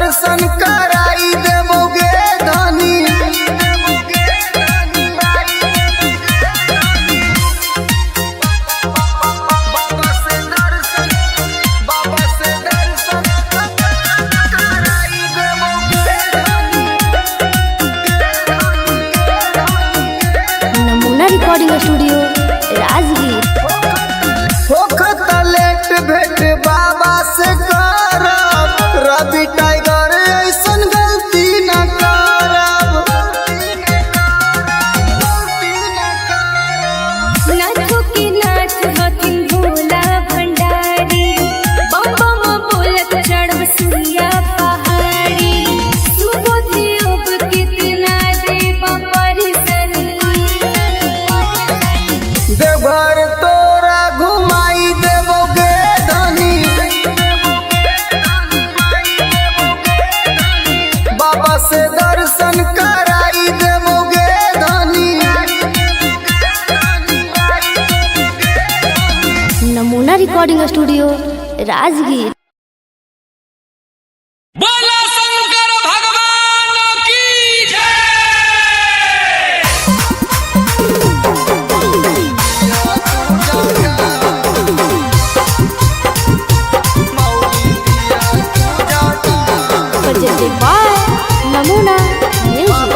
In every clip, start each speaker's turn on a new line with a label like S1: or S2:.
S1: दर्शन कराई देबोगे धनी।
S2: नमूना रिकॉर्डिंग स्टूडियो राजगीर।
S1: होखता लेट भेट बाबा से करब, रवि टाइगर ऐसन गलती न करब।
S2: नाथों के नाथ हथिन भोला भंडारी, बम बम बोलत चढ़ब सुइया पहाड़ी। सुबोधि अब कितना देव परिसरी,
S1: देवघर तोरा घुमाई देबोगे धनी। बाबा से दर्शन कराई देबोगे धनी।
S2: नमूना रिकॉर्डिंग स्टूडियो राजगीर।
S3: बोला शंकर भगवान की जय।
S2: presented by नमूना म्यूजिक।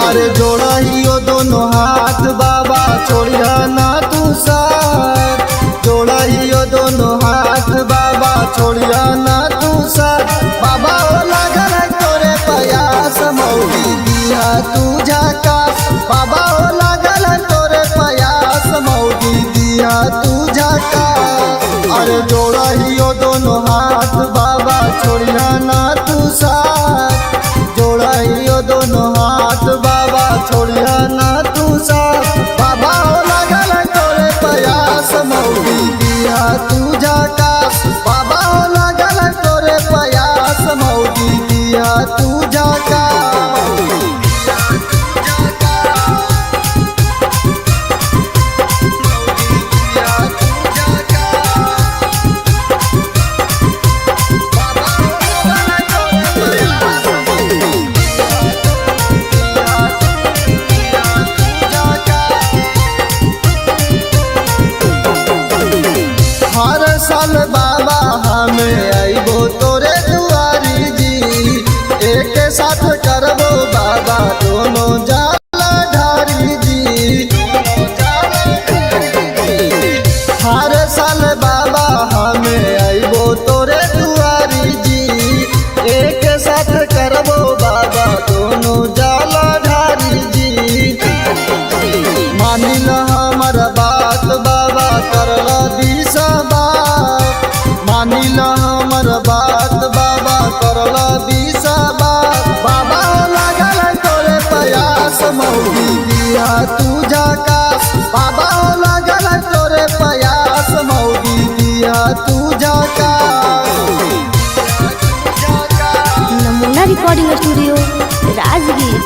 S1: अरे जोड़ा हियो दोनों हाथ बाबा छोड़िया ना तू साथ। जोड़ा हियो दोनों हाथ बाबा छोड़िया ना तू साथ। बाबा हो लागल तोरे प्रयास मौली दिया तू झकास। बाबा हो लागल तोरे प्रयास मौली दिया तू झकास। अरे जोड़ा हियो दोनों हाथ बाबा छोड़िया ना तू साथ। जोड़ा हियो दोनों हाथ बाबा छोड़िया ना तू साथ। बाबा हो लागल तोरे प्रयास मौली दिया तू झकास। बाबा हो लागल तोरे प्रयास मौली दिया तू झकास। हर साल बाबा हमें आइबो तोरे दुआरी जी। एक साथ करबो बाबा दोनों जाला ढारी जी। हर साल बाबा हमें आइबो तोरे दुआरी जी। एक साथ करबो बाबा दोनों जाला ढारी जी। मानिल हमर बात बाबा करला दिशा बात। मानिल हमर बात बाबा करला दिशा बात। बाबा हो लागल तोरे प्रयास मौली दिया तू झकास। बाबा हो लागल तोरे प्रयास मौली दिया तू झकास।
S2: नमूना रिकॉर्डिंग स्टूडियो राजगीर।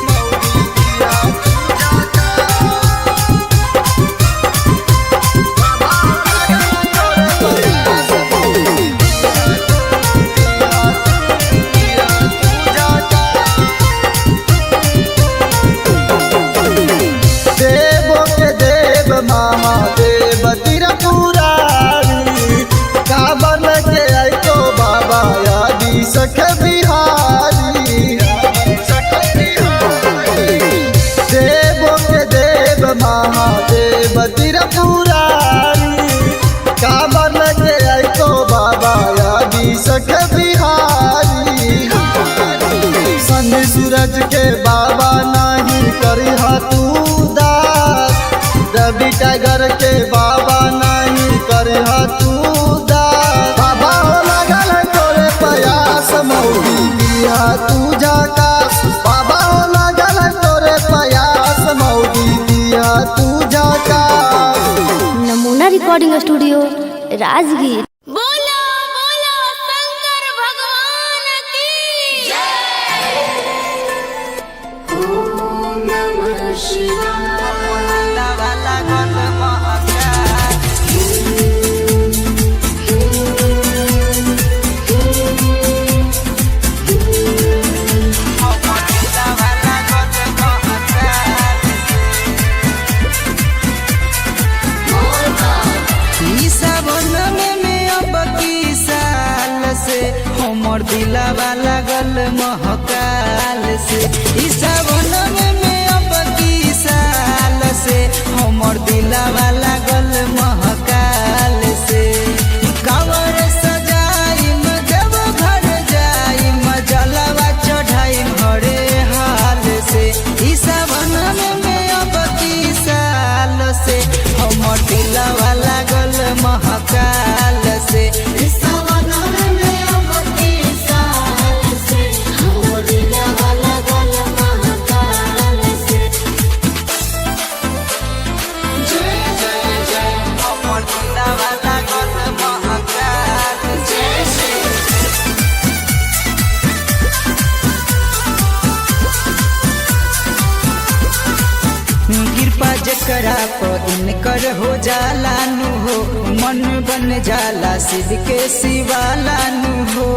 S1: देवो के देव महादेव त्रिपुरारी। काबर के आई तो बाबा यादी सख बिहारी। देवो के देव महादेव त्रिपुरारी। काबर के आई तो बाबा यादी सख बिहारी। संग सूरज के बाबा नहीं करी तू दास। रवि टाइगर के बाबा नहीं करी तू दास। बाबा हो लागल तोरे प्रयास मौली दिया तू झकास। बाबा हो लागल तोरे प्रयास मौली दिया तू झकास।
S2: नमूना रिकॉर्डिंग स्टूडियो राजगीर।
S4: बोलो बोलो शंकर भगवान की जय। ओम नमः शिवाय।
S5: हमर दिलवा लागल महकाल से ई सावन में अब की साल से हमर दिलवा लागल महकाल से कांवर सजाई जब घर जाई जलवा चढ़ाई घरे हाल से ई सावन में अब की साल से हमर दिलवा लागल महकाल से कृपा जकरा पर इनकर हो जाला नु हो मन बन जाला शिव के शिवाला नु हो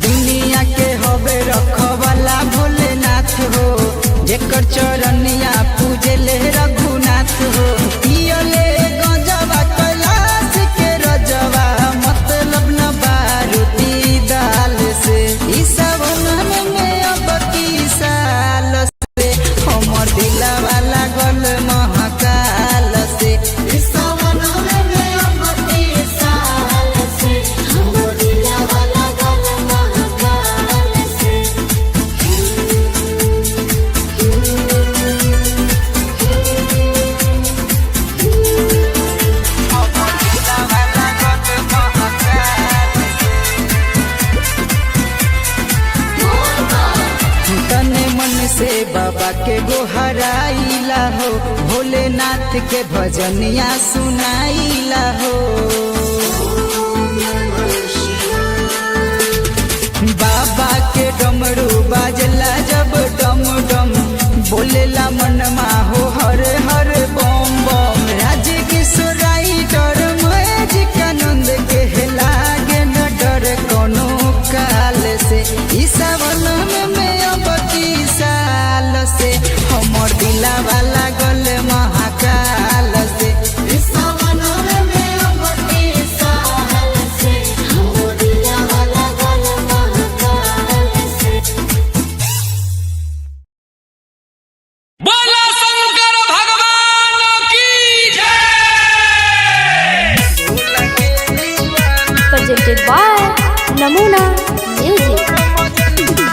S5: दुनिया के हवे रखवाला भोलेनाथ हो जेकर चरनिया पूजले रघुनाथ हो पियले गंजवा कैलाश के रजवा मतलब न बारूदी दाल से ई सावन में अब की साल से हमर दिलवा लागल महकाल से तने मन से बाबा के गोहराइला हो भोलेनाथ के भजनिया सुनाइला हो बाबा के डमरू बाजला जब डम डम बोलेला मनमा हो हर हर बम बम राज किशोर राइटर मैजिक आनंद के लागे न डर कोनो काल से ई सावन में अब की साल से हमर दिलवा लागल महाकाल से
S3: बोला शंकर भगवान की जय।
S2: presented by Namuna Music.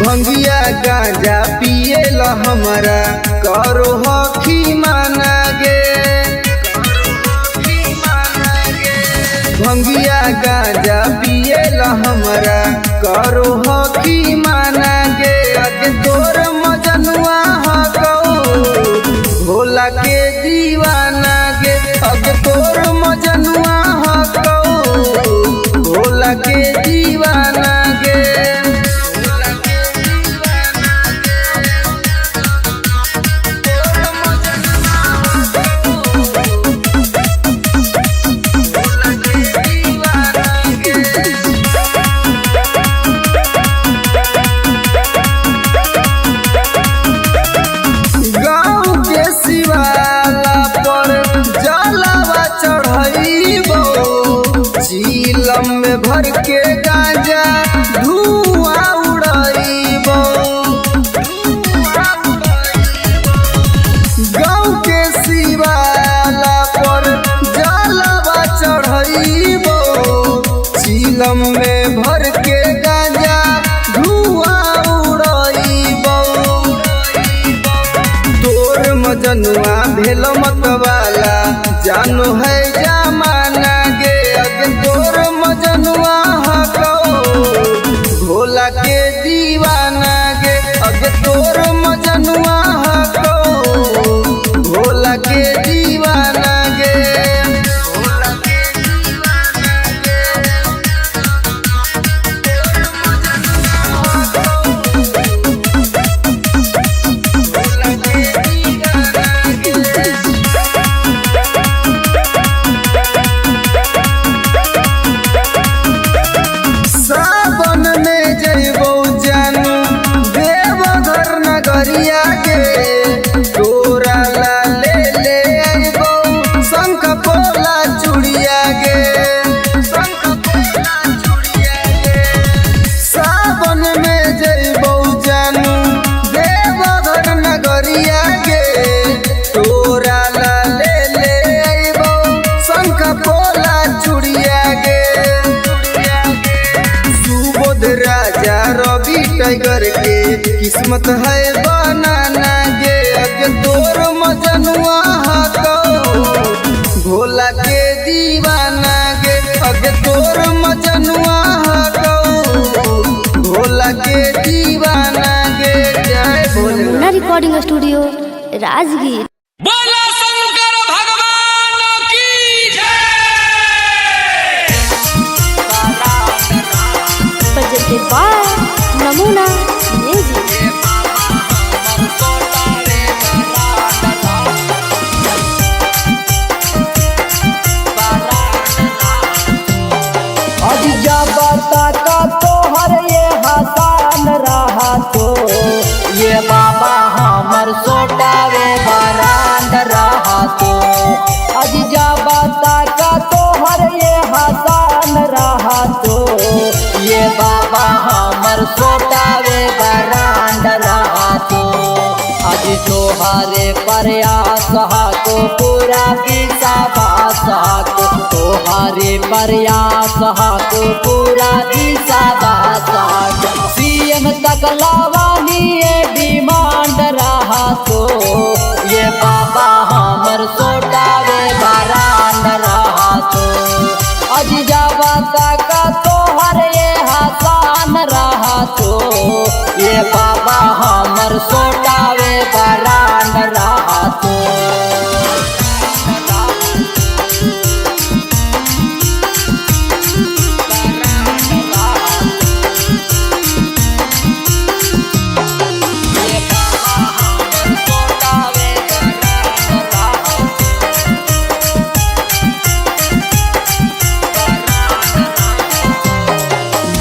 S1: भंगिया गांजा पिएला हमरा करो हखी माना गे भंगिया गांजा पिएला हमरा करो हखी माना गे अगे तोर मजनुआ हकौ भोला के दीवाना गे अगे तोर मजनुआ हकौ भोला के दीवाना गे भर के गांजा धुआं उड़ाइबो गाँव के शिवाला पर जलवा चढ़ाइबो चीलम में भर के गांजा धुआं उड़ाइबो तोर मजनुआ भेल मतवाला जानो है जमाना गे अगे तोर मजनुआ हकौ भोला के दीवाना गे अगे तोर मजनुआ हकौ भोला के दीवाना गे किस्मत है बनाना गे अगे तोर मजनुआ हतो भोला के दीवाना गे अगे तोर मजनुआ हतो भोला के दीवाना गे जय भोले
S2: नमूना रिकॉर्डिंग स्टूडियो राजगीर।
S3: बोला शंकर भगवान की जय।
S2: presented by नमूना म्यूजिक।
S5: आज जब तक तोहर ये हसान रहा तो ये बाबा हमर सोटावे बरांड रहा तो आज जब तक तोहर ये हसान रहा तो ये बाबा हमर सोटावे बरांड रहा तो आज तोहरे प्रयास को पूरा विश्वास को तोहरे प्रयास को पूरा विश्वास सीएम तक लावानी ये डिमांड रहा तो ये बाबा हमर सोटावे बरांड रहा तो आज जब तक तोहर ये हसान रहा तो ये बाबा हमर सोटावे बरांड रहा तो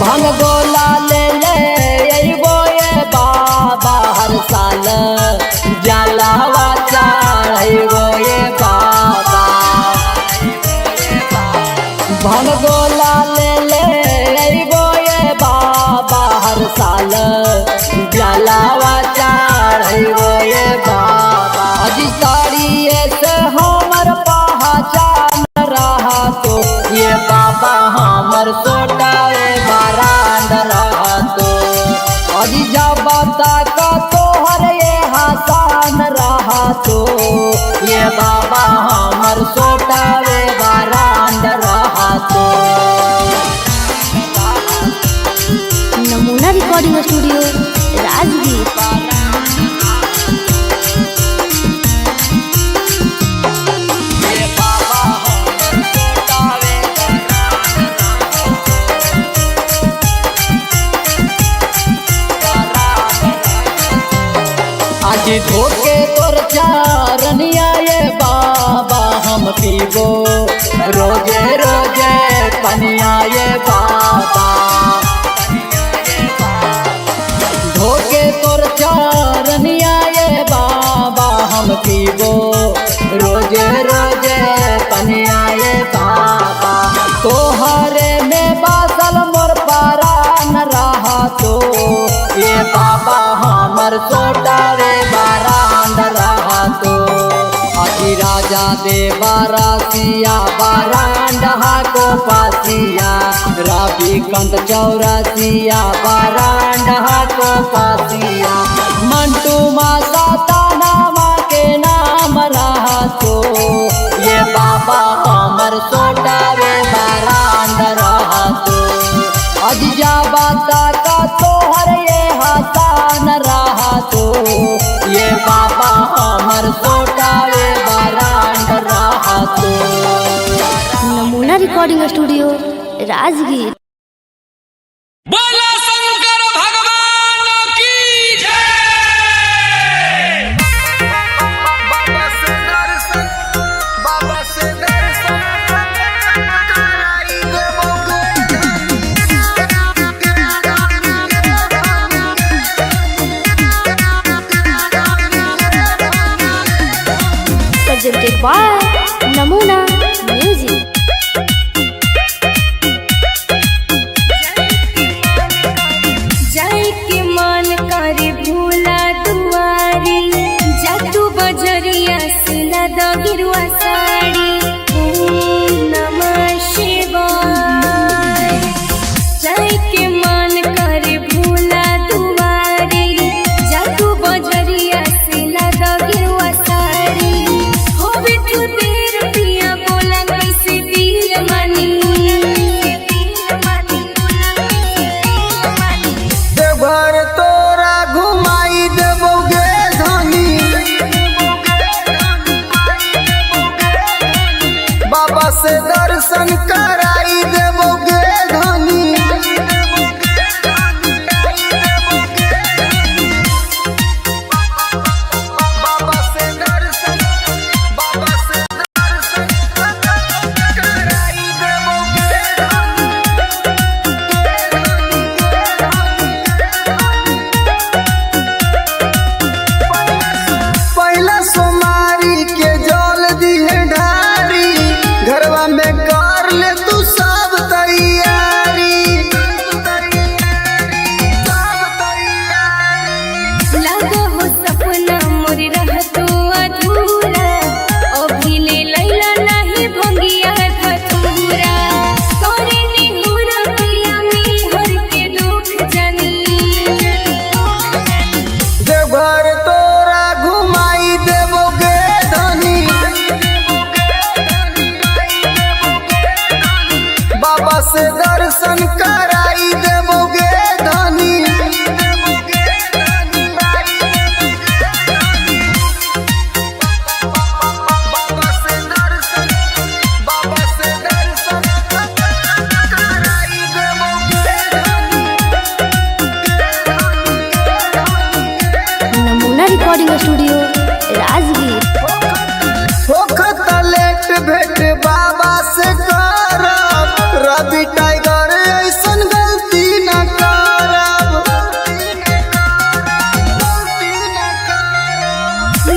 S5: भांग गोला ले ले अइबो ये बाबा हर साल जलावा चढ़ाइबो ये बाबा भांग गोला ले ले अइबो ये बाबा हर साल जलावा चढ़ाइबो ये बाबा अजी तारिये से हमर पहचान रहा तो ये बाबा हमर सोटावे बरांड रहा तो अजी जब तक तोहर ये हसान रहा तो ये बाबा हमर सोटावे बरांड रहा तो
S2: नमूना रिकॉर्डिंग स्टूडियो राजगीर।
S5: आज धोके तोर चारनिया ये बाबा हम पीबो रोजे रोजे पनिया ये बाबा धोके तोर चारनिया ये बाबा हम पीबो रोजे रोजे पनिया ये बाबा तोहरे में बासल मोर परान रहा तो ये बाबा हमर सोटावे बरांड रहा तो अति राजा दे बारासिया बरांड को पासिया रवि कंत चौरासिया बरांड को पासिया मंटू मासा नामा के नाम रहा तो ये बाबा हमर सोटावे बरांड रहा तो अज जाबा तक तोहर ये हसान रहा तो ये बाबा हमर सोटावे बरांड रहा तो
S2: नमूना रिकॉर्डिंग स्टूडियो राजगीर।
S3: बोला शंकर भगवान की जय।
S1: बाबा से दर्शन कराई
S2: presented by नमूना म्यूजिक।
S4: जाए के मन करे भूला दुआरी जा तू बजरिया सिला द गिरुआ साड़ी ओम नमः शिवाय। जाए के मन करे भूला दुआरी जा
S1: बाबा से दर्शन कराई देबोगे धनी। बाबा से दर्शन कराई देबोगे पहला सोमारी के जल दिए ढारी, घरवा में कर ले तू सब तैयारी।
S4: लागो हो सपना मोर रहतो अधूरा, अभी ले लैला नहीं भंगिया धतूरा। तोरे निहुरा पिया में हर के दुख जानी,
S1: देवघर तोरा घुमाई देबोगे धनी। बाबा से दर्शन कराई देबोगे धनी। बाबा से दर्शन कराई देबोगे
S2: नमूना रिकॉर्डिंग स्टूडियो राजगीर।
S1: होखत लेट भेट बाबा से करब, रवि टाइगर ऐसन गलती न करब।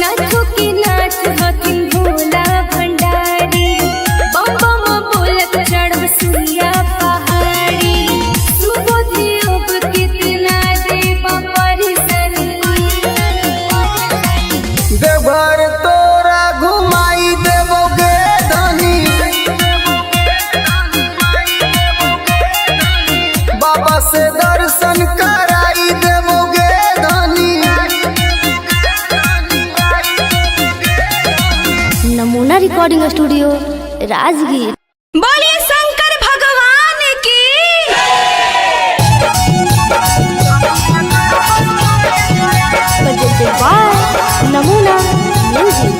S4: नाथो के नाथ हथिन भोला भंडारी, बम बम बोलत चढ़ब सुइया पहाड़ी। सुबोधि अब कितना देव परिसनी,
S1: देवघर तोरा घुमाई देबोगे धनी। बाबा से दर्शन कराई देबोगे धनी।
S2: नमूना रिकॉर्डिंग स्टूडियो राजगीर।
S4: बोलिए शंकर भगवान की।
S2: presented by नमूना म्यूजिक।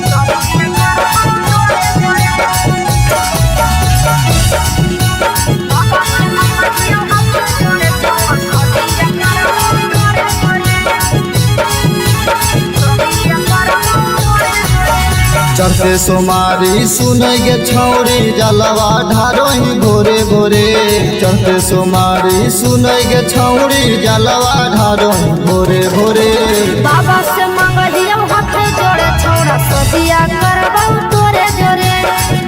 S1: चढ़ते सोमारी सुनगे छौरी जलवा ढारोही भोरे भोरे। चढ़ते सोमारी सुनगे छौरी जलवा ढारोही भोरे भोरे।
S2: बाबा से मंगलियो हाथ जोड़े छौड़ा सदिया करबौ तोरे जोरे।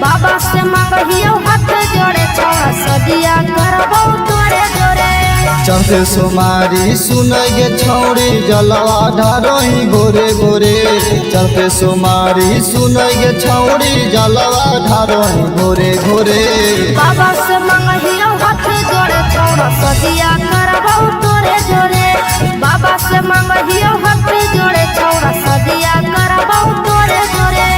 S2: बाबा से मंगलियो हाथ जोड़े छौड़ा सदिया करबौ तोरे जोरे।
S1: चढ़ते सोमारी सुनगे छौरी जलवा ढारोही भोरे भोरे। चढ़ते सोमारी सुनगे छौरी जलवा ढारोही भोरे भोरे।
S2: बाबा से मंगलियो हाथ जोड़े छौड़ा सदिया करबौ तोरे जोरे। बाबा से मंगलियो हाथ जोड़े छौड़ा सदिया करबौ तोरे जोरे।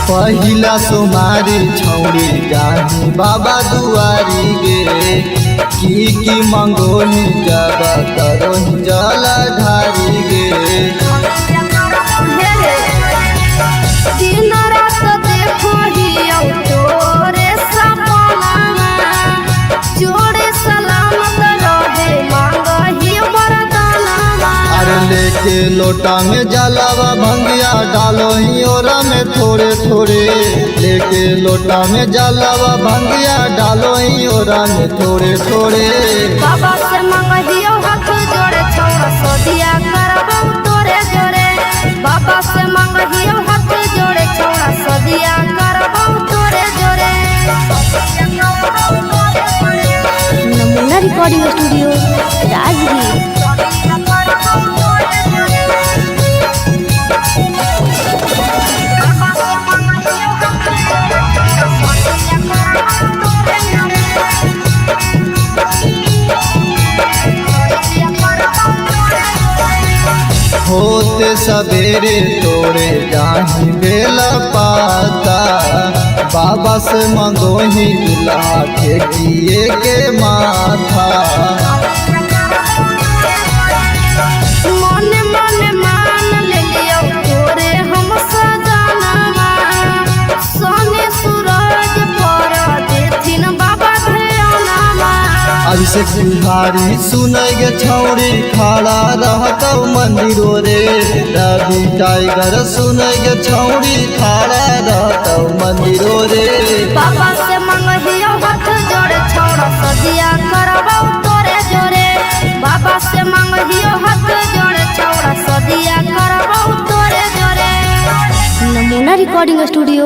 S1: पहिला सोमारी छौरी जाही बाबा दुआरी गे। की मंगोनी जब करोही जल ढारी गे।
S2: दिन रात देखो हियो तोरे सपना, जोड़े सलामत रहे मांगहियो वरदाना।
S1: अरे लेके लोटा में जलावा भंगिया डालो ही ओरा में थोड़े थोड़े। लेके लोटा में जलावा भंगिया डालो ही ओरा में थोड़े थोड़े।
S2: बाबा से मंगहियो हाथ जोड़े छौड़ा सदिया करबौ तोरे जोरे। बाबा से मंगहियो हाथ जोड़े छौड़ा सदिया करबौ तोरे जोरे। नमूना रिकॉर्डिंग स्टूडियो राजगीर।
S1: होते सवेरे तोड़े जाही बेला पाता, बाबा से मंगोही दुल्हा ठेकिए के माथा।
S2: मन मन मान लियो तोरे हम सजनवा, सोने सूरज पर देथिन बाबा ध्यानवा।
S1: अभिषेक बिहारी सुनय गे छौरी खड़ा रहतौ मंदिरो रे, रवि टाइगर सुनय गे छौरी खड़ा रहतौ मंदिरो रे।
S2: बाबा से मंगहियो हाथ जोड़े छौड़ा सदिया करबौ तोरे जोरे, बाबा से मंगहियो हाथ जोड़े छौड़ा सदिया करबौ तोरे जोरे। नमूना रिकॉर्डिंग स्टूडियो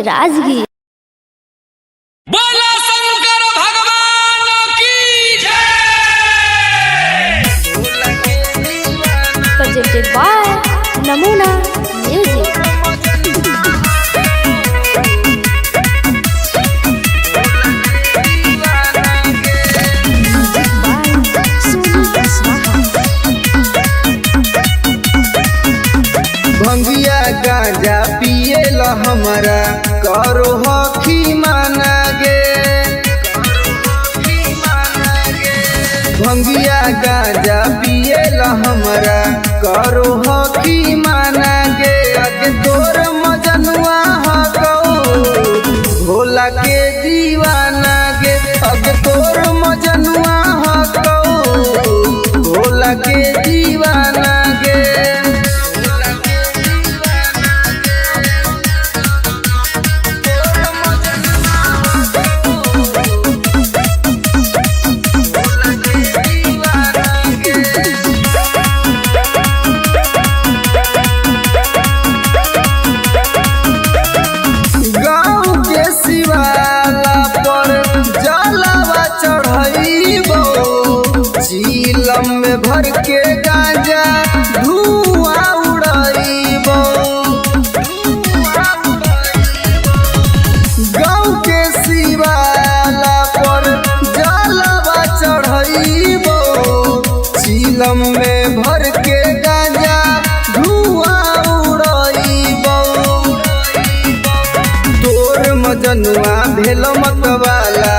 S2: राजगीर।
S3: बोला शंकर भगवान की जय।
S2: प्रेजेंटेड बाय नमूना म्यूजिक।
S5: भंगिया गांजा पिए ल हमारा करो हखी माना गे। भंगिया गांजा पिए ल हमारा करो हखी माना गे। अगे तोर मजनुआ हकौ भोला के दीवाना गे। अगे तोर मजनुआ हकौ भोला के दीवाना गे। चीलम में भर के गांजा धुआं उड़ाइबो। गाँव के शिवाला पर जलवा चढ़ाइबो। चीलम में भर के गांजा धुआं उड़ाइबो। तोर मजनुआ भेलो मतवाला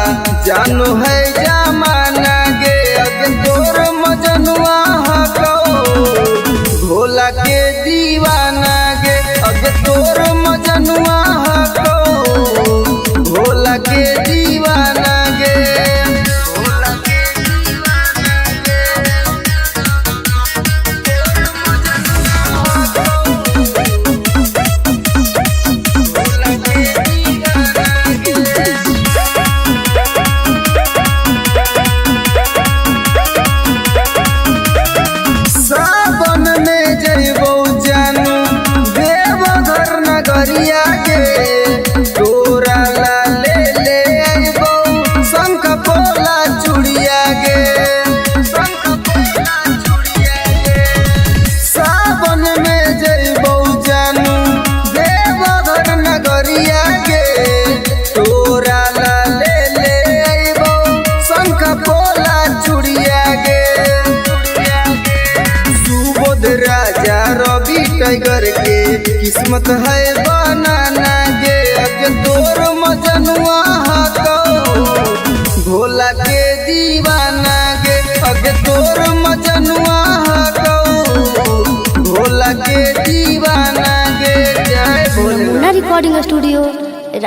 S5: जानो है जमाना गे। अगे तोर मजनुआ हकौ भोला के दीवाना गे। अगे तोर मजनुआ हकौ भोला के दीवाना गे। भोला के दीवाना गे। भोला के दीवाना गे। सावन में जइबो जानू देवघर नगरिया के। तोरा ला ले आइबो शंख पोला चूड़िया गे। शंख पोला चूड़िया गे। सावन में जइबो जानू देवघर नगरिया के। तोरा ला ले आइबो शंख पोला चूड़िया गे। सुबोध राजा रवि टाइगर के किस्मत है बनाना गे। अगे तोर मजनुआ हकौ भोला के दीवाना गे। अगे तोर मजनुआ हकौ भोला के दीवाना गे। जय भोले।
S2: नमूना रिकॉर्डिंग स्टूडियो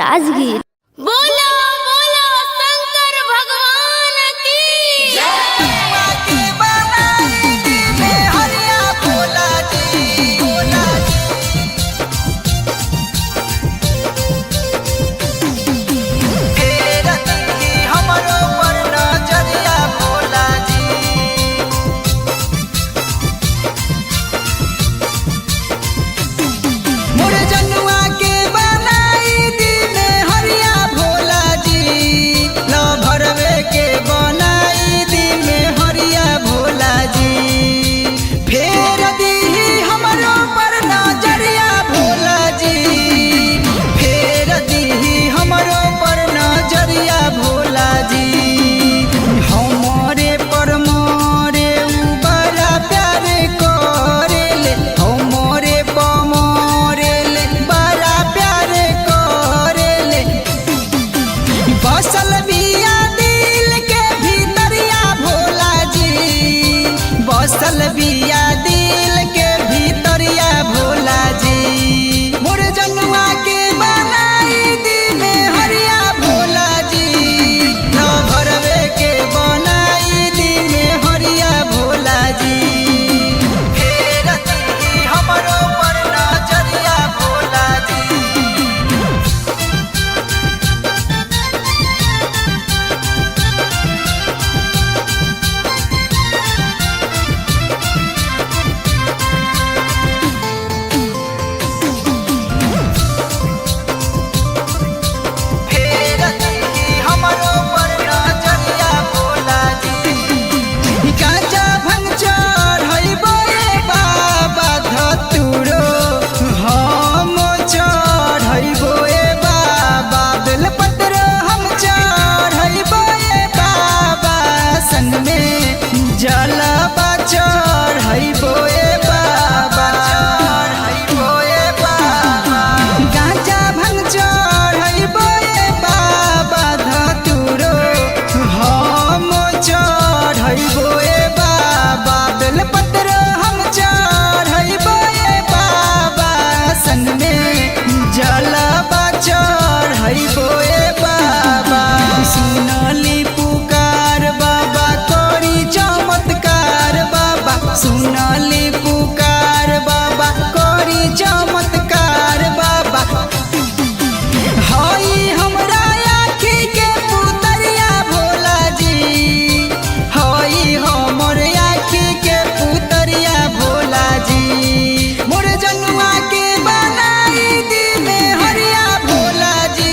S2: राजगीर।
S4: बोलो बोलो शंकर भगवान की जय।
S5: मोर जनुआ के बनाई दी में हरिया बसल बिया दिल के भीतरिया भोला जी मोर जनुआ के बनाई दी में हरिया भोला जी न भरवे के बनाई दी में हरिया भोला जी फेर दी हमरो पर नजरिया भोला जी जलबा चढ़ैबो ए बाबा गांजा भंग चढ़ैबो ए बाबा धतुरो हम चढ़ैबो ए बाबा बेलपत्र हम चढ़ैबो ए बाबा सन में जलबा चढ़ैबो ए बाबा सुनली पुकार बाबा करी चमत्कार बाबा सुनली पुकार बाबा करी चमत्कार बाबा हई हमरा आँखी के पुतरिया भोला जी हई हमर आँखी के पुतरिया भोला जी मोर जनुआ के बनाई दी में हरिया भोला जी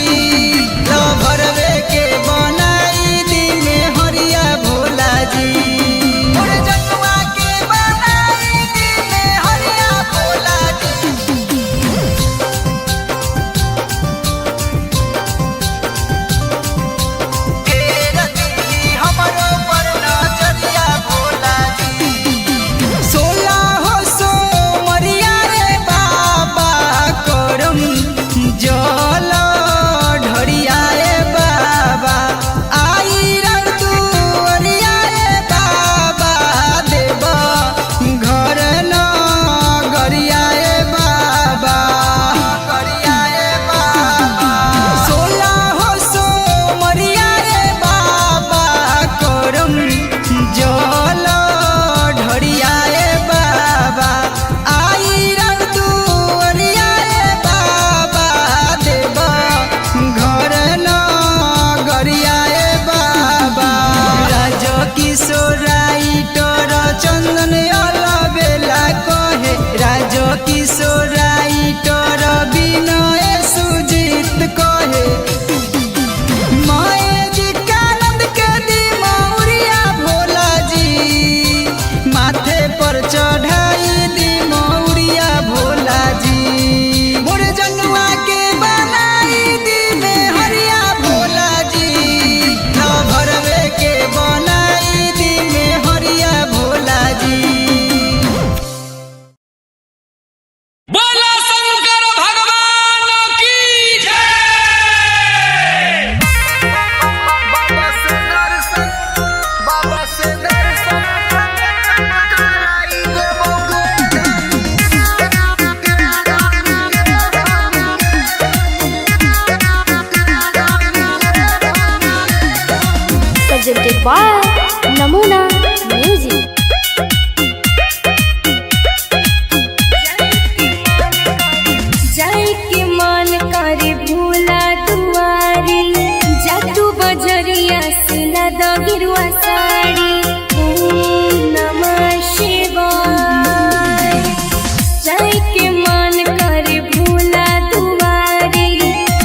S5: ल भरवे के बनाई दी में हरिया भोला जी मोर जनुआ के बनाई दी में हरिया भोला जी फेर दी हमरो पर नजरिया भोला जी 16 हो सो मरिया रे बाबा करम जल ढरिया रे बाबा आई रण दुअरिया रे बाबा देव घर न गरिया रे बाबा गरिया रे बाबा 16 हो सो मरिया रे बाबा करम जल ढरिया रे बाबा आई रण दुअरिया रे बाबा देव घर न गरिया रे बाबा राज किशोराइटर चंदन अलबेला कहे राज किशोराइटर विनय सुजीत कहे कानंद के दी मौरिया भोला जी माथे पर चढ़ाई दी मौरिया भोला जी मोर जनुआ के बनाई दी में हरिया भोला जी न भरवे के बनाई दी में हरिया भोला जी
S3: बोला शंकर भगवान की जय।
S1: बाबा से दर्शन कराई
S2: presented by Namuna Music. जाई के मन करे भोला दुआरी जातू बजरिया से लदा गिरुआ साड़ी ओम नमः शिवाय जाई के मन करे भोला दुआरी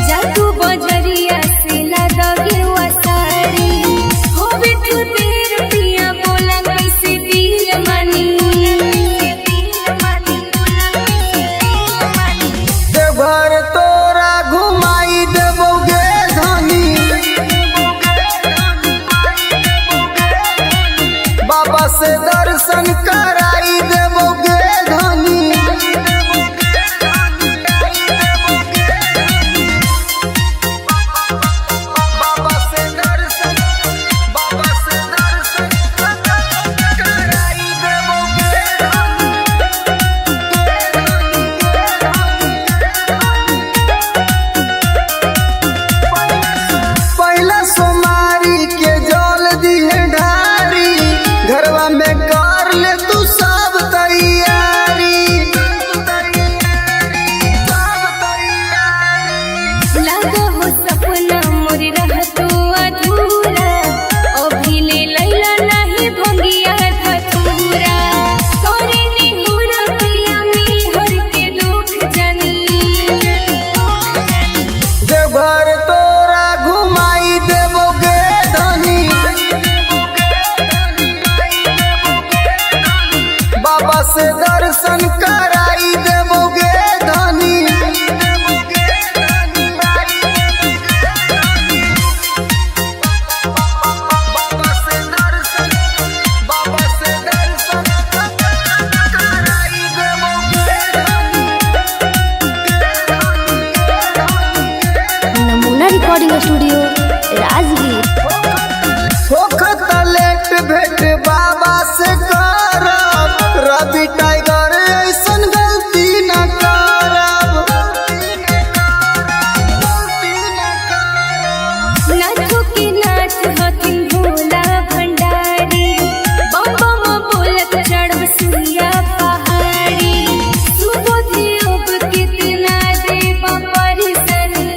S2: जातू बजरिया से लदा गिरुआ साड़ी हो बिटू
S1: बाबा से दर्शन कराई देबोगे धनी।
S2: नमूना रिकॉर्डिंग स्टूडियो राजगीर।
S1: होखत लेट भेट बाबा से करब, रवि टाइगर ऐसन गलती न करब।
S4: नाचो की नाच हथिन भोला भंडारी, बम बम बोलत चढ़ब सुइया पहाड़ी। सुबोधियों कितना देव परिसनी,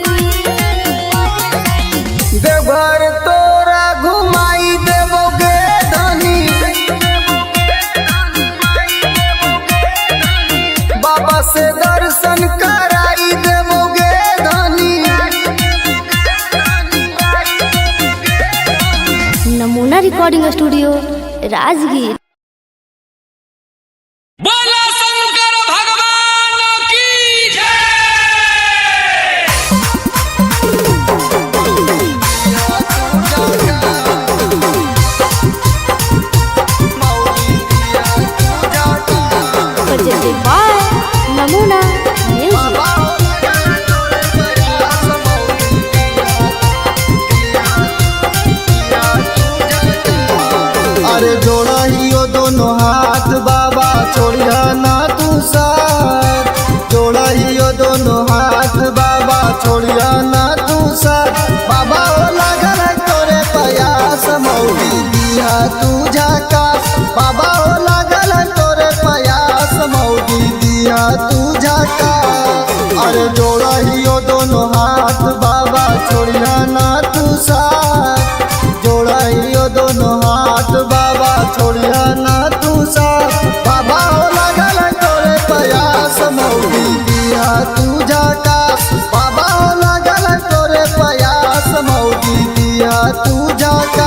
S1: देवघर तोरा घुमाई देबोगे धनी। बाबा से दर्शन कराई देबोगे धनी।
S2: नमूना रिकॉर्डिंग स्टूडियो राजगीर।
S3: बोला शंकर भगवान की जय।
S2: presented by नमूना म्यूजिक।
S1: अरे जोड़ा हियो दोनों हाथ बाबा छोड़िया ना तू साथ। जोड़ा हियो दोनों हाथ बाबा छोड़िया ना तू साथ। बाबा हो लागल है तोरे प्रयास मौली दिया तू झकास। बाबा हो लागल है तोरे प्रयास मौली दिया तू झकास। अरे जोड़ा हियो दोनों हाथ बाबा छोड़िया ना तू साथ। जोड़ा हियो दोनों हाथ बाबा छोड़िया ना तू साथ। बाबा हो लागल है तोरे प्रयास मौली दिया तू झकास। बाबा हो लागल है तोरे प्रयास मौली दिया तू झकास।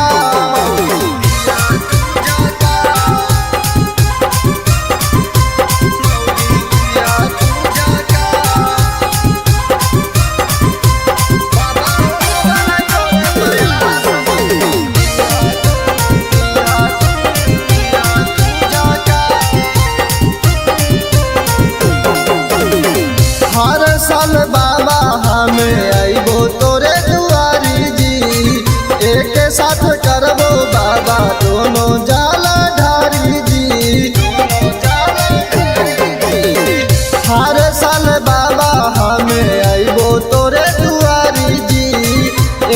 S1: हर साल बाबा हमें आइबो तोरे दुआरी जी। एक साथ करबो बाबा दोनों जाला ढारी जी। हर साल बाबा हमें आइबो तोरे दुआरी जी।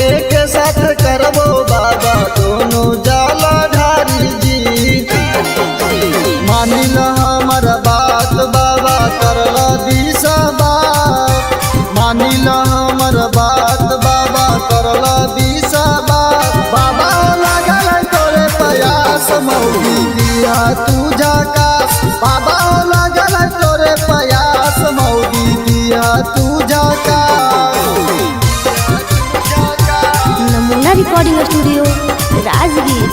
S1: एक साथ करबो बाबा दोनों जाला ढारी जी। मानिल हमर बात बाबा करला दिशा बात। मानिल हमर बात बाबा करला दिशा बात। बाबा हो लागल है तोरे प्रयास मौली दिया तू झकास। बाबा हो लागल है तोरे प्रयास मौली दिया तू झकास।
S2: नमूना रिकॉर्डिंग स्टूडियो राजगीर।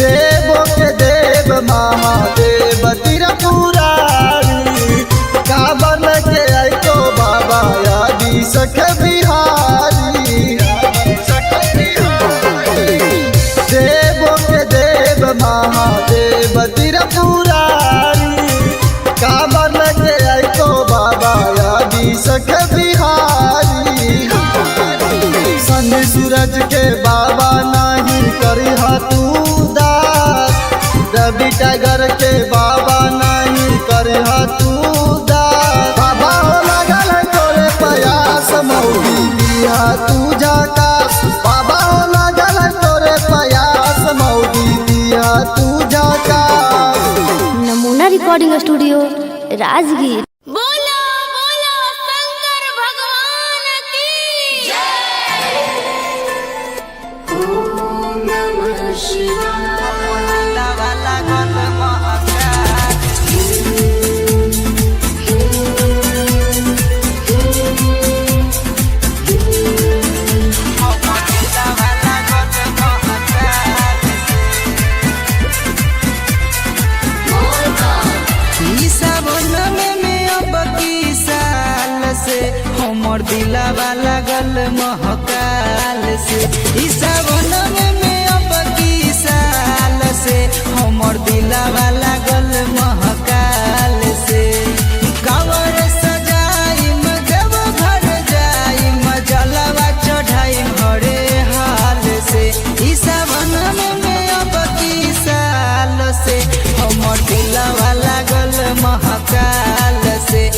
S1: देवो के देव महादेव त्रिपुरारी। काबर के आई तो बाबा यादी सख बिहारी। देवो के देव महादेव त्रिपुरारी। काबर के आई तो बाबा यादी सख बिहारी। सन सूरज के बाबा नहीं करी तू दास। रवि टाइगर के बाबा नहीं करी तू दास। बाबा हो लागल है तोरे प्रयास मौली दिया तू झकास। बाबा हो लागल है तोरे प्रयास मौली दिया तू झकास।
S2: नमूना रिकॉर्डिंग स्टूडियो राजगीर।
S4: बोलो बोलो शंकर भगवान की जय।
S5: वाला हमर दिलावा लागल महकाल से ई सावन में अब की साल से हमर दिलावा लागल महकाल से कावर सजाइम जब घर जाइम जलवा चढ़ाइम हरे हाल से ई सावन में अब की साल से हमर दिलावा लागल महकाल से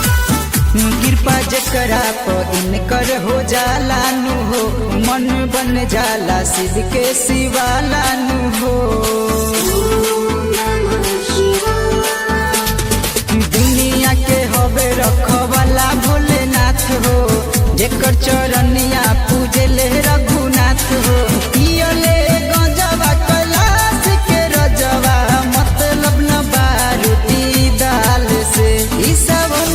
S5: कृपा जकरा पर इनकर हो जाला नु हो मन बन जाला शिव के शिवाला नु हो दुनिया के हवे रखवाला भोलेनाथ हो जेकर चरनिया पूजले रघुनाथ हो पियले गंजवा कैलाश के रजवा मतलब न बारूदी दाल से ई सावन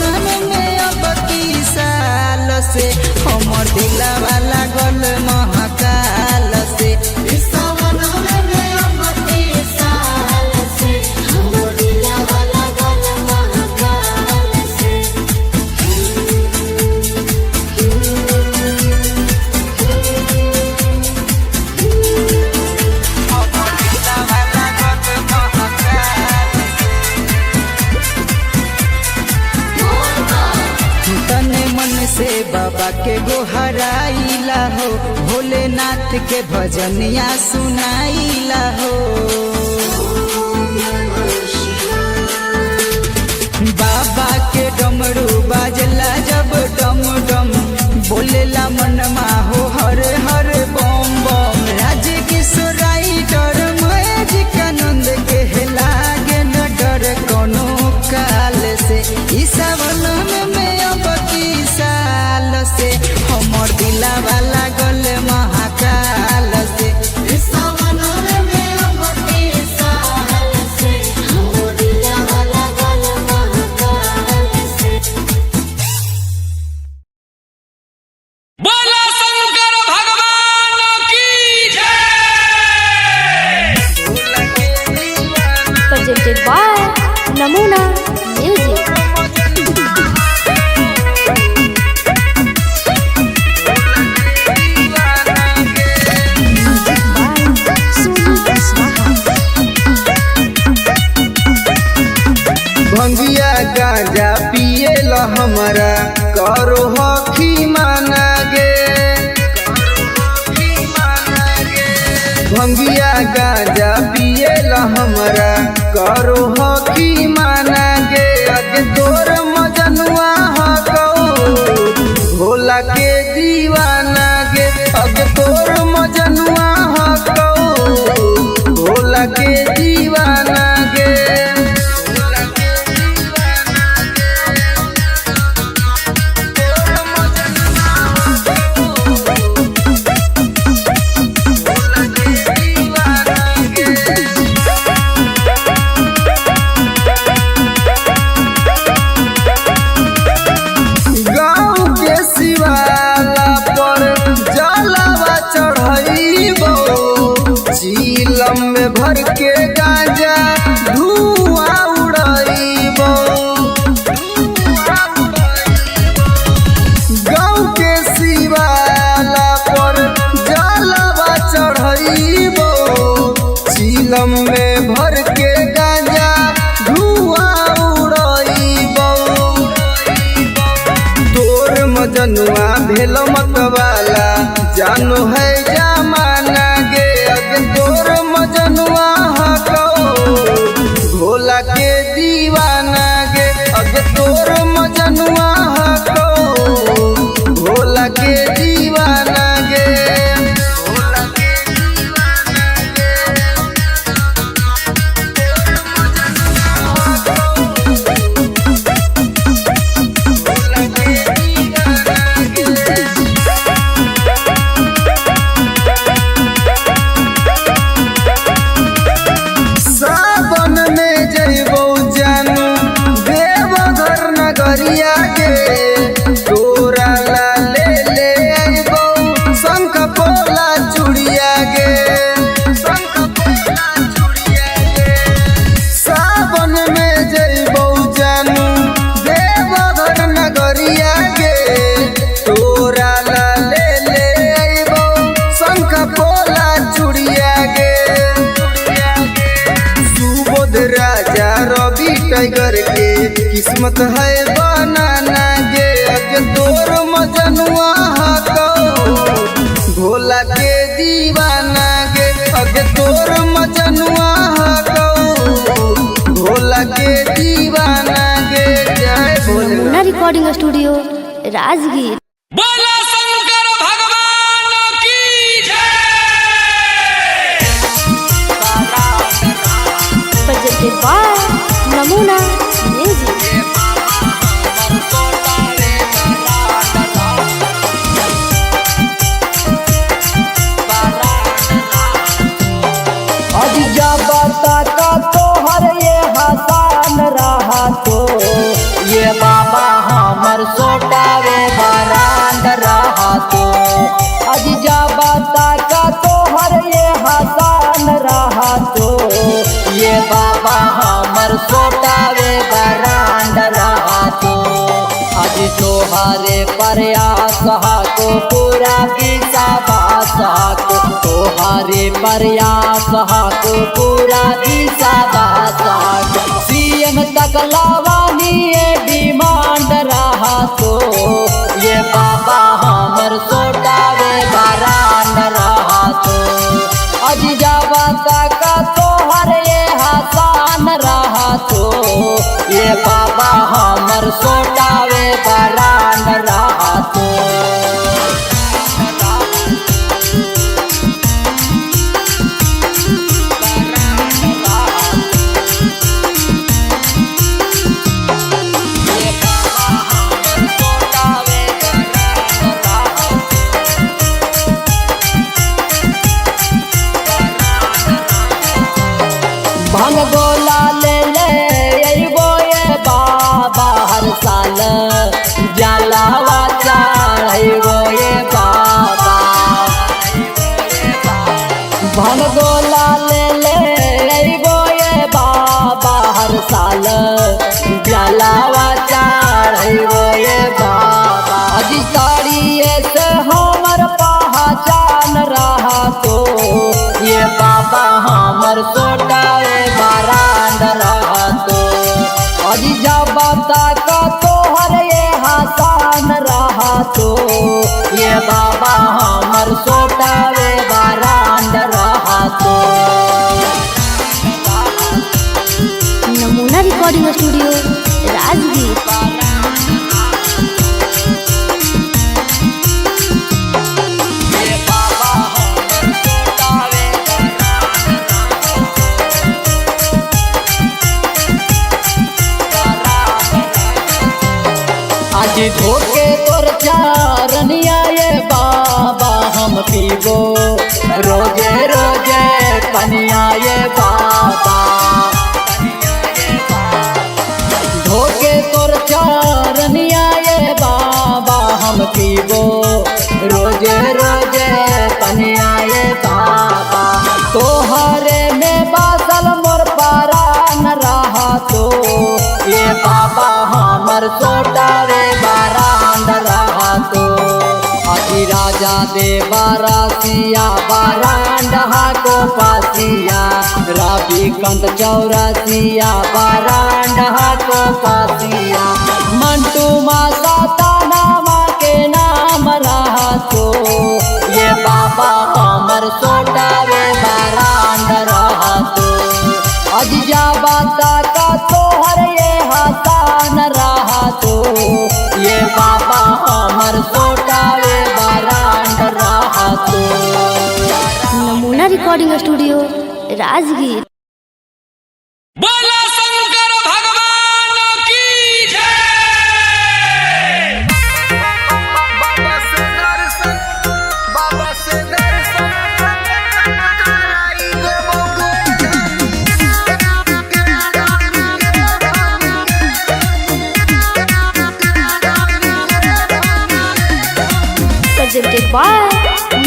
S5: में अब की साल से हमर दिलावा लागल महाकाल से तने मन से बाबा के गोहराइला हो भोलेनाथ के भजनिया सुनाइला हो बाबा के डमरू बाजला जब डम डम बोलेला मनमा हो हर हर बम बम राज किशोर राइटर मैजिक आनंद के लागे न डर कोनो काल से ई सावन में अब की साल से हमर दिलावा लागल महाकाल से
S3: बोला शंकर भगवान की जय।
S2: presented by Namuna Music.
S1: भंगिया गांजा पिएला हमरा करो हखी माना गे भंगिया गांजा पिएला हमरा करो हखी माना गे अगे तोर मजनुआ हकौ भोला के दीवाना गे अगे तोर मजनुआ हकौ भोला के दीवाना गे भर के गांजा धुआं उड़ाइबो गाँव के शिवाला पर जलवा चढ़ाइबो चीलम में भर के गांजा धुआं उड़ाइबो तोर मजनुआ भेल मतवाला जानो है जमाना गे अगे तोर मजनुआ हकौ भोला के दीवाना गे अगे तोर मजनुआ हकौ भोला के दीवाना गे भोला के दीवाना गे कीमत है बनाना गे अगे तोर मजनुआ हको भोला के दीवाना गे अगे तोर मजनुआ हको भोला के दीवाना गे जय भोले
S2: नमूना रिकॉर्डिंग स्टूडियो राजगीर।
S3: बोला शंकर भगवान की जय।
S2: presented by नमूना म्यूजिक।
S5: अजिजा बता का तोहर ये हसान रहा तो ये बाबा हमर सोटावे बरांड रहा तो अजिजा बता का तोहर ये हसान रहा तो ये बाबा हमर सोटावे बरांड रहा तो अज तोहरे प्रयास को पूरा विश्वास को तोहरे प्रयास को पूरा विश्वास सीएम तक लावानी डिमांड रहा तो ये बाबा हमर सोटावे बरांड रहा तो अजिजा बता का तोहर ये हसान रहा तो ये बाबा हमर सोटावे बरांड रहा तो भंग गोला ले ले अइबो ये बाबा हर साल जलावा चढ़ाइबो ये बाबा भंग गोला ले ले अइबो ये बाबा हर साल जलावा चढ़ाइबो ये बाबा अजी ताड़िए से हमर पहचान रहा तो ये बाबा हमर सोटावे बरांड रहा तो अजिजा बता का तोहर ये हसान रहा तो ये बाबा हमर सोटावे बरांड रहा तो
S2: नमूना रिकॉर्डिंग स्टूडियो राजगीर।
S5: आज धोके तोर चारनिया ये बाबा हम पीबो रोजे रोजे पनिया ये बाबा धोके तोर चारनिया ये बाबा हम पीबो रोजे रोजे पनिया ये बाबा तोहरे में बासल मोर परान रहा तो ये बाबा हमर सोटावे बरांड रहा तो अति राजा दे बारासिया बरांड को पासिया रवि कंत चौरासिया बरांड को पासिया मंटू मासा नामा के नाम रहा तो ये बाबा हमर सोटावे बरांड रहा तो अजिजा बता का तोहर ये हसान रहा तो ये बाबा हमर सोटावे बरांड रहा तो
S2: नमूना रिकॉर्डिंग स्टूडियो राजगीर।
S3: बोला शंकर भगवान की जय।
S1: बाबा से दर्शन कराई
S2: presented by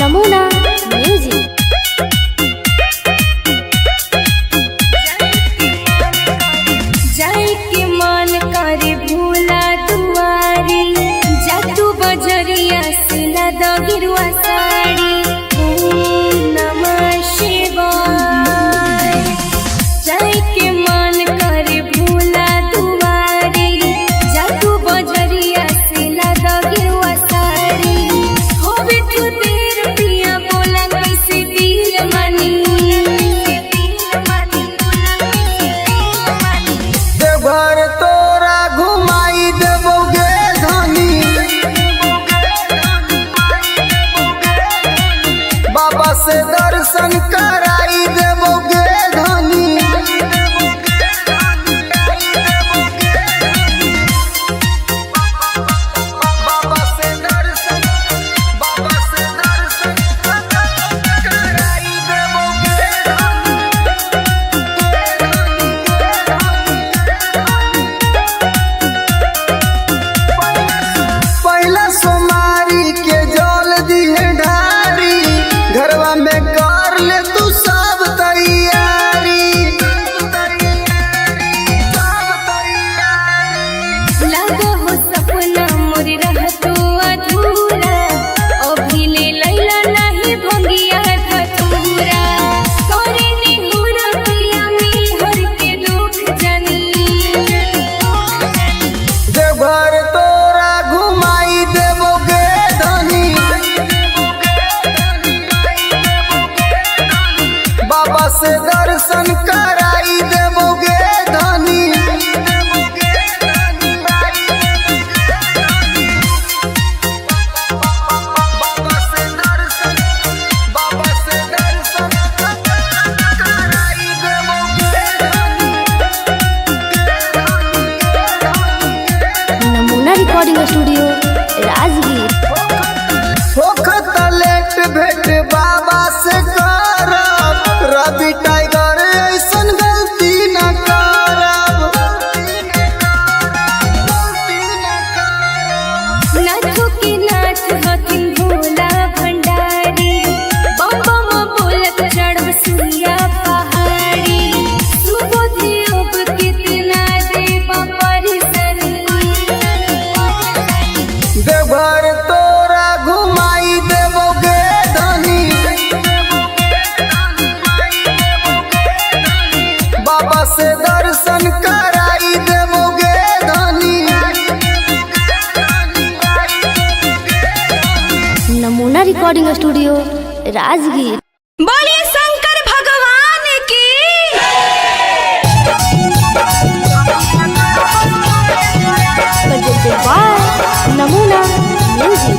S2: नमूना म्यूजिक।
S4: जाए के मन करे भूला दुआरी जा तू बजरिया से लदा गिरुआ साड़ी ओम नमः शिवाय। जाए के मन करे भूला दुआरी
S1: से दर्शन कराई देबोगे धनी। बाबा से दर्शन कराई देबोगे पहला सोमारी के जल दिए ढारी, घरवा में कर ले तू सब तैयारी।
S4: लागो हो सपना मोर रहतो अधूरा, अभी ले लैला नहीं भंगिया धतूरा। करे निहुरा पिया में हर के दुख जानी,
S1: देवघर तोरा घुमाई देबोगे धनी। बाबा से दर्शन कराई देबोगे धनी। बाबा से दर्शन कराई देबोगे
S2: नमूना रिकॉर्डिंग स्टूडियो राजगीर।
S1: होखत लेट भेट बाबा से करब, रवि टाइगर ऐसन गलती न करब।
S4: नाथो के नाथ हथिन भोला भंडारी, बम बम बोलत चढ़ब सुइया पहाड़ी। सुबोधि अब कितना देव परिसरी,
S1: देवघर तोरा घुमाई देबोगे धनी। बाबा से दर्शन कराई देबोगे धनी।
S2: नमूना रिकॉर्डिंग स्टूडियो राजगीर।
S4: बोलिए शंकर भगवान की।
S2: presented by नमूना म्यूजिक।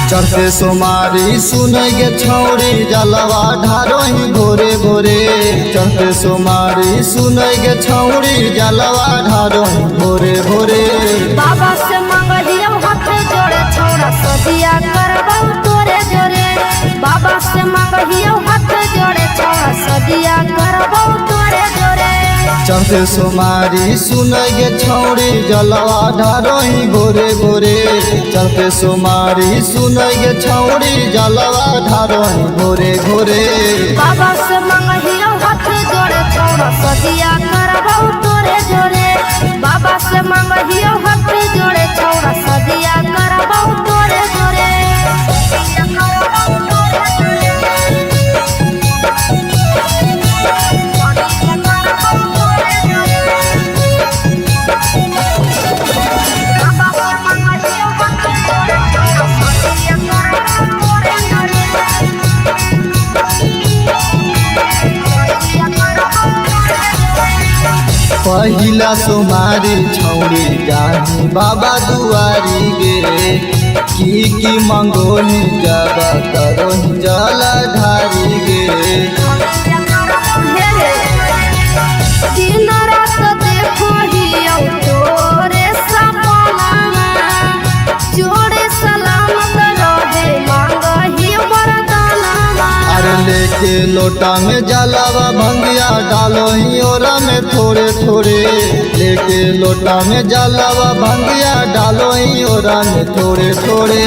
S1: चढ़ते सोमारी सुनगे छौरी जलवा ढारोही भोरे भोरे। चढ़ते सोमारी सुनगे छौरी जलवा ढारोही भोरे भोरे।
S2: बाबा से मंगलियो हाथ जोड़े छौड़ा सदिया करबौ तोरे जोरे। बाबा से मंगलियो हाथ जोड़े छौड़ा सदिया करबौ तोरे जोरे।
S1: चढ़ते सोमारी सुनगे छौरी जलवा ढारोही भोरे भोरे। चढ़ते सोमारी सुनगे छौरी जलवा ढारोही भोरे भोरे।
S2: बाबा से मंगलियो हाथ जोड़े छौड़ा सदिया करबौ तोरे जोरे। बाबा से मंगलियो हाथ जोड़े छौड़ा सदिया करबौ तोरे जोरे।
S1: पहिला सोमारी छौरी जाही बाबा दुआरी गे। की मंगोनी जब करोही जल ढारी गे।
S2: दिन रात देखो हियो तोरे सपना, जोड़े सलामत रहे मांगहियो वरदाना।
S1: अरे लेके लोटा में जलावा भंगिया डालो ही ओरा में थोड़े थोड़े। लेके लोटा में जलावा भंगिया डालो ही ओरा में थोड़े थोड़े।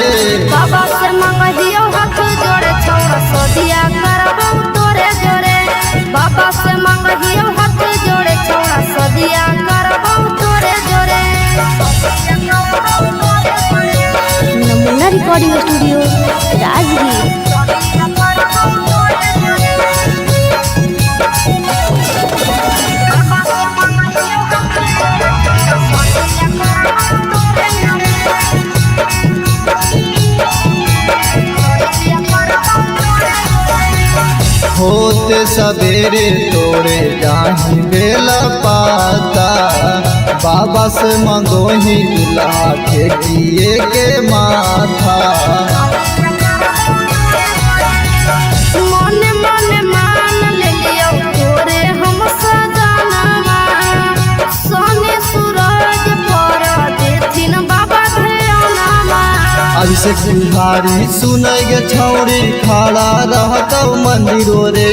S2: बाबा से मंगलियो हाथ जोड़े छौड़ा सदिया करबौ तोरे जोरे। बाबा से मंगलियो हाथ जोड़े छौड़ा सदिया करबौ तोरे जोरे। नमूना रिकॉर्डिंग स्टूडियो राजगीर।
S1: होते सवेरे तोड़े जाही बेला पाता, बाबा से मंगोही दुल्हा के किए के माथा।
S2: मन मन मान लियो तोरे हम सजनवा, सोने सूरज पर देथिन बाबा ध्यानवा।
S1: अभिषेक बिहारी सुनय गे छौरी खड़ा रहतौ मंदिरो रे,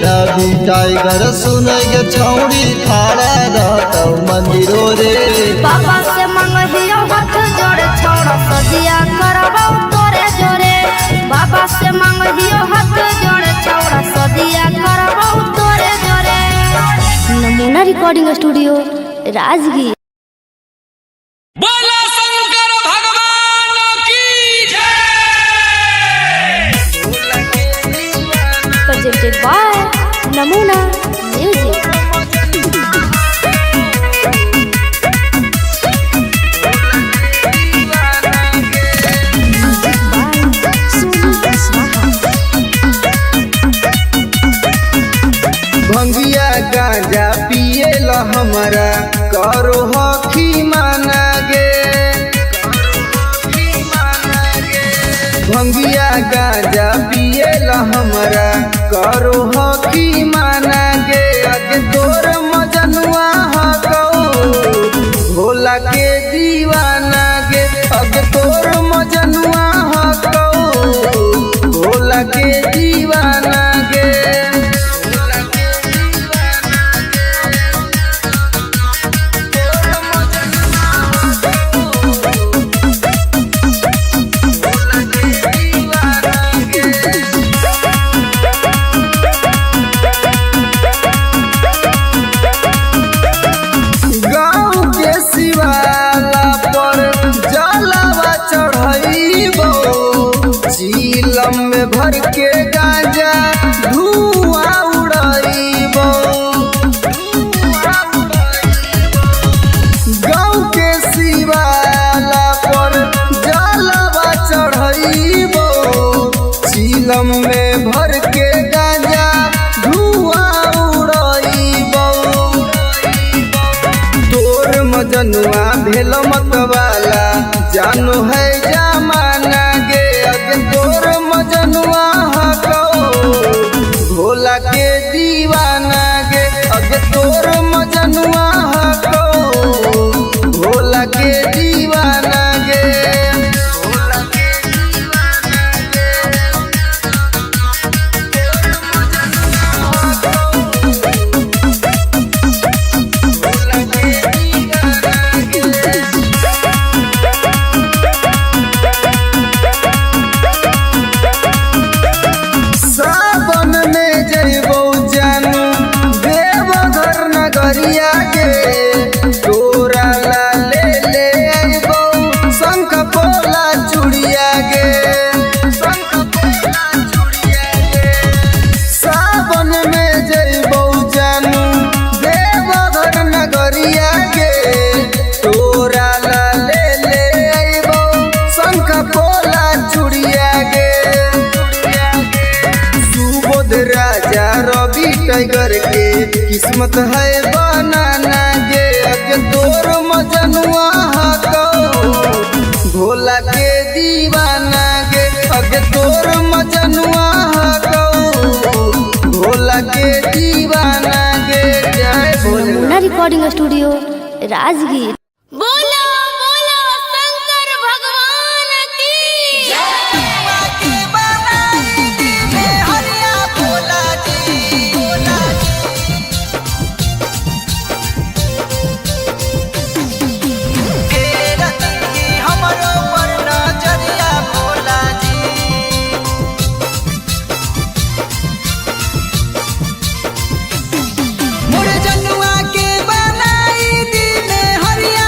S1: रवि टाइगर सुनय गे छौरी खड़ा रहतौ मंदिरो रे।
S2: बाबा से मंगहियो हाथ जोड़े छौड़ा सदिया करबौ तोरे जोरे, बाबा से मंगहियो हाथ जोड़े छौड़ा सदिया करबौ तोरे जोरे। नमूना रिकॉर्डिंग स्टूडियो राजगीर।
S3: बोला शंकर भगवान की जय।
S2: प्रेजेंटेड बाय नमूना म्यूजिक।
S5: भंगिया गांजा पिए ला हमारा करो हखी माना गे। भंगिया गांजा पिए ला हमारा करो हखी माना गे। अगे तोर मजनुआ हकौ भोला के दीवाना गे। अगे तोर मजनुआ हकौ भोला के दीवाना गे। भर के गांजा धुआं उड़ाइबो, गाँव के शिवाला पर जलवा चढ़ाइबो। चीलम में भर के गांजा धुआं उड़ाइबो। तोर मजनुआ भेल मतवाला जानो है जमाना गे। अगे तोर मजनुआ हकौ भोला के दीवाना गे। अगे तोर मजनुआ हकौ भोला के दीवाना गे। भोला के दीवाना गे। भोला के दीवाना गे। सावन में जइबौ जानू देवघर नगरिया गे। तोरा ला ले अइबौ शंख पोला चूड़िया गे। शंख पोला चूड़िया गे। सावन में जइबौ जानू देवघर नगरिया गे। तोरा ला ले अइबौ शंख पोला चूड़िया गे। सुबोध राजा रवि टाइगर के किस्मत है बनाना गे। अगे तोर मजनुआ हकौ भोला के दीवाना गे। अगे तोर मजनुआ हकौ भोला के दीवाना गे। जय भोले।
S2: नमूना रिकॉर्डिंग स्टूडियो राजगीर।
S4: बोला बोला शंकर भगवान की जय।
S5: मोर जनुआ के बनाई दी में हरिया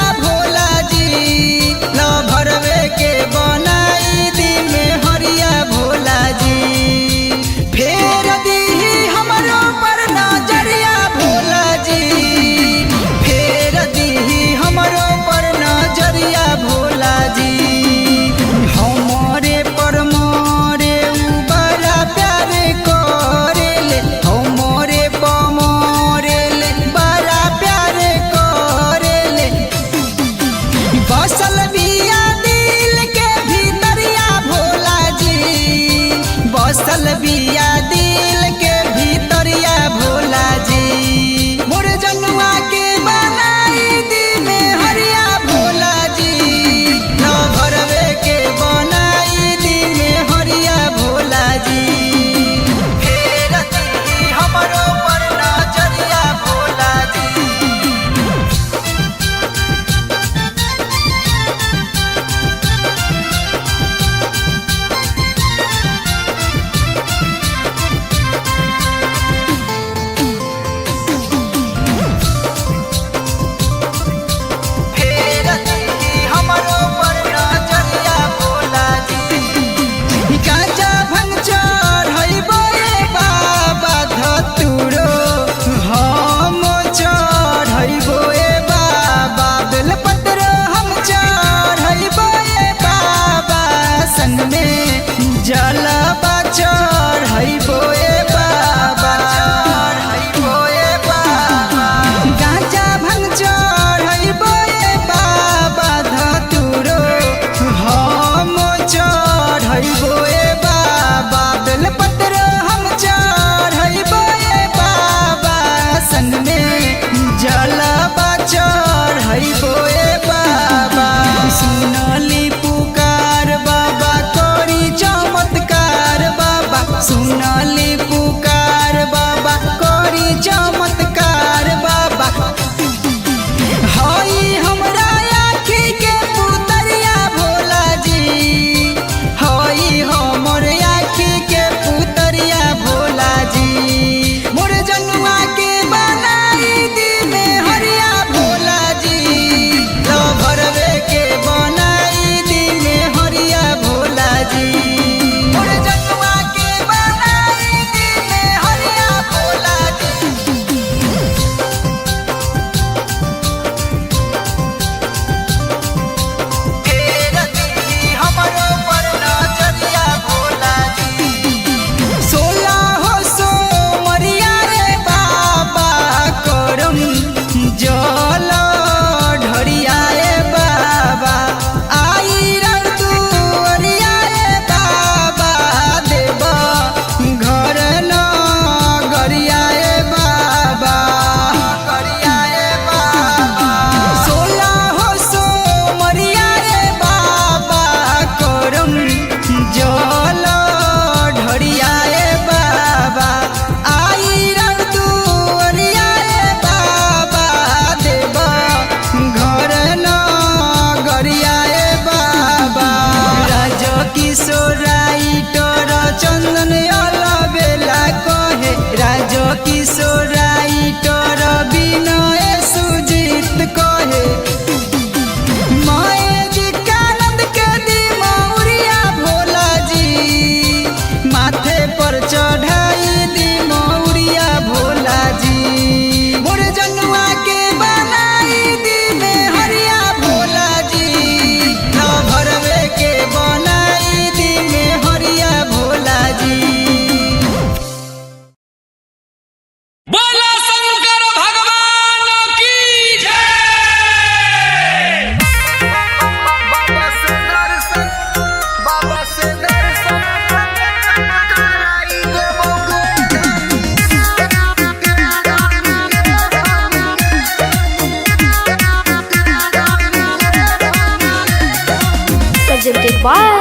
S2: by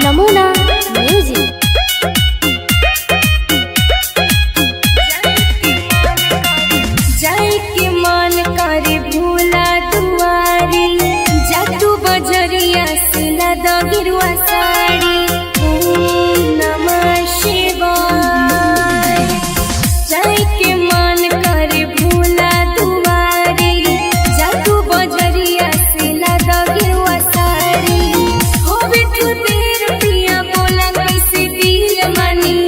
S2: Namuna Music.
S4: जाए के मन करे भोला दुआरी, जा तू बजरिया से लदा गिरुआ साड़ी। ओम नमः शिवाय। जाए के मन करे भोला दुआरी, जा तू बजरिया से लदा गिरुआ साड़ी। होवे तू देर पिया बोला कैसे दिल मानी।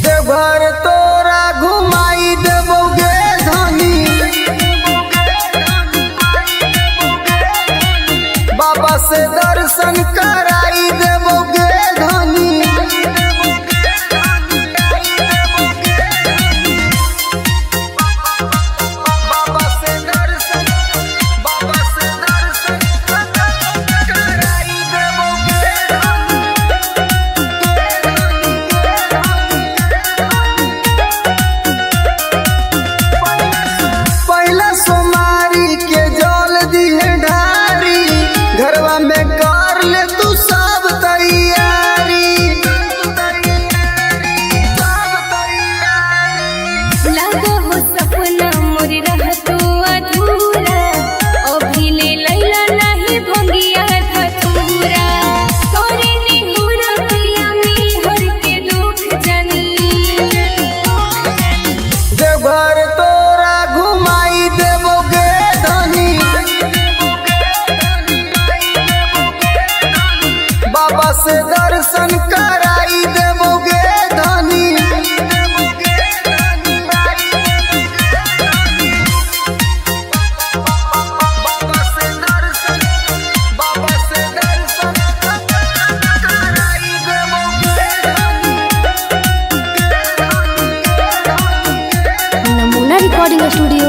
S1: देवघर तोरा घुमाई देबोगे धनी, बाबा से दर्शन कराई देबोगे धनी। बाबा से दर्शन कराई देबोगे पहला सोमारी के जल दिहे ढारी, घरवा में कर ले तू सब तैयारी।
S4: लागा हो सपना मोर रहतो अधूरा, अभी ले लैला नहीं भंगिया धतूरा। तोरे निहुरा पिया में हर के दुख जानी।
S1: देवघर तोरा घुमाई देबोगे धनी, बाबा से दर्शन कराई देबोगे धनी। बाबा से दर्शन कराई देबोगे
S2: नमूना रिकॉर्डिंग स्टूडियो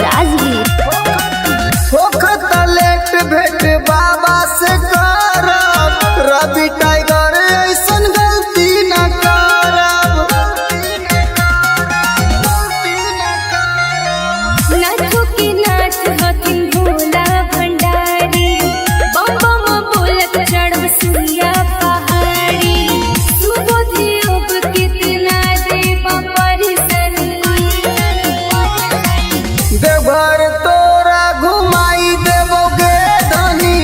S2: राजगीर।
S1: होखत लेट भेट बाबा से करब, रवि टाइगर ऐसन गलती न करब।
S4: नाथो के नाथ हथिन भोला भंडारी, बम बम बोलत चढ़ब सुइया पहाड़ी। सुबोधि अब कितना देव परिसनी।
S1: देवघर तोरा घुमाई देबोगे धनी,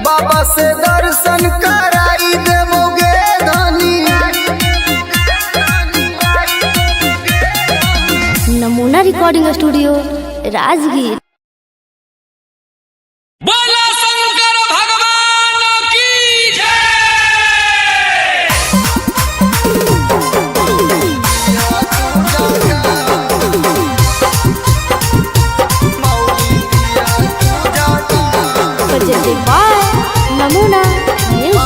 S1: बाबा से दर्शन कराई देबोगे धनी।
S2: नमूना रिकॉर्डिंग स्टूडियो राजगीर।
S3: बोला शंकर भगवान की जय।
S2: Presented by Namuna Music.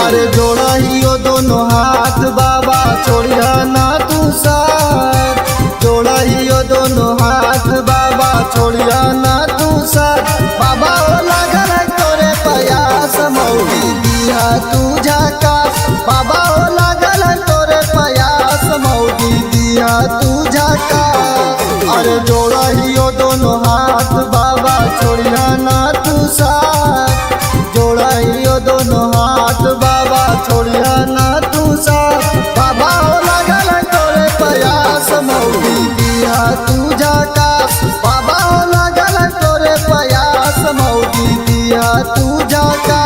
S1: अरे जोड़ा हियो दोनों हाथ बाबा छोड़िया ना तू साथ। जोड़ा हियो दोनों हाथ बाबा छोड़िया ना तू साथ। बाबा हो लागल है तोरे प्रयास मौली दिया तू झकास। बाबा हो लागल है तोरे प्रयास मौली दिया तू झकास। अरे जोड़ा हियो दोनों हाथ बाबा छोड़िया ना तू साथ। जोड़ा हियो दोनों हाथ बाबा छोड़िया ना तू साथ। बाबा हो लागल है तोरे प्रयास मौली दिया तू झकास। बाबा हो लागल है तोरे प्रयास मौली दिया तू झकास।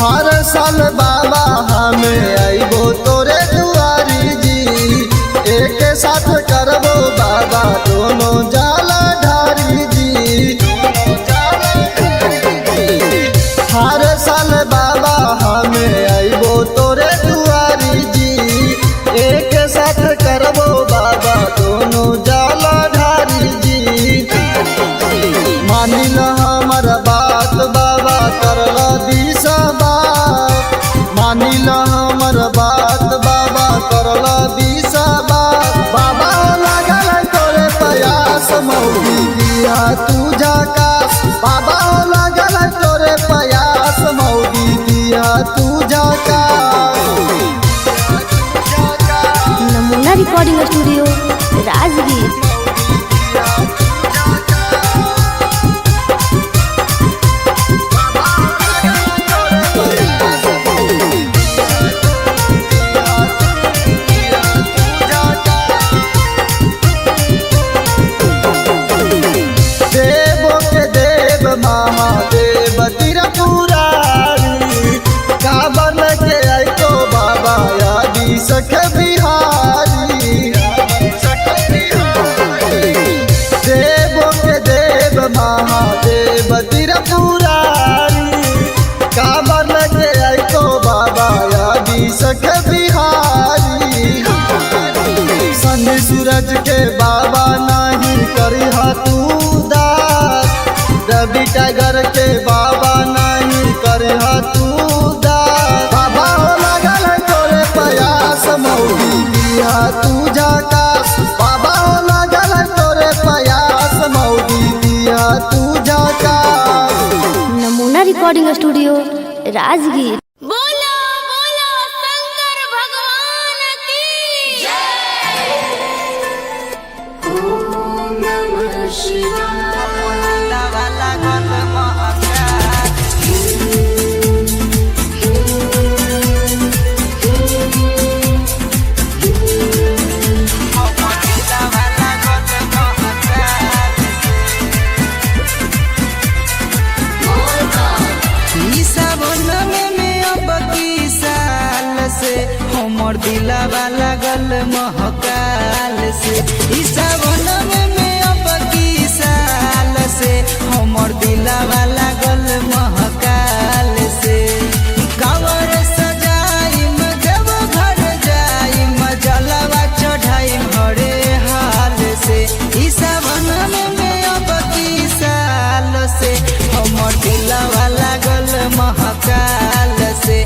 S1: हर साल बाबा हमें आइबो तोरे दुआरी जी, एक साथ करबो बाबा दोनों जाला ढारी जी। हर साल बाबा हमें आइबो तोरे दुआरी जी, एक साथ करबो बाबा दोनों जाला त्रिपुरारी काबर लगे आई तो बाबा यादी सके बिहारी संधि सूरज के बाबा नहीं करी तू दास रवि टाइगर के बाबा नहीं करी तू दास बाबा हो लगल है तोरे प्रयास मौगी दिया तू झकास बाबा हो लगल है तोरे प्रयास मौगी दिया तू झकास।
S2: नमूना रिकॉर्डिंग स्टूडियो राजगीर।
S4: बोलो बोलो शंकर भगवान की
S5: हमर दिलवा लागल महकाल से ई सावन में अब की साल से हमर दिलवा लागल महकाल से कांवर सजाइम जब घर जाइम जलवा चढ़ाइम हरे हाल से ई सावन में अब की साल से हमर दिलवा लागल महकाल से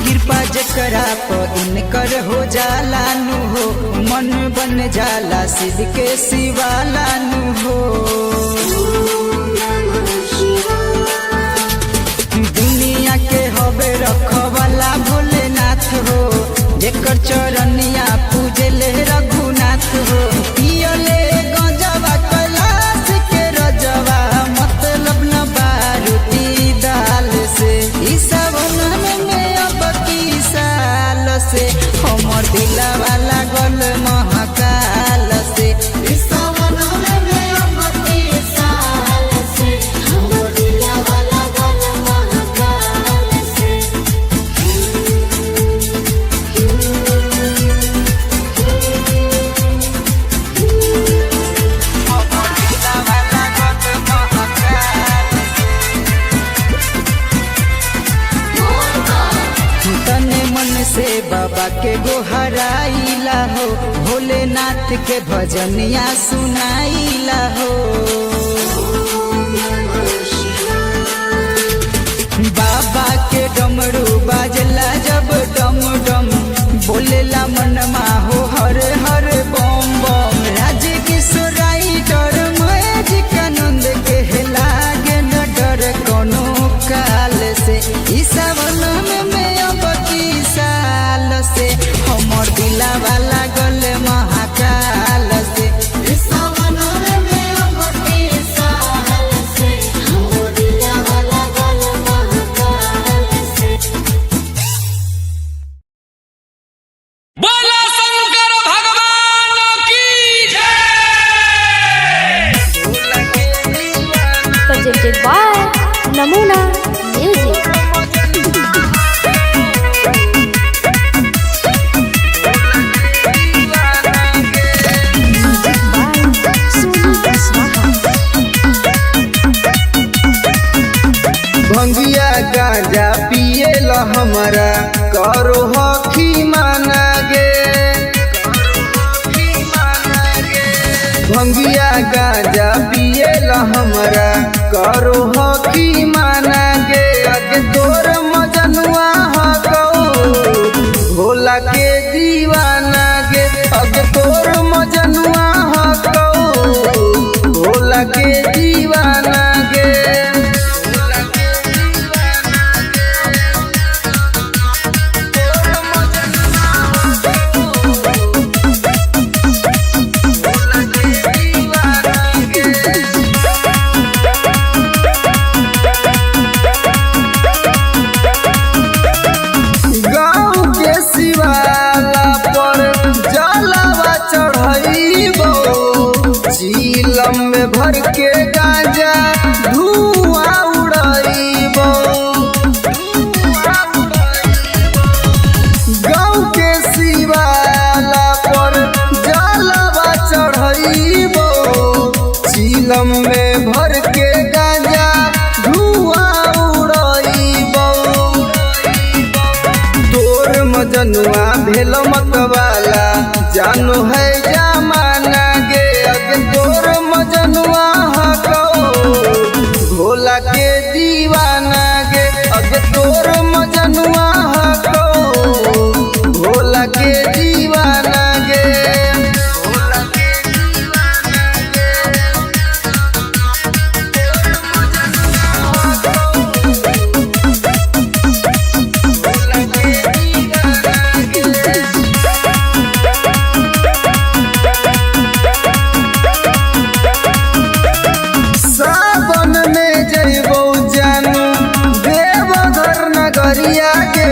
S5: कृपा जकरा पर इनकर हो जाला नु हो मन बन जाला सिद्ध के शिवाला नु हो दुनिया के हवे रखवाला भोलेनाथ हो जेकर चरनिया पूजे ले रघुनाथ हो पियले गंजवा कैलाश के रजवा मतलब न बारूदी दाल से ई सावन में अब की साल से हमर दिलवा लागल महकाल से तने मन से बाबा के गोहराइला हो भोलेनाथ के भजनिया सुनाइला हो बाबा के डमरू बाजला जब डम डम बोलेला मनमा हो हर हर बम बम राज किशोराई डर मैजिक आनंद के लागे न डर कोनो काल से ई सावन में अब की साल से हमर दिलवा लागल महाकाल से
S3: बोला शंकर भगवान की जय।
S2: presented by नमूना म्यूजिक।
S1: भंगिया गांजा पिए ला हमारा करो हखी माना गे भंगिया गांजा पिए ला हमारा करो हखी माना गे अगे तोर मजनुआ हो भोला के दीवाना गे अगे तोर मजनुआ हो भोला के दीवाना गे मजनुआ भेलो मतवाला जानू है जमाना गे अगे तोर मजनुआ हको भोला के दीवाना गे अगे तोर मजनुआ हको भोला के दीवाना गे भोला के दीवाना गे भोला के दीवाना गे सावन में जइबो जानू देवघर नगरिया के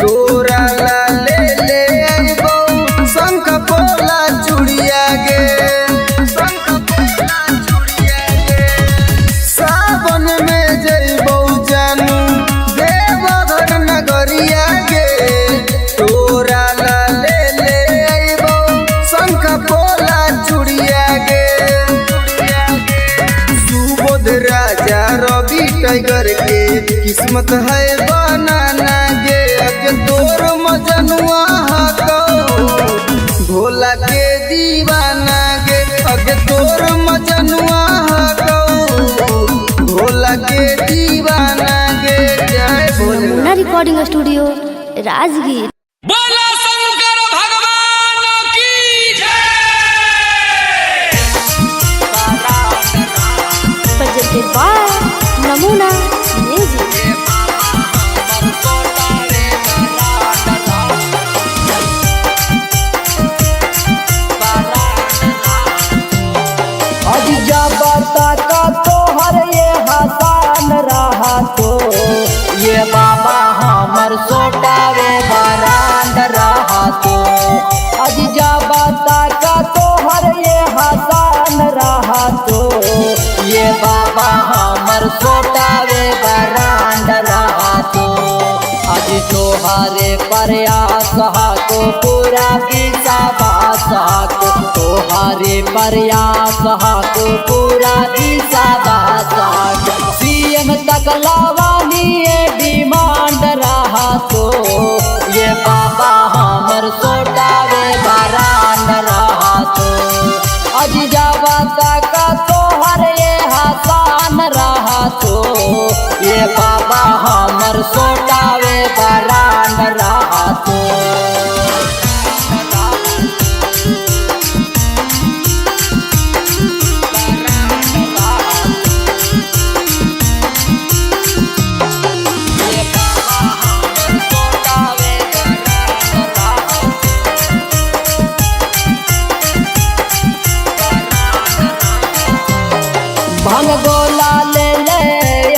S1: तोरा ला ले आइबो शंख पोला चूड़िया गे शंख पोला चूड़िया गे सावन में जइबो जानू देवघर नगरिया के तोरा ला ले आइबो शंख पोला चूड़िया गे सुबोध राजा रवि टाइगर के किस्मत है बनाना गे अगे तोर मजनुआ हको भोला के दीवाना गे अगे तोर मजनुआ हको भोला के दीवाना गे जय भोले
S2: नमूना रिकॉर्डिंग स्टूडियो राजगीर।
S3: बोला शंकर भगवान की जय।
S2: presented by नमूना म्यूजिक।
S5: अजिजा बता का तोहर ये हसान रहा तो ये बाबा हमर सोटावे बरांड रहा तो अजिजा बता का तोहर ये हसान रहा तो ये बाबा हमर सोटावे बरांड रहा तो अज तोहरे प्रयास को पूरा विश्वास को तोहरे प्रयास को पूरा विश्वास सीएम तक लावानी ये डिमांड रहा तो ये बाबा हमर सोटावे बरांड रहा तो अज जावा तक तोहर ये हसान रहा तो ये बाबा हमर सोटावे बरांड रहा तो भंग गोला ले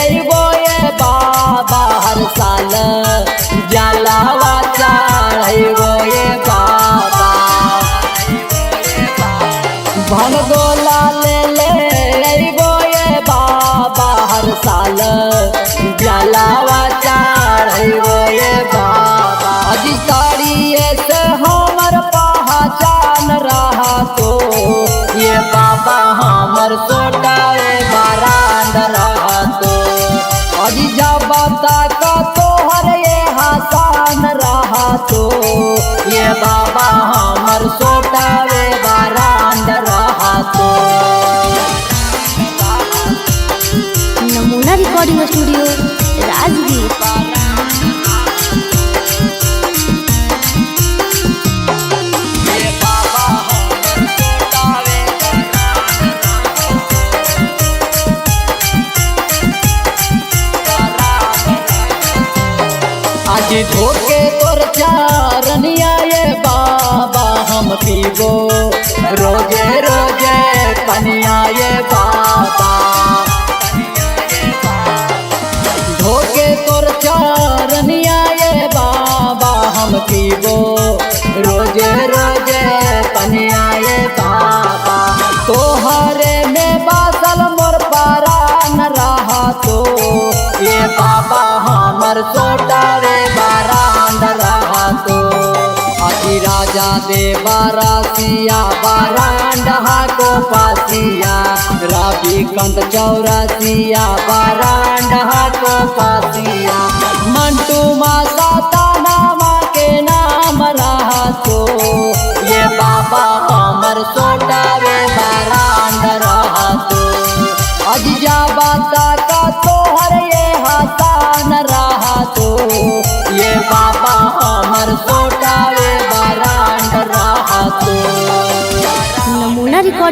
S5: अइबो ये बाबा हर साल जलावा चढ़ैबो ये बाबा भंग गोला ले अइबो ये बाबा हर साल जलावा चढ़ैबो ये बाबा अजी तारिये से हमर पहचान रहा तो ये बाबा हमर सोटावे बरांड रहा तो अजी जाबता का तोहर ये हसान रहा तो ये बाबा हमर सोटावे बरांड रहा तो
S2: नमूना रिकॉर्डिंग स्टूडियो राजगीर।
S5: आज धोके तोर चारनिया ये बाबा हम पीबो रोजे रोजे पनिया ये बाबा धोके तोर चारनिया ये बाबा हम पीबो रोजे रोजे पनिया ये बाबा तोहरे में बासल मोर परान रहा तो ये बाबा हमर सोटावे बरांड रहा तो अति राजा दे बारासिया बरांड को पासिया रवि कंत चौरासिया बरांड को पासिया मंटू माता नामा के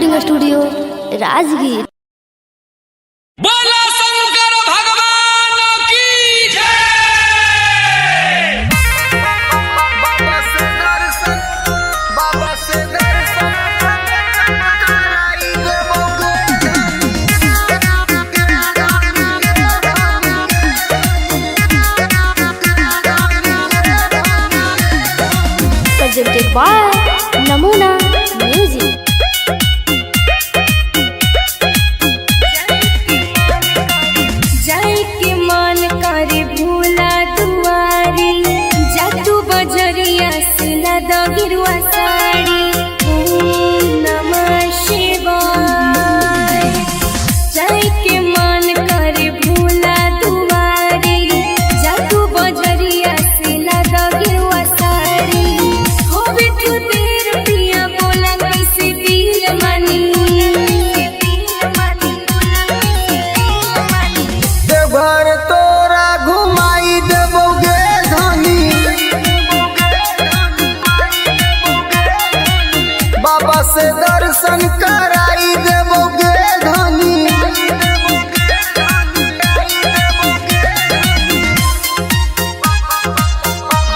S2: रिकॉर्डिंग स्टूडियो राजगीर।
S3: बोला शंकर भगवान की जय।
S1: बाबा से दर्शन कराई
S2: presented by Namuna Music।
S4: जाए के मन करे भूला दुआरी, जादू बजरिया से लदा गिरुआ साड़ी। ओम नमः शिवाय। जाए के मन करे भूला दुआरी, जादू बजरिया से लदा गिरुआ साड़ी। होवे तू देर पिया बोला कैसे पीर मानी।
S1: देवघर तोरा घुमाई देबोगे धनी, बाबा से दर्शन कराई देबोगे धनी।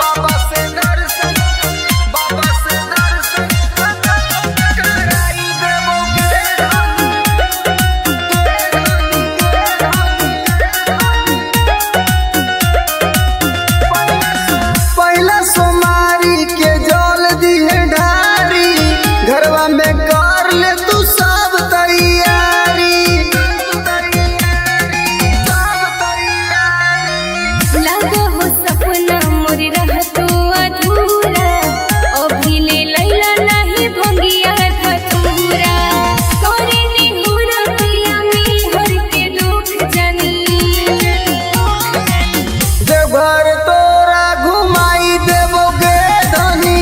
S1: बाबा से दर्शन कराई देबोगे पहला सोमारी के जल दिहे ढारी, घरवा में कर ले तू सब तैयारी।
S4: लागो हो सपना मोर रहतो अधूरा, अभी ले लैला नहीं भंगिया धतूरा। करे निहुरा पिया में हर के दुख जानी।
S1: देवघर तोरा घुमाई देबोगे धनी,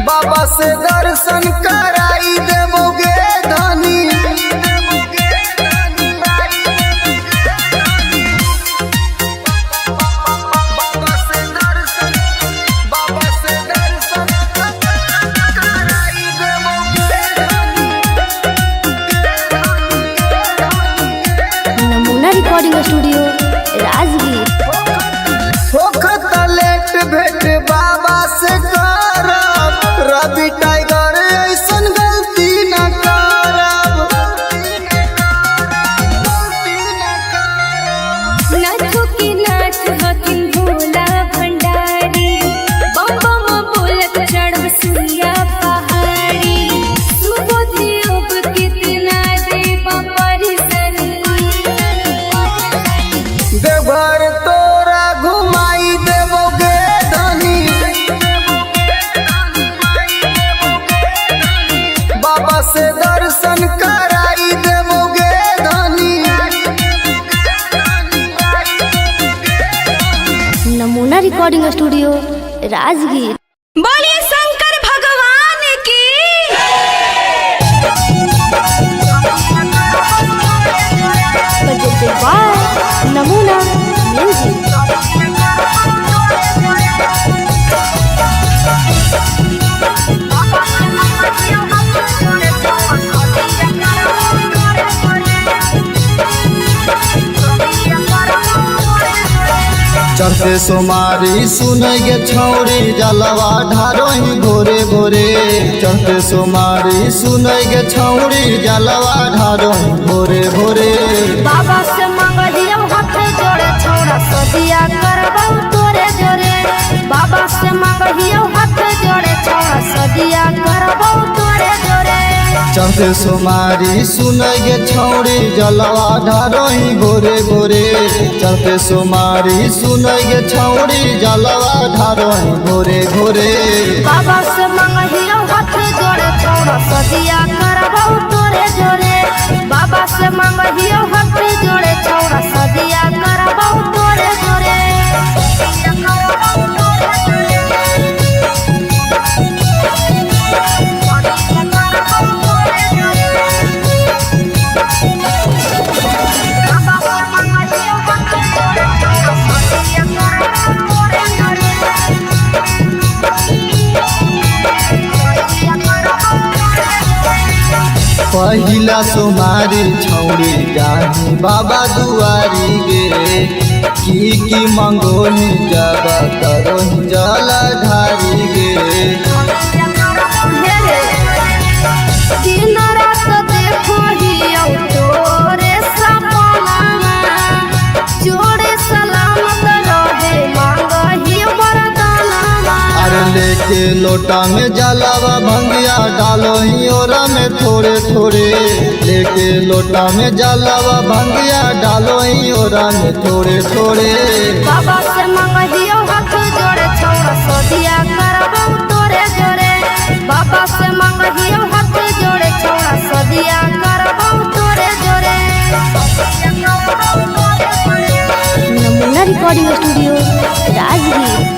S1: बाबा से दर्शन कराई देबोगे धनी। बाबा से दर्शन कराई देबोगे
S2: नमूना रिकॉर्डिंग स्टूडियो राजगीर।
S1: होखत लेट भेट बाबा से करब, रवि टाइगर ऐसन गलती न करब।
S4: नाथो के नाथ हकिन भोला भंडारी, बम बम बोलत चढ़ब सुइया पहाड़ी। सुबोधि अब कितना देबा परिसनी।
S1: देवघर तोरा घुमाई देबोगे धनी, बाबा से दर्शन कराई देबोगे धनी।
S2: नमूना रिकॉर्डिंग स्टूडियो राजगीर।
S4: बोलिए शंकर भगवान की।
S2: presented by Namuna Music।
S1: चढ़ते सोमारी सुनगे छौरी जलवा ढारोही भोरे भोरे। चढ़ते सोमारी सुनगे छौरी जलवा ढारोही भोरे भोरे।
S2: बाबा से मंगलियो हाथ जोड़े छौड़ा सदिया करबौ तोरे जोरे। बाबा से मंगलियो हाथ जोड़े छौड़ा सदिया करबौ तोरे जोरे।
S1: चढ़ते सोमारी सुनगे छौरी जलवा ढारोही भोरे भोरे। चढ़ते सोमारी सुनगे छौरी जलवा ढारोही भोरे भोरे।
S2: बाबा से मंगलियो हाथ जोड़े छौड़ा सदिया करबौ तोरे जोरे। बाबा से मंगलियो हाथ जोड़े छौड़ा सदिया करबौ तोरे जोरे।
S1: पहिला सोमारी छौरी जाही बाबा दुआरी गे की मंगोनी जब तरोही जल ढारी गे।
S2: दिन रात देखो हियो तोरे सपना जोड़े सलामत रहे मांगहियो वरदाना।
S1: अरे लेके लोटा में जलावा भंगिया डालो ही ओरा में थोड़े थोड़े लेके लोटा में जलावा भंगिया डालो ही ओरा में थोड़े थोड़े।
S2: बाबा से मंगहियो हाथ जोड़े छौड़ा सदिया करबौ तोरे जोरे। बाबा से मंगहियो हाथ जोड़े छौड़ा सदिया करबौ तोरे जोरे।
S4: नमूना रिकॉर्डिंग स्टूडियो राजगीर।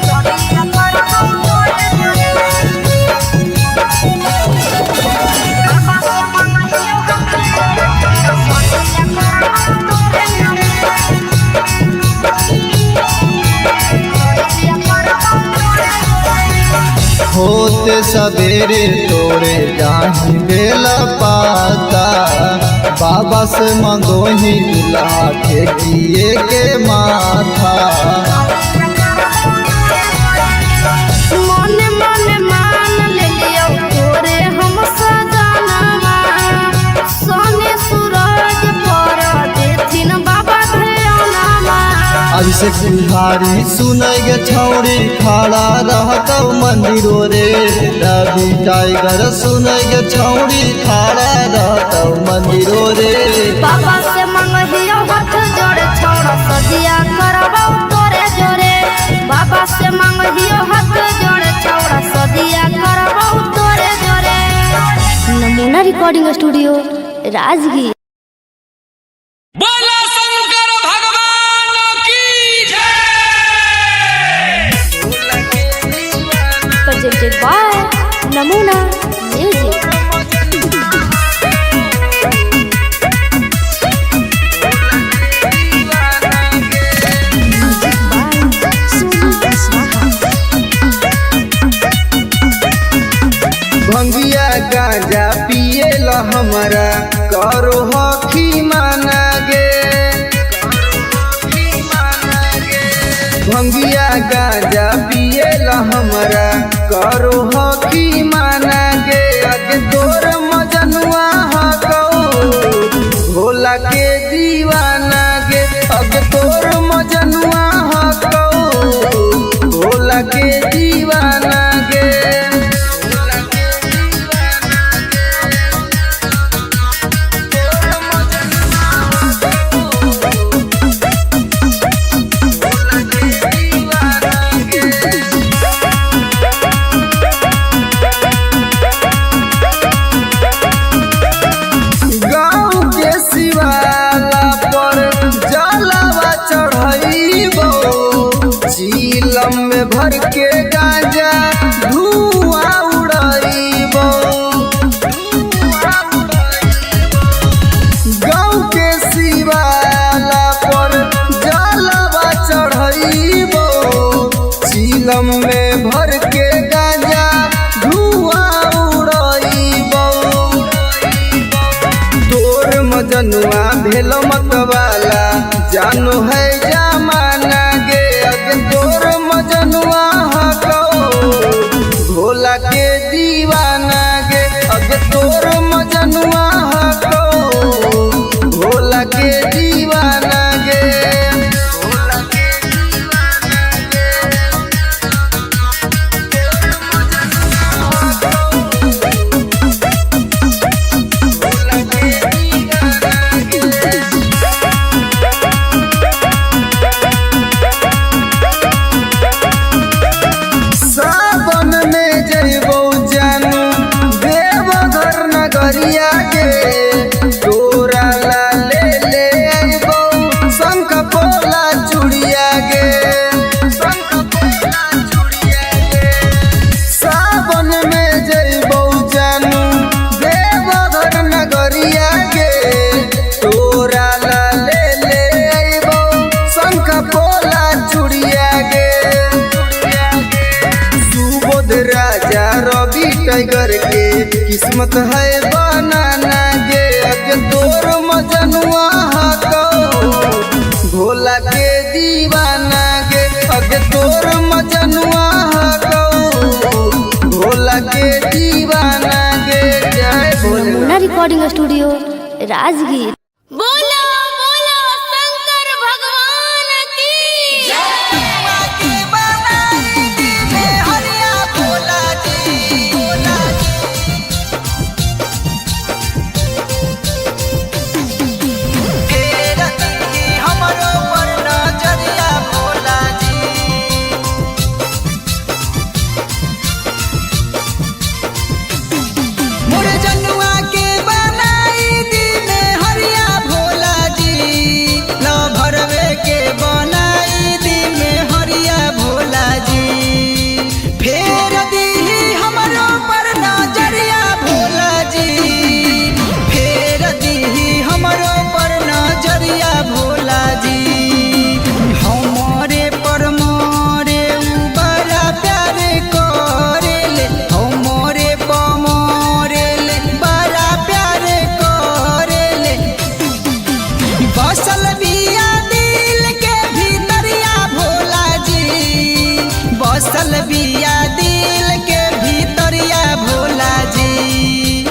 S1: होते सवेरे तोड़े जाही बेला पाता बाबा से मंगोही लाठे किए के माथा।
S2: मन मन मान ले लियो तोरे हम सजनवा सोने सूरज पर देथिन बाबा ध्यानवा।
S1: अभिषेक बिहारी सुनै गे छौरी खड़ा रहतौ मंदिरो रे रवि टाइगर सुनै गे छौरी खड़ा रहतौ मंदिरो रे।
S2: बाबा से मंगहियो हाथ जोड़े छौड़ा सदिया करबौ तोरे जोरे। बाबा से मंगहियो हाथ जोड़े छौड़ा सदिया करबौ तोरे जोरे।
S4: नमूना रिकॉर्डिंग स्टूडियो राजगीर।
S3: बोला शंकर भगवान की जय।
S4: प्रेजेंटेड बाय नमूना म्यूजिक।
S5: भंगिया गांजा पिए ला हमारा करो हखी माना गे। भंगिया गांजा पिए ला हमारा करो हखी माना गे। अगे तोर मजनुआ हकौ भोला के दीवाना गे। अगे तोर मजनुआ हकौ भोला के दीवाना गे। भर के गांजा धुआं उड़ाइबो। गाँव के शिवाला पर जलवा चढ़ाइबो। चीलम में भर के गांजा धुआं उड़ाइबो। तोर मजनुआ भेल मतवाला जानो है जमाना गे। अगे तोर मजनुआ हकौ भोला के दीवाना गे। अगे तोर मजनुआ हकौ भोला के दीवाना गे। टाइगर के किस्मत है बनाना गे। दीवाना गे अगे तोर मजनुआ गौ भोला के दीवाना गे जय भोले।
S2: मुन्ना रिकॉर्डिंग स्टूडियो राजगीर।
S4: बोलो बोलो शंकर भगवान की
S5: के बनाई दीने हरिया भोला जी भोला फेर दी हमरो पर नजरिया भोला जी मोर जनुआ के बनाई दीने हरिया भोला जी न भरवे के बनाई दीने हरिया भोला जी फेर दीही हमरो पर नजरिया भोला जी फेर दीही हमरो पर नजरिया भोला जी हमरे पर मोरे उ बड़ा प्यार करेले हमरे पमरेले बड़ा प्यार करेले बसल बिया दिल के भीतरिया भोला जी बसल बिया दिल के भीतरिया भोला जी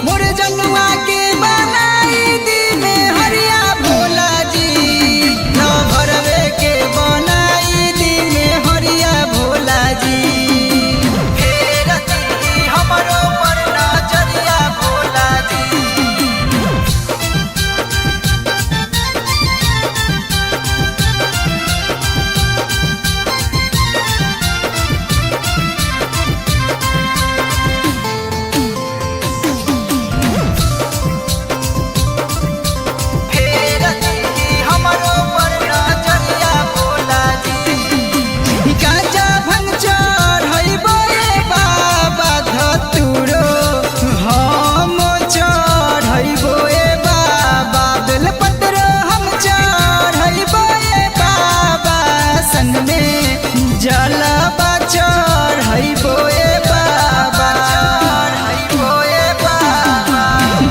S5: मोर जनुआ के बनाई दीने हरिया भोला जी न भरवे के बनाई दीने हरिया भोला जी फेर दी हमरो पर नजरिया भोला जी फेर दी हमरो पर नजरिया भोला जी गांजा भंग चढ़ैबो ए बाबा धतुरो हम चढ़ैबो ए बाबा बेलपत्र हम चढ़ैबो ए बाबा संग में जलबा चढ़ैबो ए बाबा चढ़ैबो ए बाबा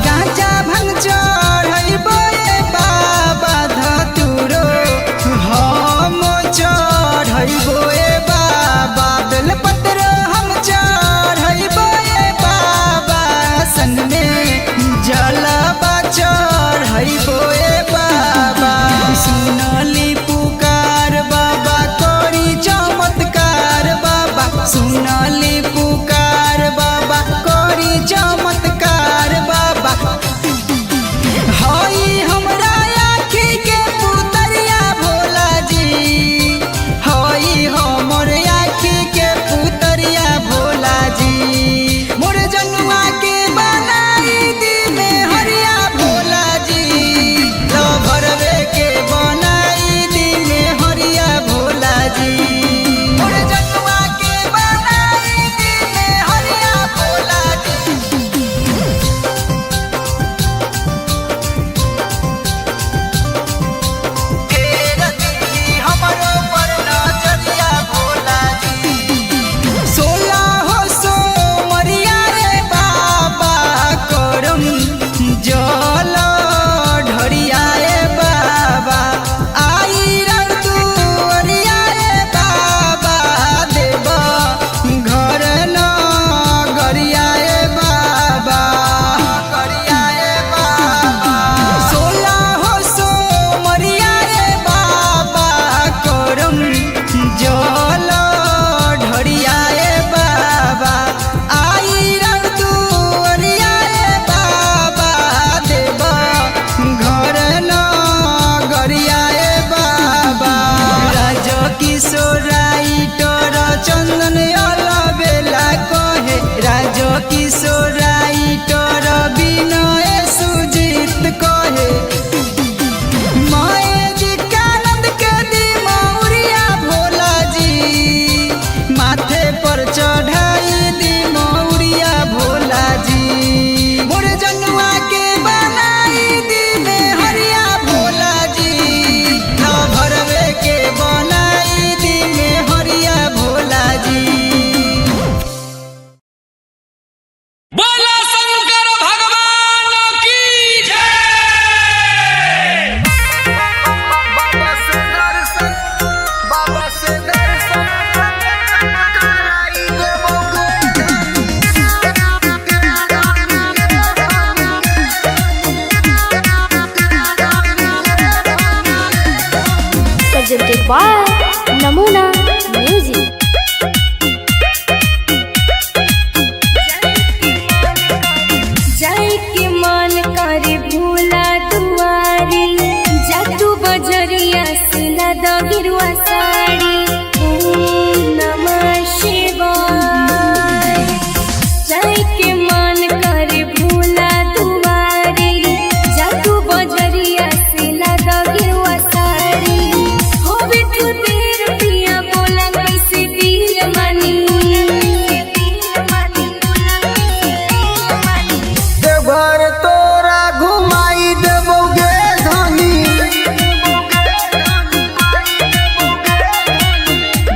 S5: गांजा भंग चढ़ैबो ए बाबा धतुरो हम चढ़ैबो ए बाबा बेलपत्र हम चढ़ैबो ए बाबा संग में जलबा चढ़ैबो ए बाबा सुनली पुकार बाबा तोरी चमत्कार बाबा सुनली पुकार बाबा कोरी चमत्कार बाबा हई हमरा आँखी के पुतरिया भोला जी हई
S2: presented by Namuna Music.
S4: जाए के मन करे भोला दुआरी जादू बजरिया सिला द गिरुआ साड़ी ओम नमः शिवाय। जाए के मन करे भोला दुआरी जादू बजरिया सिला द गिरुआ साड़ी होवे तू देर पिया बोला कैसे दिल मानी
S1: देवघर तोरा घुमाई देबोगे धनी,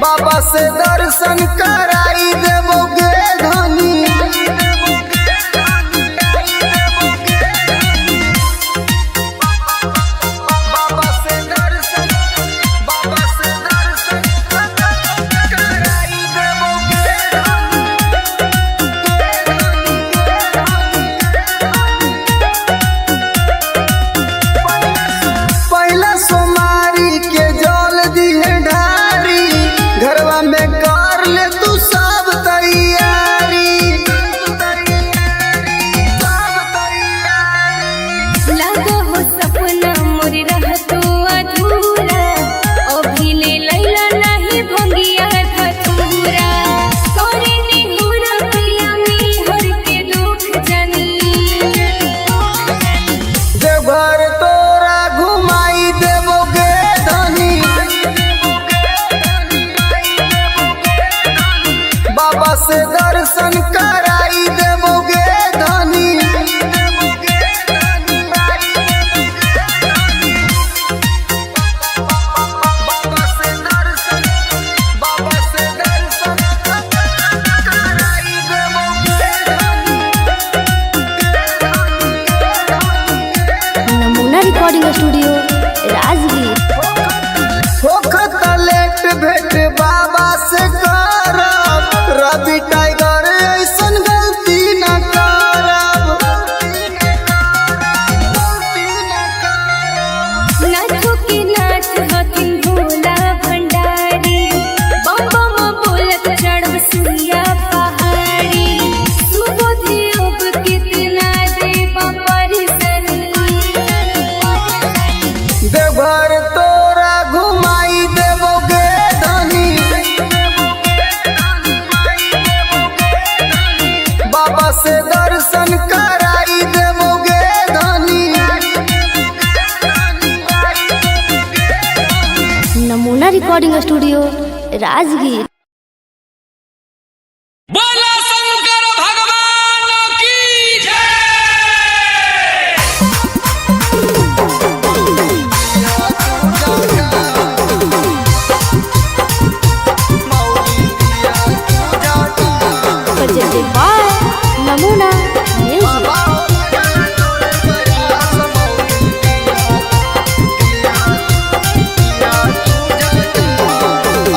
S1: बाबा से दर्शन कराई देबोगे धनी। बाबा से दर्शन कराई देबोगे पहला सोमारी के जल दिहे ढारी, घरवा में कर ले तू सब तैयारी।
S4: लागो हो सपना मोर रहतो अधूरा अभी ले लैला नहीं भंगिया धतूरा करे निहुरा पिया में हर के दुख जानी
S1: देवघर तोरा घुमाई देबोगे धनी, बाबा से दर्शन कराई देबोगे धनी। बाबा से दर्शन कराई देबोगे
S2: नमूना रिकॉर्डिंग स्टूडियो राजगीर।
S1: होखत लेट भेट बाबा से करब, रवि टाइगर ऐसन गलती न करब।
S4: नाथो के नाथ हथिन भोला भंडारी बम बम बोलत चढ़ब सुइया पहाड़ी सुबोधि अब कितना देव परिसनी
S1: देवघर तोरा घुमाई देबोगे धनी, बाबा से दर्शन कराई देबोगे धनी।
S2: नमूना रिकॉर्डिंग स्टूडियो राजगीर।
S3: बोला शंकर भगवान की जय।
S2: presented by Namuna Music.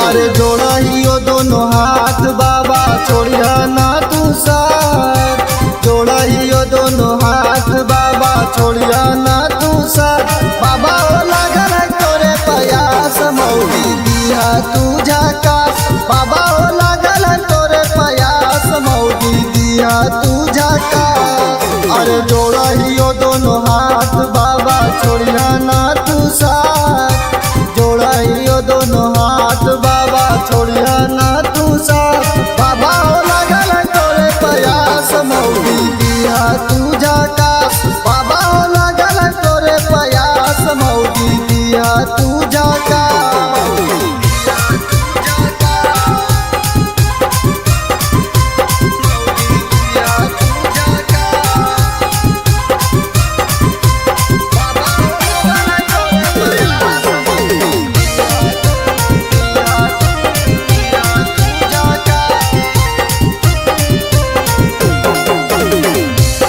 S1: अरे जोड़ा हियो दोनों हाथ बाबा छोड़िया ना तू साथ, जोड़ा हियो दोनों हाथ बाबा छोड़िया ना तू साथ। बाबा हो लागल है तोरे प्रयास मौली दिया तू झकास, बाबा हो लागल है तोरे प्रयास मौली दिया तू झकास। अरे जोड़ा हियो दोनों हाथ बाबा छोड़िया ना तू साथ, जोड़ा हियो दोनों हाथ बाबा छोड़िया ना तू साथ। बाबा हो लागल है तोरे प्रयास मौली दिया तू झकास, बाबा हो लागल है तोरे प्रयास मौली दिया तू झकास।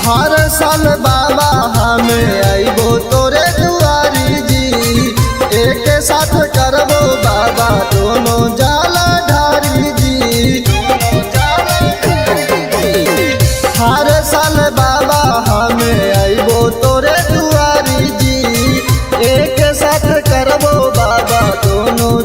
S1: हर साल बाबा हमें आइबो तोरे दुआरी जी, एक साथ करबो बाबा दोनों जाला ढारी जी। हर साल बाबा हमें आइबो तोरे दुआरी जी, एक साथ करबो बाबा दोनों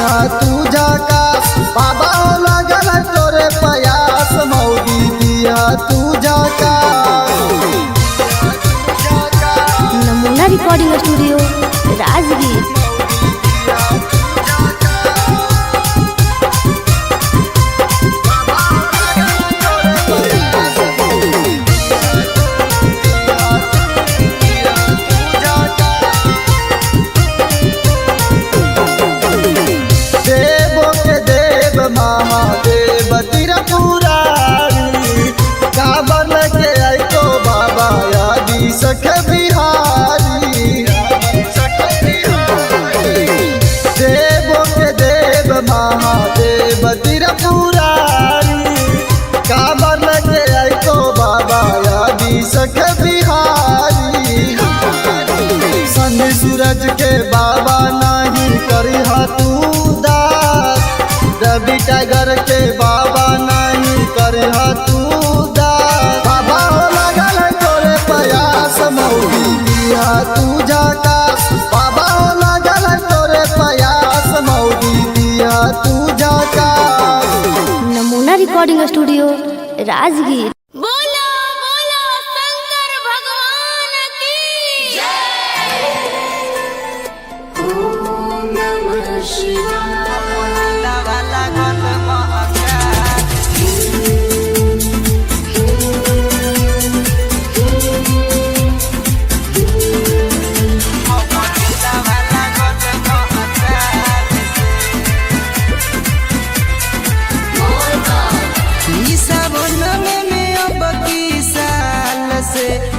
S1: दिया तू जाकास बाबा हो लगल तोरे प्रयास मौगी दिया तू जाकास।
S2: नमूना रिकॉर्डिंग स्टूडियो राजगीर।
S1: देवो के देव महादेव त्रिपुरारी काबर के आई तो बाबा यादी सख बिहारी। देवो के देव महादेव त्रिपुरारी काबर के आई तो बाबा यादी सख बिहारी। संग सूरज के बाबा नहीं करी तू दास रवि टाइगर के बाबा नहीं करी तू दास। बाबा हो लगल तोरे प्रयास मौगी दिया तू जाकास बाबा हो लगल तोरे प्रयास मौगी दिया तू जाकास।
S2: नमूना रिकॉर्डिंग स्टूडियो राजगीर।
S4: बोला बोला शंकर भगवान की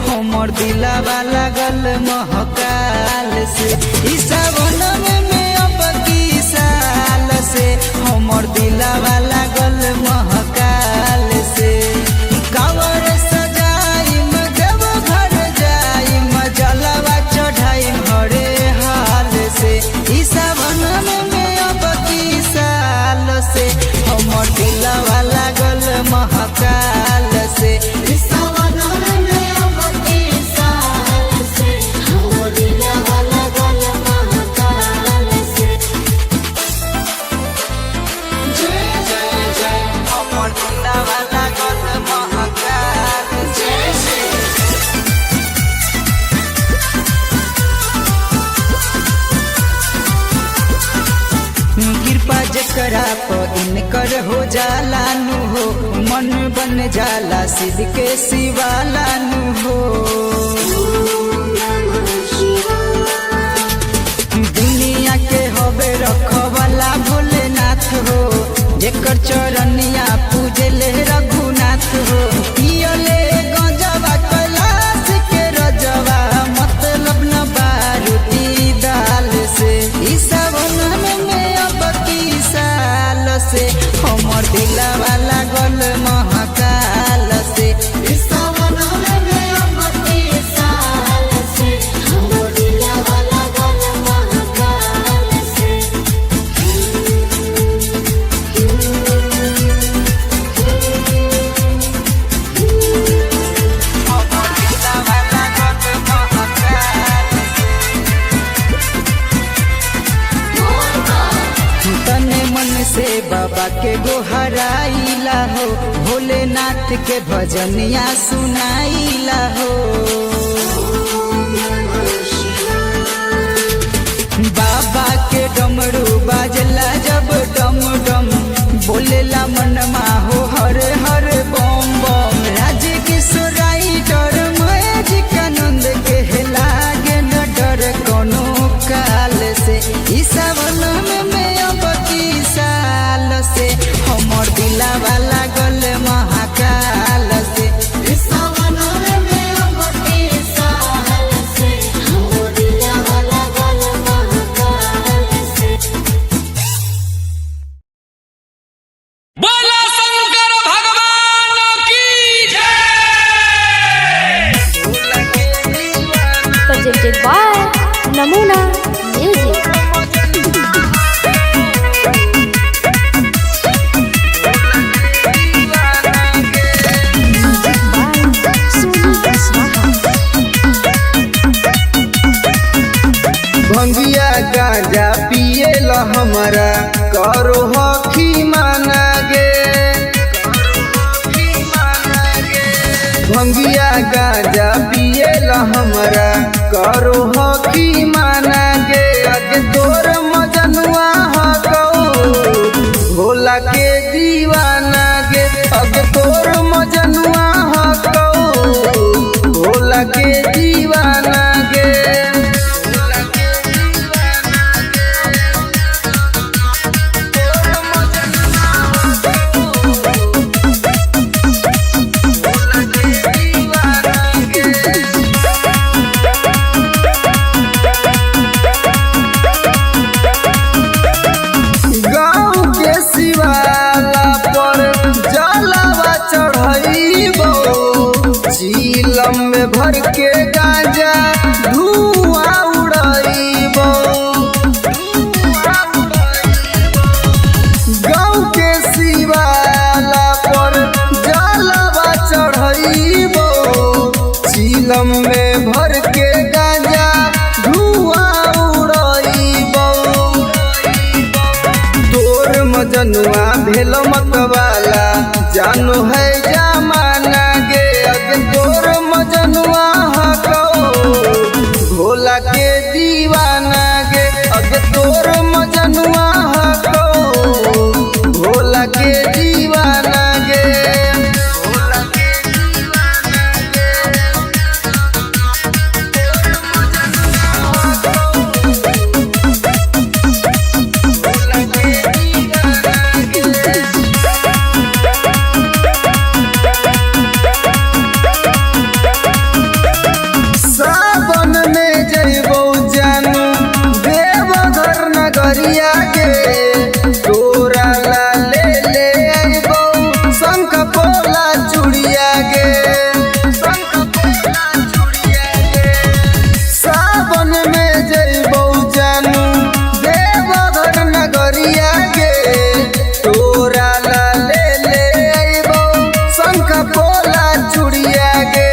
S5: हमर दिलवा लागल महकाल से ई सावन में अब की साल से हमर दिलवा लागल महकाल से। कांवर सजाइम देव घर जाइम जलवा चढ़ाइम हरे हाल से ई सावन में अब की साल से हमर दिलवा लागल महकाल से। कृपा जकरा पर इनकर हो जाला नु हो मन बन जाला सिद्ध के शिवाला नु हो। दुनिया के होबे रखवाला भोलेनाथ हो जेकर चरनिया पूजले रघुनाथ हो। पियले गंजवा कैलाश के रजवा मतलब न बारूदी दाल से ई सावन में अब की साल से हमर दिलवा लागल महाकाल से। तने मन से बाबा के गोहराइला हो भोलेनाथ के भजनिया सुनाइला हो। बाबा के डमरू बाजला जब डम डम बोलेला मनमा हो हर हर बम बम। राज किशोराई डर मैजिक आनंद के लागे न डर कोनो काल से ई सावन में अब की साल से हमर दिलवा लागल महाकाल से।
S1: हमरा करो हखी माना गे भंगिया गांजा पिएला हमरा करो हखी माना गे अगे तोर मजनुआ हको भोला के दीवाना गे अगे तोर मजनुआ हको भोला के दीवाना गे चीलम में भर के गांजा धुआं उड़ाइबो गाँव के शिवाला पर जलवा चढ़ाइबो चीलम में भर के गांजा धुआं उड़ाइबो तोर मजनुआ भेल मतवाला जानो है जमाना गे अगे तोर मजनुआ हको भोला के दीवाना गे अगे तोर मजनुआ हको भोला के दीवाना गे भोला के दीवाना गे भोला के दीवाना गे सावन में जइबो जानू देवघर नगरिया के तोरा ला ले आइबो शंख पोला चूड़िया गे शंख पोला चूड़िया गे सावन में जइबो जानू देवघर नगरिया के तोरा ला ले आइबो शंख पोला चूड़िया गे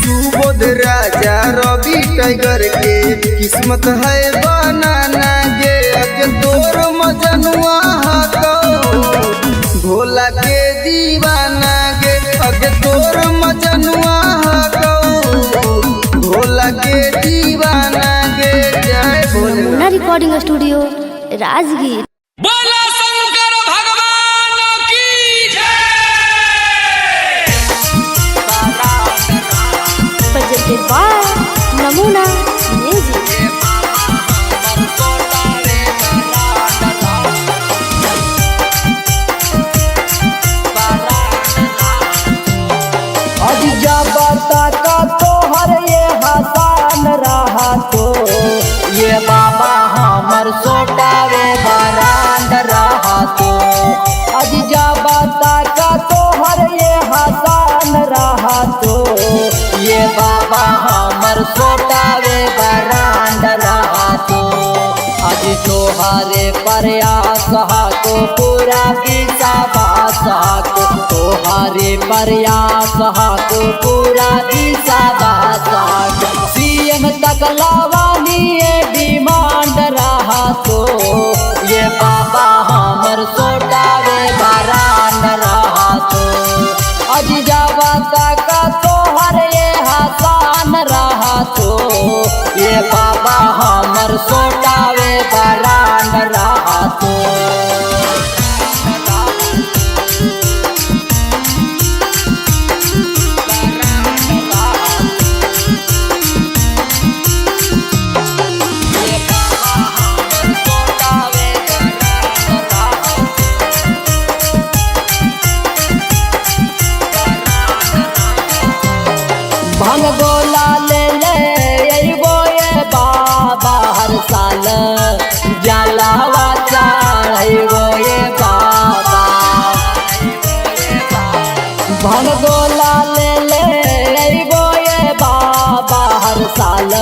S1: सुबोध राजा रवि टाइगर के किस्मत है बनाना गे अगे तोर मजनुआ हको भोला के दीवाना गे अगे तोर मजनुआ हको भोला के दीवाना गे जय भोले
S2: रिकॉर्डिंग स्टूडियो राजगीर।
S3: बोला शंकर भगवान की जय।
S2: presented by Namuna Music।
S5: अजा बता का तोहर ये हसान रहा तो ये बाबा हमर सोटावे बरांड रहा तो अजा बता का तोहर ये हसान रहा तो ये बाबा हमर सोटावे बरांड रहा तो अज तोहरे प्रयास को पूरा विश्वास को तोहरे प्रयास को पूरा विश्वास सीएम तक लावानी ये डिमांड रहा तो ये बाबा हमर सोटावे बरांड रहा तो अज जावा तक तोहर ये हसान रहा तो ये बाबा हमर सोटावे बरांड रहा तो भंग गोला ले अइबो ये बाबा हर साल जलावा चढ़इबो ये बाबा भंग गोला ले अइबो ये बाबा हर साल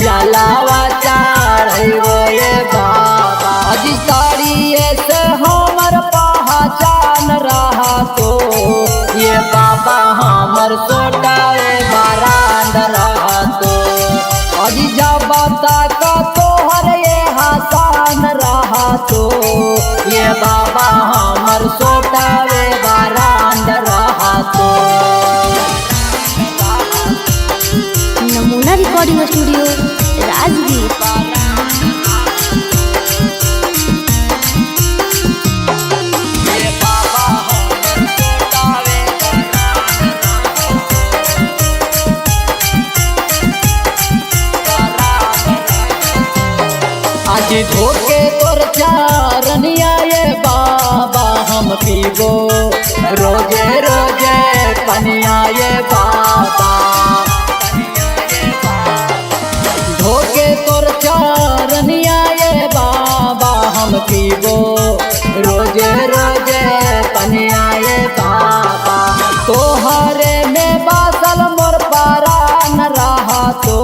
S5: जलावा चढ़इबो ये बाबा अजी तारिये से हमर पहचान रहा तो ये बाबा हमर सोटावे बरांड रहा तो अजी जब तक तोहर ये
S6: आजी धोके तोर चारनिया ये बाबा हम पीबो रोजे रोजे पनिया ये बाबा धोके तोर चारनिया ये बाबा हम पीबो रोजे रोजे पनिया ये बाबा तोहरे में बासल मोर पारान रहा तो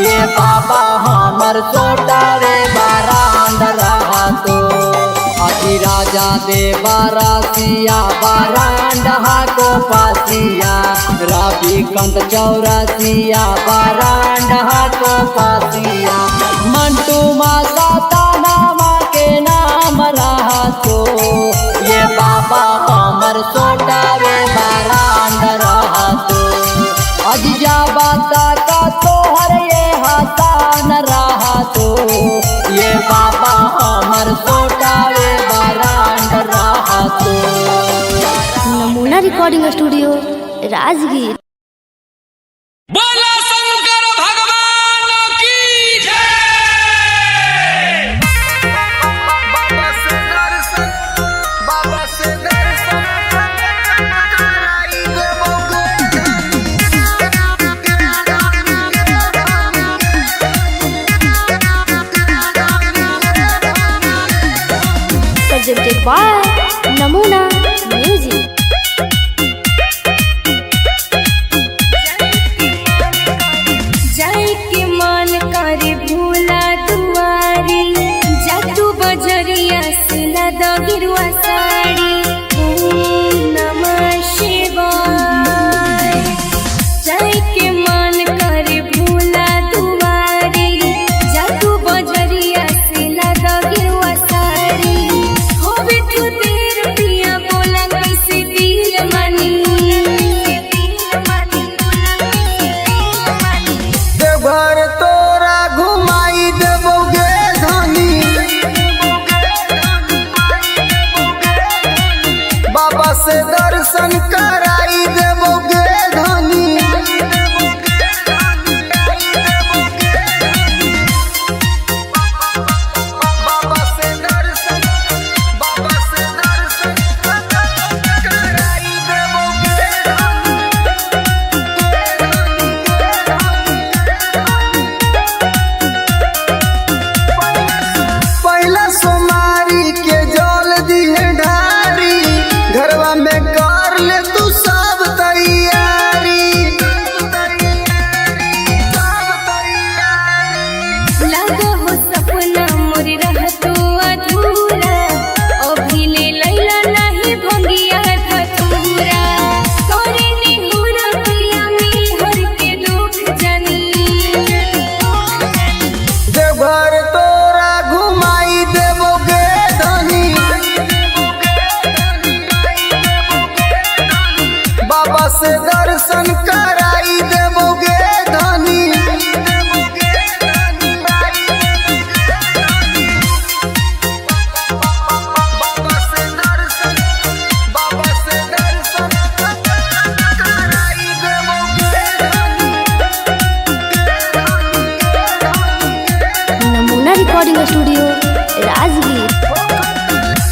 S6: ये बाबा हमर सोटारे बारांड रहा तो अति राजा दे बारासिया बारांड को पासिया रवि कंत चौरासिया बारांड को पासिया मंटू माता नामा के नाम रहा तो ये बाबा हमर सोटारे बारांड रहा तो अजिया बाता का तोहर ये हाथान रहा तो ये बाबा हमर सोटावे बारांड रहा तो।
S2: नमूना रिकॉर्डिंग स्टूडियो राजगीर।
S3: बोला शंकर भगवान की जय।
S1: बाबा से दर्शन कराई
S2: presented by Namuna Music.
S4: जाए के मन करे भूला दुआरी जातू बजरिया से लदा गिरुआ साड़ी ओम नमः शिवाय जाए के मन करे भूला दुआरी जातू बजरिया से लदा गिरुआ साड़ी हो बिठू तेर पिया बोला कैसे दिल मनी
S1: देवघर तोरा घुमाई देबोगे धनी बाबा से दर्शन कराई देबोगे धनी बाबा से दर्शन कराई देबोगे पहला सोमारी के जल दिहे ढारी घरवा में कर ले तू सब तैयारी
S4: लगा हो सपना मोर रहतो अधूरा अभी ले लैला नहीं भंगिया धतूरा तोरे निहुरा पिया में हर के दुख जानी
S1: देवघर तोरा घुमाई देबोगे धनी बाबा से दर्शन कराई देबोगे धनी बाबा से दर्शन कराई देबोगे
S2: नमूना रिकॉर्डिंग स्टूडियो राजगीर।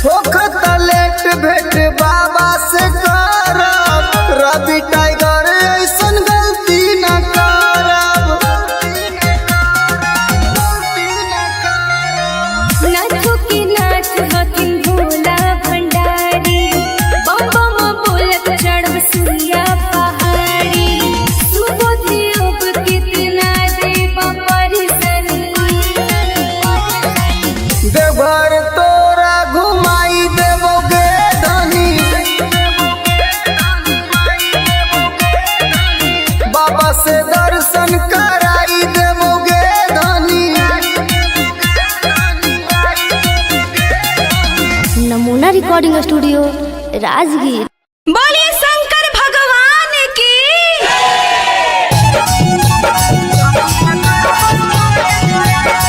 S1: होखत लेट भेट बाबा से करब रवि टाइगर ऐसन गलती न करब
S4: नाथो की नाथ हकिन भोला भंडारी बम बम बोलत चढ़ब सुइया पहाड़ी सुबोधि अब कितना देव परिसरी
S1: देवघर तोरा घुमाई देबोगे धनी बाबा से दर्शन कराई देबोगे धनी
S2: नमूना रिकॉर्डिंग स्टूडियो राजगीर।
S4: बोलिए शंकर भगवान की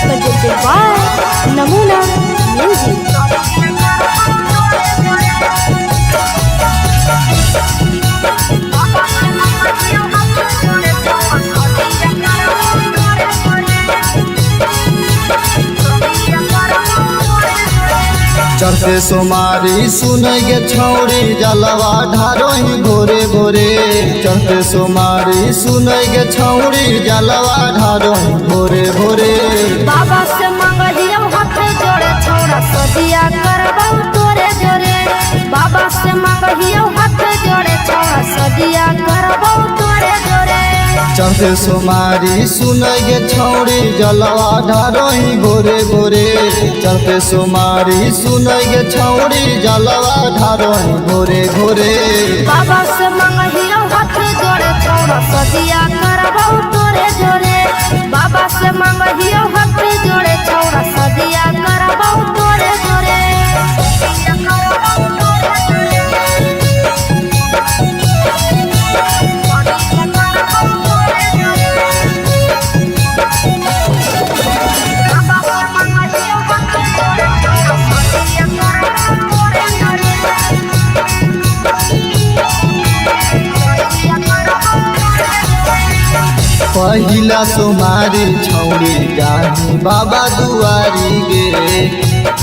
S2: presented by Namuna Music.
S1: Yeah. चढ़ते सोमारी सुनै गे छौड़ी जलवा ढारोही भोरे भोरे चढ़ते सोमारी सुनै गे छौड़ी जलवा ढारोही भोरे भोरे
S2: बाबा से मंगलियो हाथ जोड़े छौड़ा सदिया करबौ तोरे जोरे बाबा से मंगलियो हाथ जोड़े छौड़ा सदिया करबौ तोरे जोरे
S1: चढ़ते सोमारी सुनै गे छौड़ी जलवा ढारोही भोरे भोरे चढ़ते सोमारी सुनै गे छौड़ी जलवा ढारोही भोरे भोरे
S2: बाबा से मंगलियो हाथ जोड़े छौड़ा सदिया करबौ तोरे जोरे बाबा से मंगलियो हाथ जोड़े छौड़ा सदिया करबौ तोरे जोरे
S1: पहिला सोमारी छौड़ी जाही बाबा दुआरी गे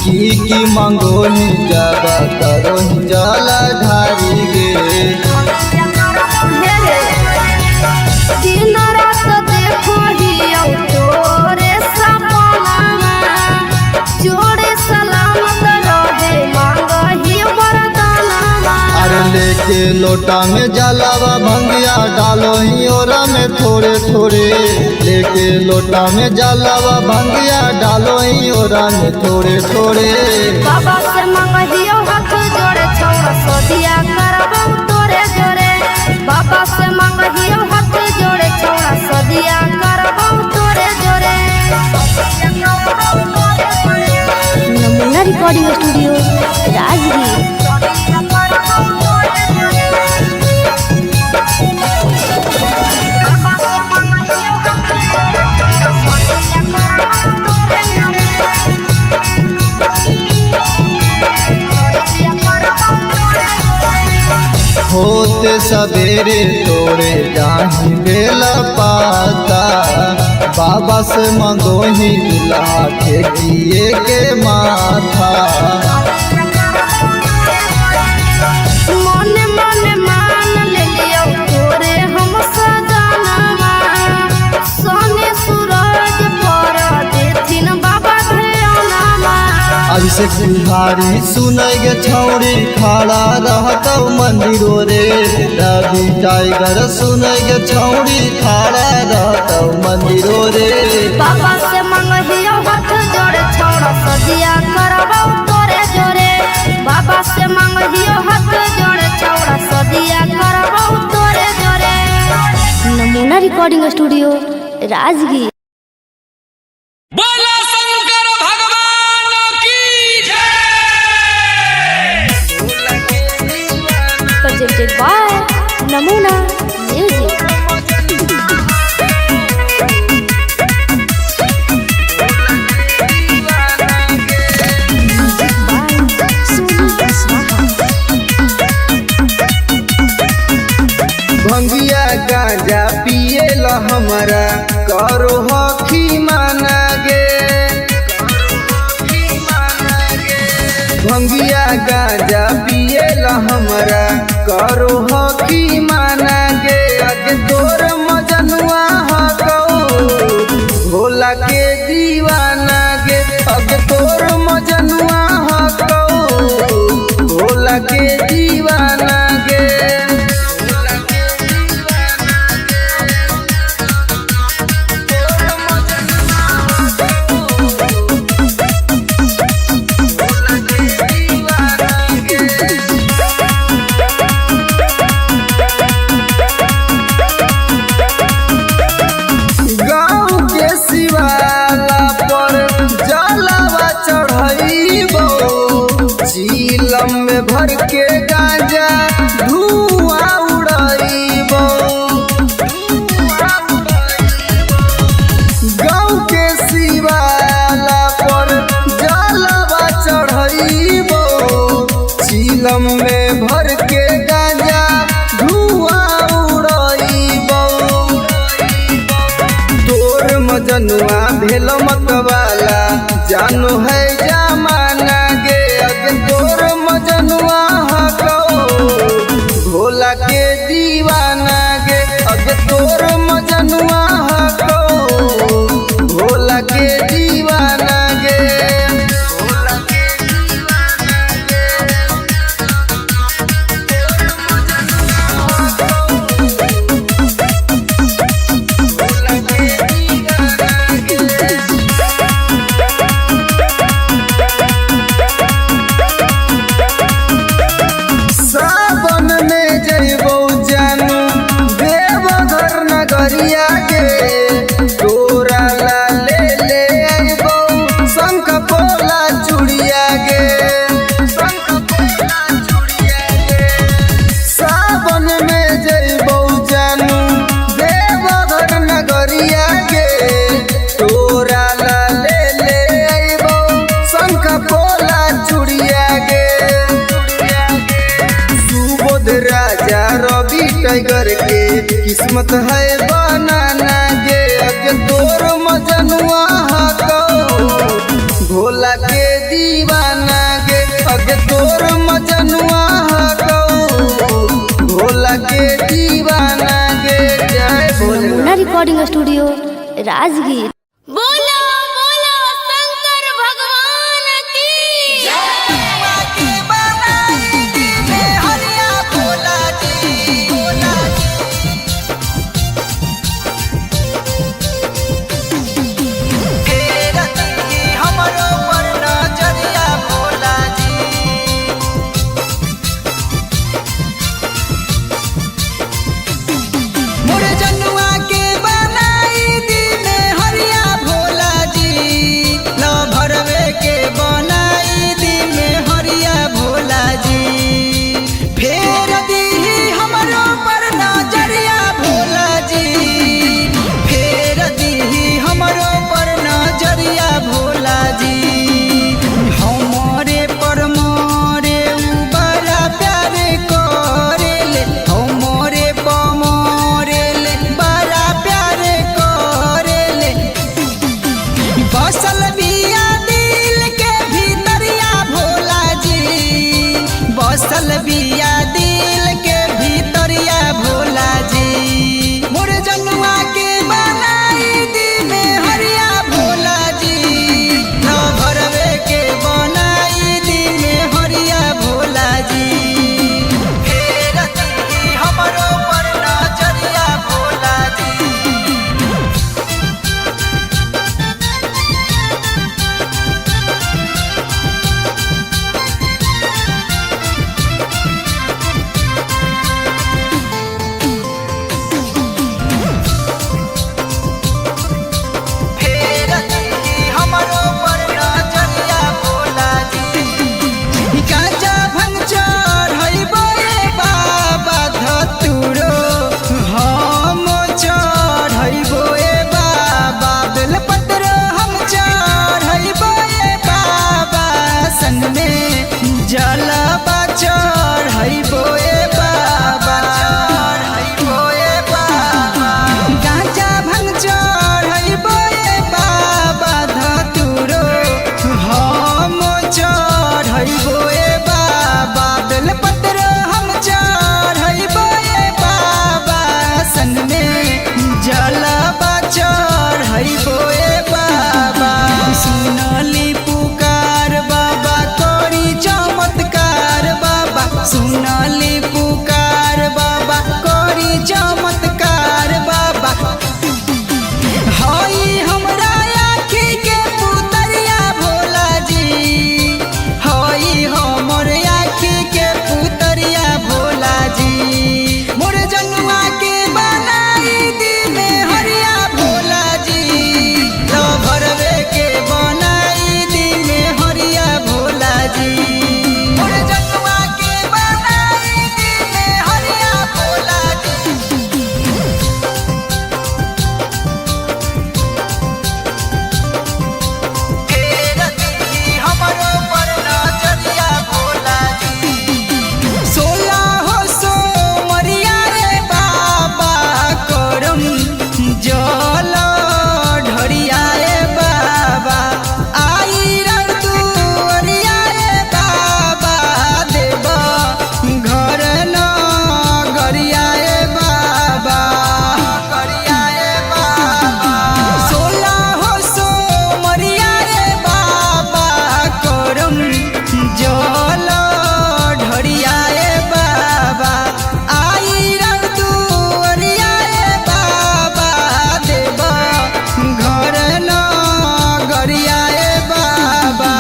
S1: की मंगोनी जब करोही जल ढारी गे
S2: दिन रात देखो हियो तोरे सपना जोड़े सलामत रहे मांगहियो वरदाना
S1: अरे लेके लोटा में जलावा भंगिया डालो ही ओरा में थोड़े थोड़े लेके लोटा में जलावा भंगिया डालो ही ओरा में थोड़े थोड़े
S2: बाबा से मंगहियो हाथ जोड़े छौड़ा सदिया करबौ तोरे जोरे बाबा से मंगहियो हाथ जोड़े छौड़ा सदिया करबौ तोरे जोरे नमूना रिकॉर्डिंग स्टूडियो राजगीर
S1: होते सवेरे तोड़े जाही बेला पाता बाबा से मंगोही दुल्हा के किए के माथा
S2: मन मन मान लेलियो तोरे हम सजनवा सोने सूरज पर देथिन बाबा ध्यानवा
S1: अभिषेक बिहारी सुनै गे छौड़ी खड़ा रहतौ मंदिरो रे रवि टाइगर सुनै गे छौड़ी खड़ा रहतौ मंदिरो रे
S2: बाबा से मंगहियो हाथ जोड़े छौड़ा सदिया करबौ तोरे जोरे बाबा से मंगहियो हाथ जोड़े छौड़ा सदिया करबौ तोरे जोरे नमूना रिकॉर्डिंग स्टूडियो राजगीर
S3: बोला शंकर भगवान की जय।
S2: presented by नमूना म्यूजिक
S5: भंगिया गांजा पिए ला हमारा करो हखी माना गे भंगिया गांजा पिए ला हमारा करो हखी माना गे अगे तोर मजनुआ हकौ भोला के दीवाना गे अगे तोर मजनुआ हकौ भोला के दीवाना गे भर के गांजा धुआं उड़ाइबो गाँव के शिवाला पर जलवा चढ़ाइबो चीलम में भर के गांजा धुआं उड़ाइबो तोर मजनुआ भेल मतवाला जानो है जमाना गे अग
S1: किस्मत है बनाना गे अगे तोर मजनुआ हको भोला के दीवाना गे अगे तोर मजनुआ हको भोला के दीवाना गे जय भोले।
S2: Recording studio Rajgir.
S4: बोलो बोलो शंकर भगवान की
S5: बसल बिया दिल के भीतरिया भोला जी मोर जनुआ के बनाई दी में हरिया भोला जी न भरवे के बनाई दी में हरिया भोला जी फेर दी हमरो पर नजरिया भोला जी जलबा चढ़ैबो ए बाबा गांजा भंग चढ़ैबो ए बाबा धतुरो हम चढ़ैबो ए बाबा बेलपत्र हम चढ़ैबो ए बाबा संग में जलबा चढ़ैबो ए बाबा सुनली पुकार बाबा तोरी चमत्कार बाबा सुनली पुकार बाबा कोरी चमत्कार बाबा हई हमरा आँखी के पुतरिया भोला जी हई हमर आँखी के पुतरिया भोला जी मोर जनुआ के बनाई दी में हरिया भोला जी तो भरवे के बनाई दी में हरिया भोला जी मोर जनुआ के बनाई दी में हरिया भोला जी फेर दी हमरो पर नजरिया भोला जी 16 सो मरिया रे बाबा करम जल ढरिया रे बाबा आई रण दुअरिया रे बाबा देव घर न गरिया रे बाबा गरिया रे बाबा 16 सो मरिया रे बाबा करम जल ढरिया रे बाबा आई रण दुअरिया रे बाबा देव घर न गरिया रे बाबा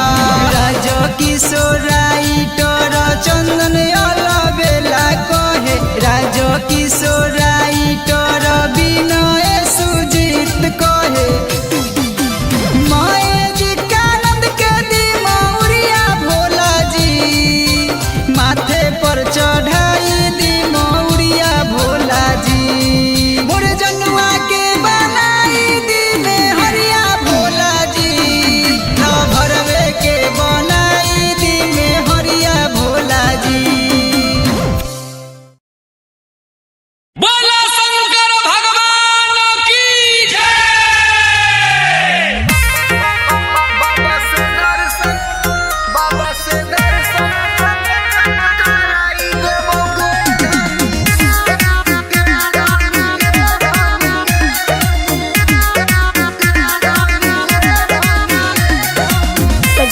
S5: राज किशोराइटर चंदन अलबेला कहे राज किशोराइटर विनय सुजीत कहे कानंद के दी मौरिया भोला जी माथे पर चढ़ाई दी मौरिया भोला जी मोर जनुआ के बनाई दी में हरिया भोला जी न भरवे के बनाई दी में हरिया Bhola ji.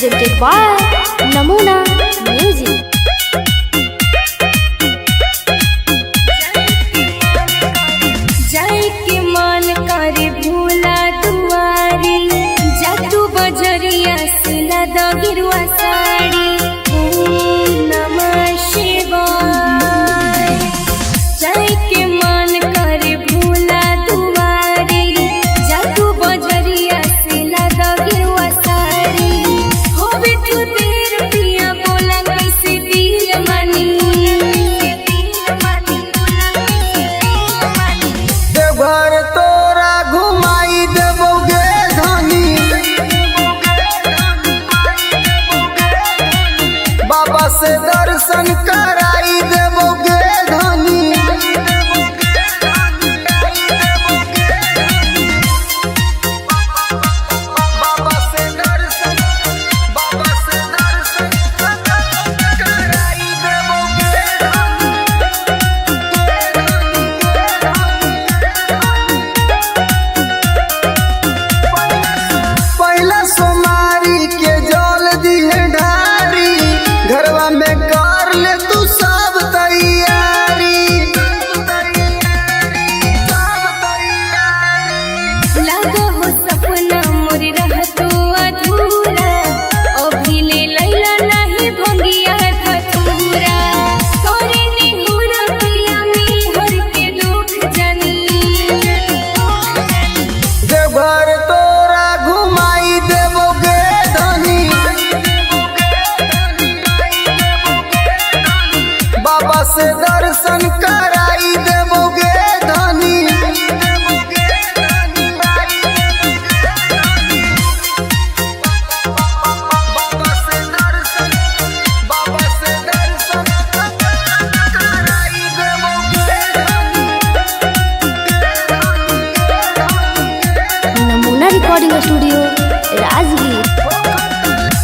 S2: presented by Namuna Music.
S4: जाए के मन करे भोला दुआरी जा तू बजरिया से लदा गिरुआ साड़ी ओम नमः शिवाय। जाए के मन करे भोला दुआरी जा तू बजरिया से लदा गिरुआ साड़ी होवे तू देर पिया बोला कैसे दिल मानी
S1: देवघर तोरा घुमाई देबोगे धनी, बाबा से दर्शन कराई देबोगे धनी। बाबा से दर्शन कराई देबोगे पहला सोमारी के जल दिहे ढारी, घरवा में कर ले तू सब तैयारी।
S4: लागा हो सपना मोर रहतो अधूरा अभी ले लैला नहीं भंगिया धतूरा तोरे निहुरा पिया में हर के दुख जानी
S1: देवघर तोरा घुमाई देबोगे धनी, बाबा से दर्शन कराई देबोगे धनी। बाबा से दर्शन कराई देबोगे
S2: नमूना रिकॉर्डिंग स्टूडियो राजगीर।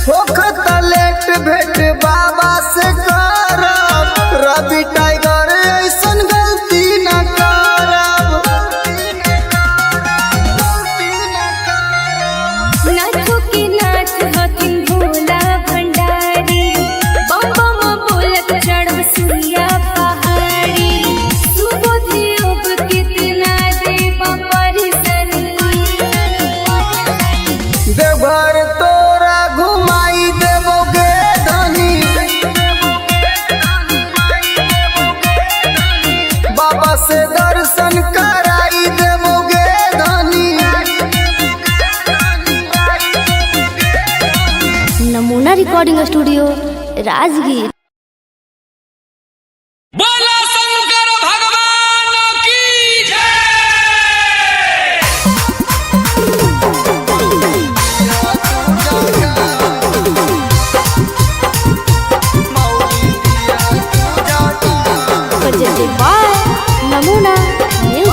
S1: होखत लेट भेट बाबा से करब, रवि टाइगर ऐसन गलती न करब।
S4: नाथो के नाथ हथिन भोला भंडारी बम बम बोलत चढ़ब सुइया पहाड़ी सुबोधि अब कितना देव परिसनी
S1: देवघर तोरा घुमाई देबोगे धनी, बाबा से दर्शन कराई देबोगे धनी।
S2: नमूना रिकॉर्डिंग स्टूडियो राजगीर।
S3: बोला शंकर भगवान की जय।
S2: presented by Namuna Music.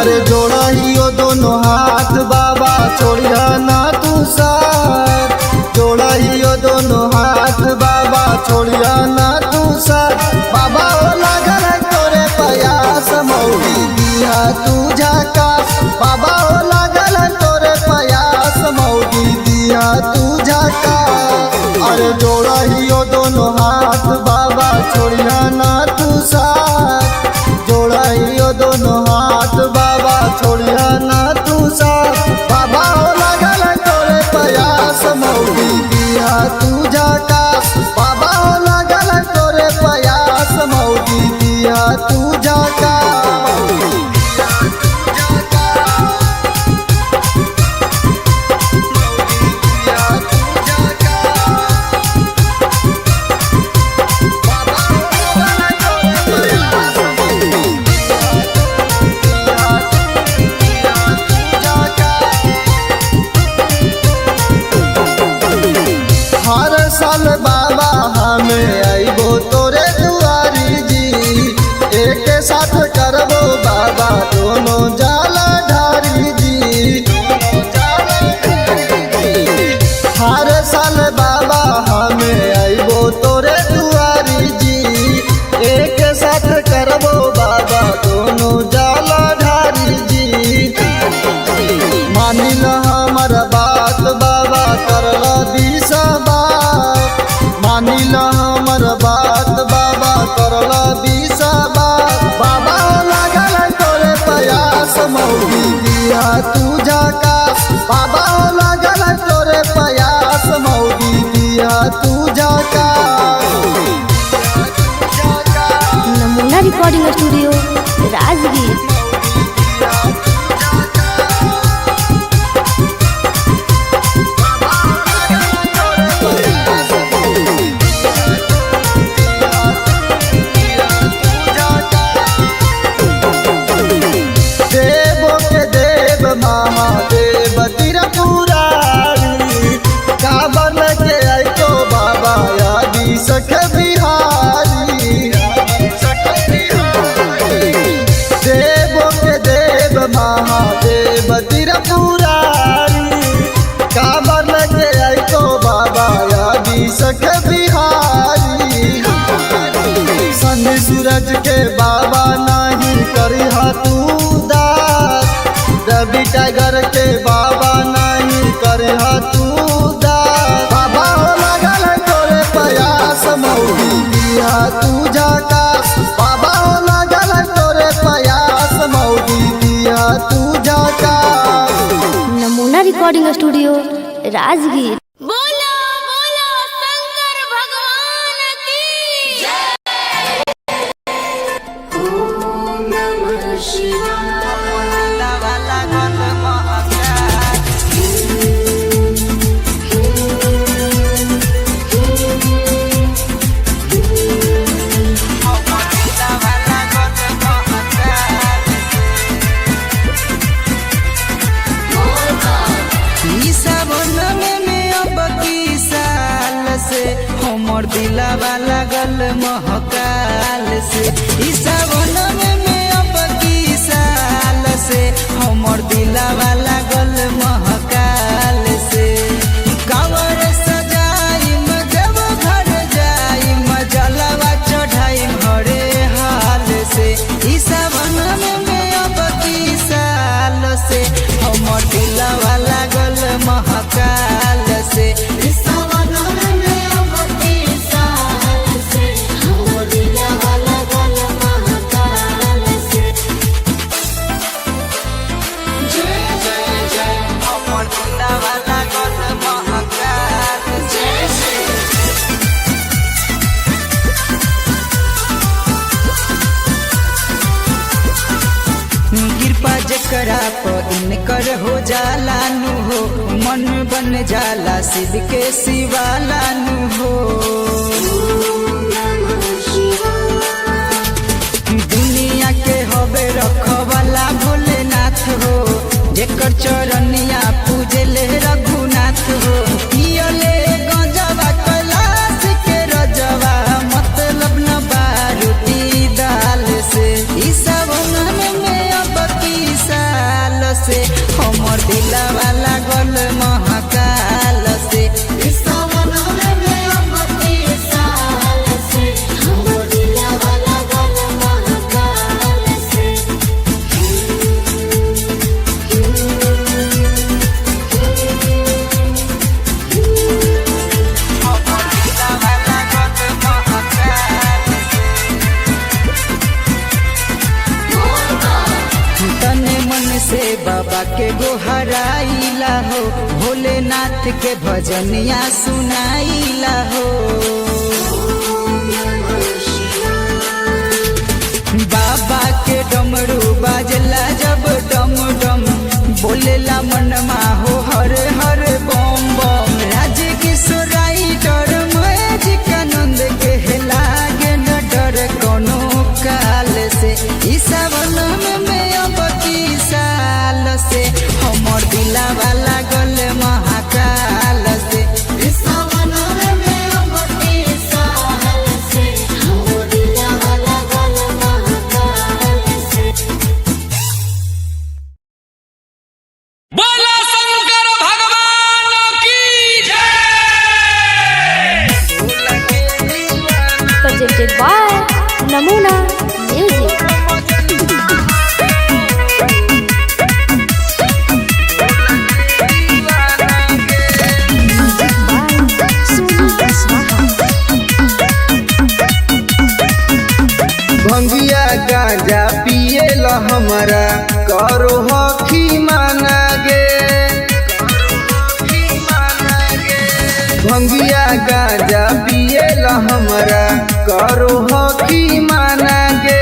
S1: अरे जोड़ा हियो दोनों हाथ बाबा छोड़िया ना तू साथ, जोड़ा हियो दोनों हाथ बाबा छोड़िया ना तू साथ। बाबा हो लागल है तोरे प्रयास मौली दिया तू झकास, बाबा हो लागल है तोरे प्रयास मौली दिया तू झकास। अरे जोड़ा हियो दोनों हाथ बाबा छोड़िया ना तू साथ, जोड़ा हियो दोनों हाथ बाबा छोड़िया ना तू साथ। बाबा हो लागल है तोरे प्रयास मौली दिया तू झकास, बाबा हो लागल है तोरे प्रयास मौली दिया तू झकास। हर साल बाबा हमें आइबो तोरे दुआरी जी, एक साथ करबो बाबा दोनों जाला ढारी जी। हर साल बाबा हमें आइबो तोरे दुआरी जी, एक साथ करबो बाबा दोनों
S2: रिकॉर्डिंग स्टूडियो राजगीर।
S1: देवो के देव महादेव त्रिपुरारी काबर के आई तो बाबा यादी सख बिहारी। देवो के देव महादेव त्रिपुरारी काबर के आई तो बाबा यादी सख बिहारी। संधि सूरज के बाबा नहीं करी तू दास, रवि टाइगर के बाबा नहीं करी तू दास। बाबा हो लगल तोरे प्रयास मौगी दिया तू झकास। बाबा हो लगल तोरे प्रयास मौगी दिया तू झकास।
S2: नमूना रिकॉर्डिंग स्टूडियो राजगीर।
S4: बोलो बोलो शंकर भगवान की जय।
S5: ई सावन में अब की साल से हमर दिलवा लागल महकाल से। ई सावन में अब की साल से हमर दिलवा लागल महकाल से। कांवर सजाइम जब घर जाइम जलवा चढ़ाइम हरे हाल से। ई सावन में अब की साल से हमर दिलवा लागल महकाल से। हमर दिलवा लागल महकाल से। कृपा जकरा पर इनकर हो जाला नु हो, मन बन जाला शिव के शिवाला नु हो। दुनिया के हवे रखवाला भोलेनाथ हो, जेकर चरनिया पूजले रघुनाथ हो। पियले गंजवा कैलाश के रजवा मतलब न बारूदी दाल से। ई सावन में अब की साल से हमर दिलवा लागल महकाल से। तने मन से बाबा के गोहराइला हो, भोलेनाथ के भजनिया सुनाइला हो। बाबा के डमरू बाजला जब डम डम, बोलेला मनमा हो हर हर बम बम। राज किशोराई डर मैजिक आनंद के लागे न डर कोनो काल से। ई सावन में अब की साल से हमर दिलवा लागल महाकाल से।
S3: बोला शंकर भगवान की जय।
S2: प्रेजेंटेड बाय नमूना म्यूजिक।
S1: भंगिया गांजा पिए ला हमरा करो हखी माना गे। भंगिया गांजा पिए ला हमरा करो हखी माना गे।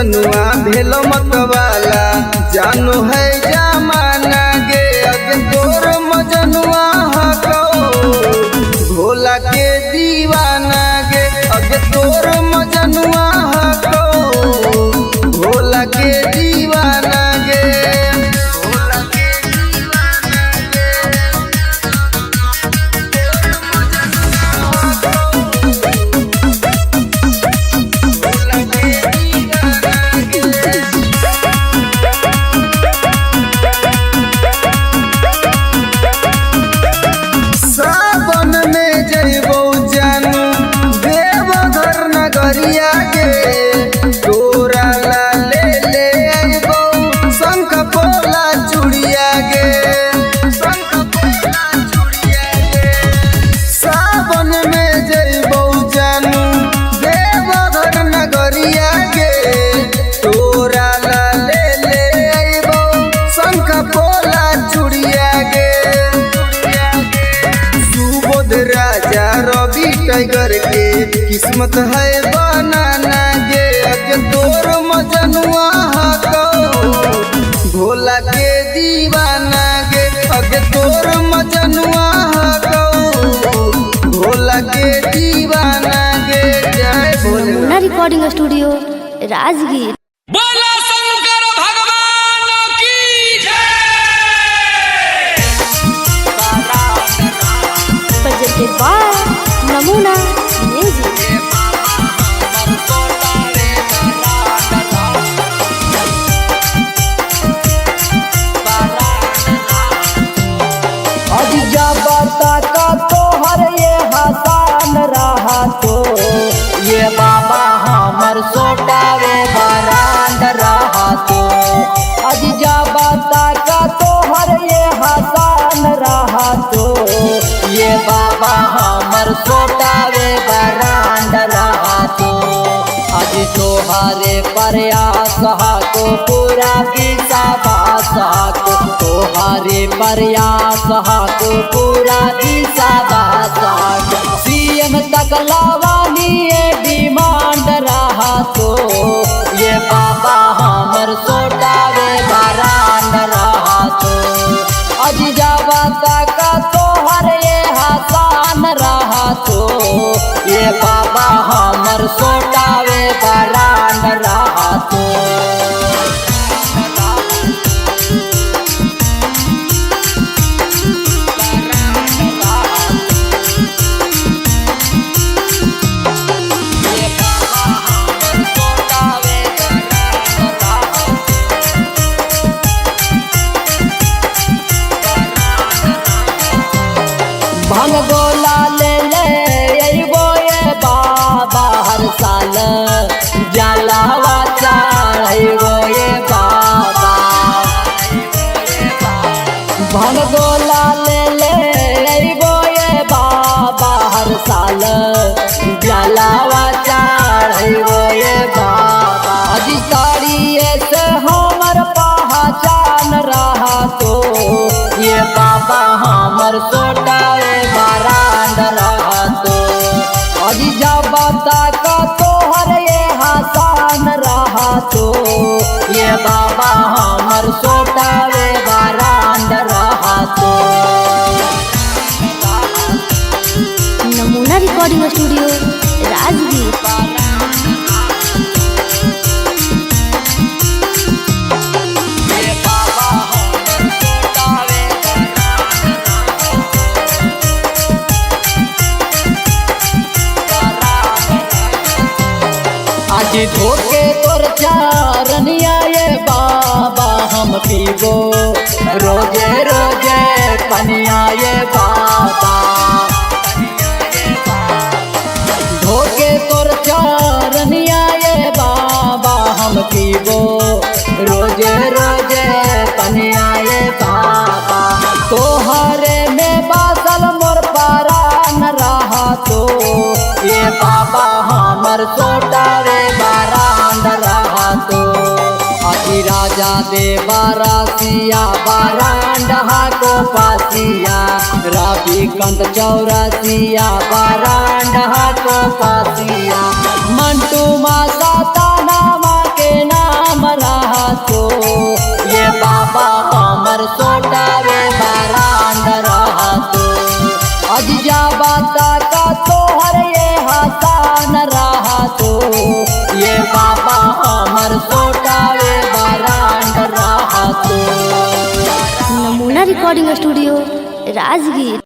S1: मजनुआ भेलो मतवाला जानो है जमाना गे अगे तोर मजनुआ हको भोला के दीवाना गे अगे तोर मजनुआ हको भोला के दीवाना गे भोला के दीवाना गे भोला के दीवाना गे सावन में जइबो जानू देवघर नगरिया गे तोरा ला ले आइबो शंख पोला चूड़िया गे शंख पोला चूड़िया गे सावन में जइबो जानू देवघर नगरिया गे तोरा ला ले आइबो शंख पोला चूड़िया गे सुबोध राजा रवि टाइगर के किस्मत है बनाना गे अगे तोर मजनुआ हको भोला के दीवाना गे अगे तोर मजनुआ हको भोला के दीवाना गे जय भोले
S2: नमूना रिकॉर्डिंग स्टूडियो राजगीर।
S3: बोला शंकर भगवान की जय।
S2: प्रेजेंटेड बाय नमूना म्यूजिक।
S6: अजिजा बता का तोहर ये हसान रहा तो ये बाबा हमर सोटावे बरांड रहा तो अजिजा बता का तोहर ये हसान रहा तो ये बाबा हमर सोटावे बरांड रहा तो अज तोहरे प्रयास को पूरा विश्वास को तोहरे प्रयास को पूरा विश्वास सीएम तक लावानी ये डिमांड रहा तो ये बाबा हमर सोटावे बरांड रहा तो अजिजा बाता का तोहर ये हसान रहा तो ये बाबा हमर सोटावे बरांड रहा तो भंग गोला ले अइबो ये बाबा हर साल जलावा चढ़इबो ये बाबा भंग गोला ले अइबो ये बाबा हर साल जलावा चढ़इबो ये बाबा अजी तारिये से हमर पहचान रहा तो ये बाबा हमर सोटावे बरांड रहा तो अजी जबता का तोहर ये हसान रहा तो ये बाबा हमर सोटावे बरांड रहा तो
S2: नमूना रिकॉर्डिंग स्टूडियो राजगीर।
S6: आज धोके तोर चारनिया ये बाबा हम पीबो रोजे रोजे पनिया ये बाबा धोके तोर चारनिया ये बाबा हम पीबो रोजे रोजे पनिया ये बाबा तोहरे में बासल मोर परान रहा तो ये बाबा हमर सोटावे बरांड रहा तो अति राजा दे बारासिया बरांड को पासिया रवि कंत चौरासिया बरांड को पासिया मंटू माता नामा के ना
S2: रिकॉर्डिंग स्टूडियो राजगीर।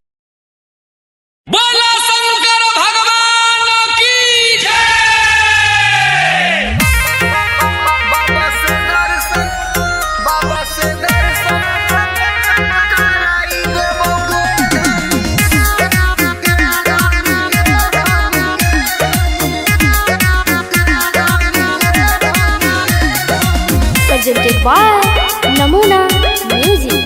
S3: बोला शंकर भगवान की जय।
S1: बाबा से दर्शन कराई देबोगे।
S2: presented by Namuna Music.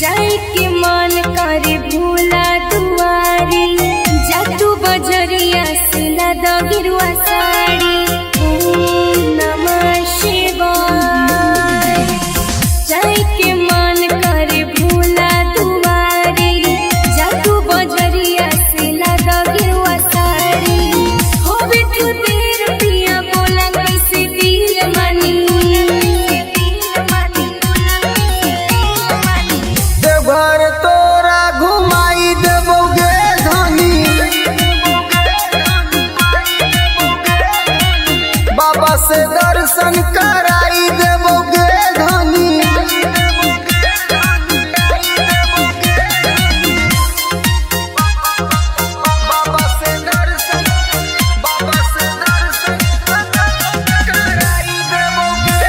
S4: जाए के मन करे भोला दुआरी, जातू बजरिया से लदा गिरुआ साड़ी। ओम नमः शिवाय। जाए के मन करे भोला दुआरी, जातू बजरिया से लदा गिरुआ साड़ी। हो बिठू देर पिया बोला कैसे दिल मानी।
S1: देवघर तोरा घुमाई देबोगे धनी। बाबा से दर्शन कराई देबोगे धनी। बाबा से दर्शन कराई देबोगे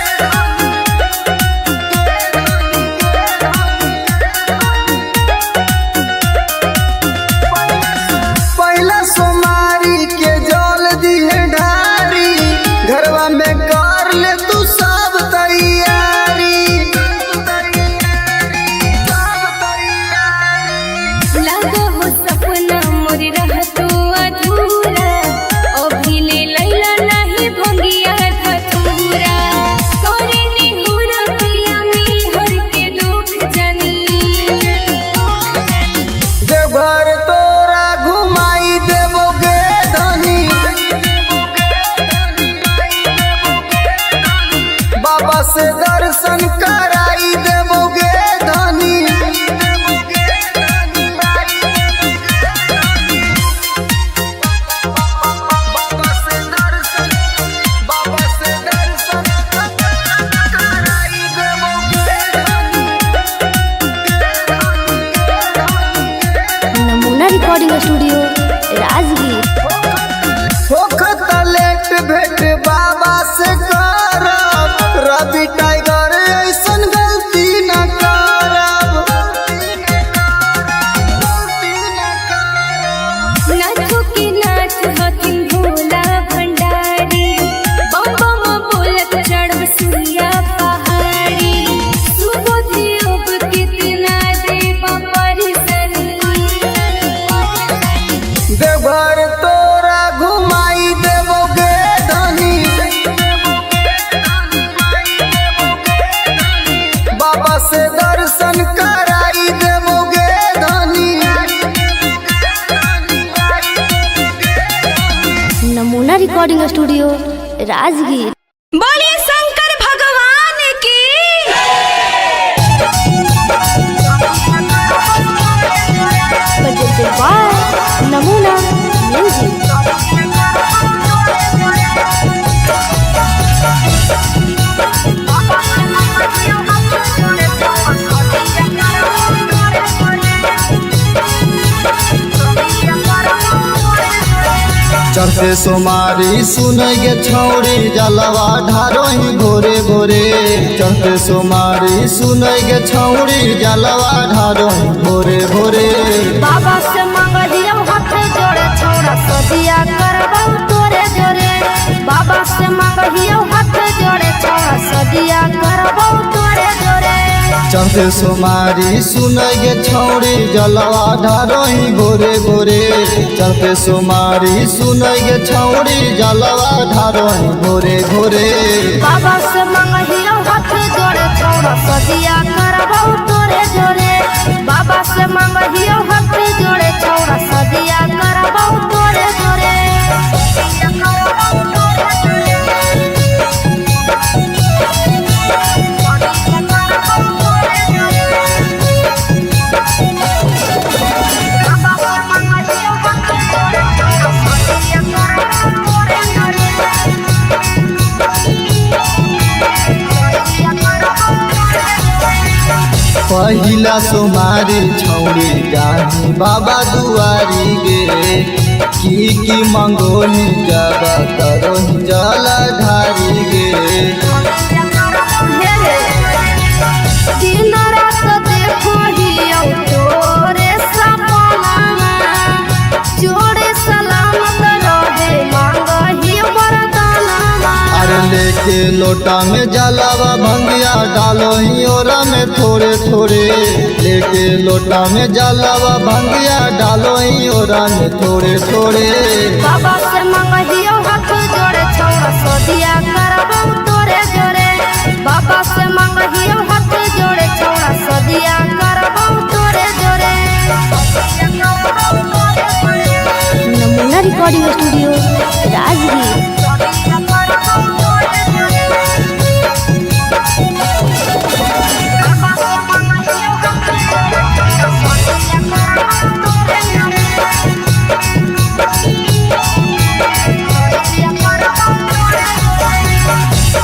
S1: पहला सोमारी के जल दिहे ढारी। घरवा में कर ले तू सब तैयारी।
S4: लागा हो सपना मोर रहतो अधूरा, अभी ले लैला नहीं भंगिया धतूरा। करे निहुरा पिया में हर के दुख जानी।
S1: देवघर तोरा घुमाई देबोगे धनी। बाबा से दर्शन कराई देबोगे धनी। बाबा से दर्शन कराई देबोगे
S2: नमूना रिकॉर्डिंग स्टूडियो राजगीर।
S1: होखत लेट भेट बाबा से करब। रवि टाइगर ऐसन गलती न करब।
S4: नाथो के नाथ हथिन भोला भंडारी। बम बम बोलत चढ़ब सुइया पहाड़ी। सुबोधि अब कितना देव परिसरी।
S1: देवघर तोरा घुमाई देबोगे धनी। बाबा से दर्शन कराई देबोगे धनी।
S2: नमूना रिकॉर्डिंग स्टूडियो राजगीर।
S4: बोलिए शंकर भगवान की।
S2: presented by Namuna Music.
S1: चढ़ते सोमारी सुनगे छौरी जलवा ढारोही भोरे भोरे। चढ़ते सोमारी सुनगे छौरी जलवा ढारोही भोरे भोरे।
S2: बाबा से मंगलियो हाथ जोड़े छौड़ा सदिया करबौ तोरे जोरे। बाबा से मंगलियो हाथ जोड़े छौड़ा सदिया करबौ तोरे जोरे।
S1: चढ़ते सोमारी सुनगे छौरी जलवा ढारोही भोरे भोरे। चढ़ते सोमारी सुनगे छौरी जलवा ढारोही भोरे भोरे।
S2: बाबा से मंगलियो हाथ जोड़े छौड़ा सदिया करबौ तोरे जोरे। बाबा से मंगलियो हाथ जोड़े छौड़ा सदिया करबौ तोरे जोरे।
S1: पहिला सोमारी छौरी जाही बाबा दुआरी गे की मंगोली जब करो जल ढारी गे।
S2: दिन रात देखो हियो तोरे सपना जोड़े सलामत रहे मांगहियो वरदाना।
S1: अरे लेके लोटा में जलावा भंगिया डालो ही ओरा में थोड़े थोड़े लेके लोटा में जलावा भंगिया डालो ही ओरा में थोड़े थोड़े।
S2: बाबा से मंगहियो हाथ जोड़े छौड़ा सदिया करबौ तोरे जोरे। बाबा से मंगहियो हाथ जोड़े छौड़ा सदिया करबौ तोरे जोरे। नमूना रिकॉर्डिंग स्टूडियो राजगीर।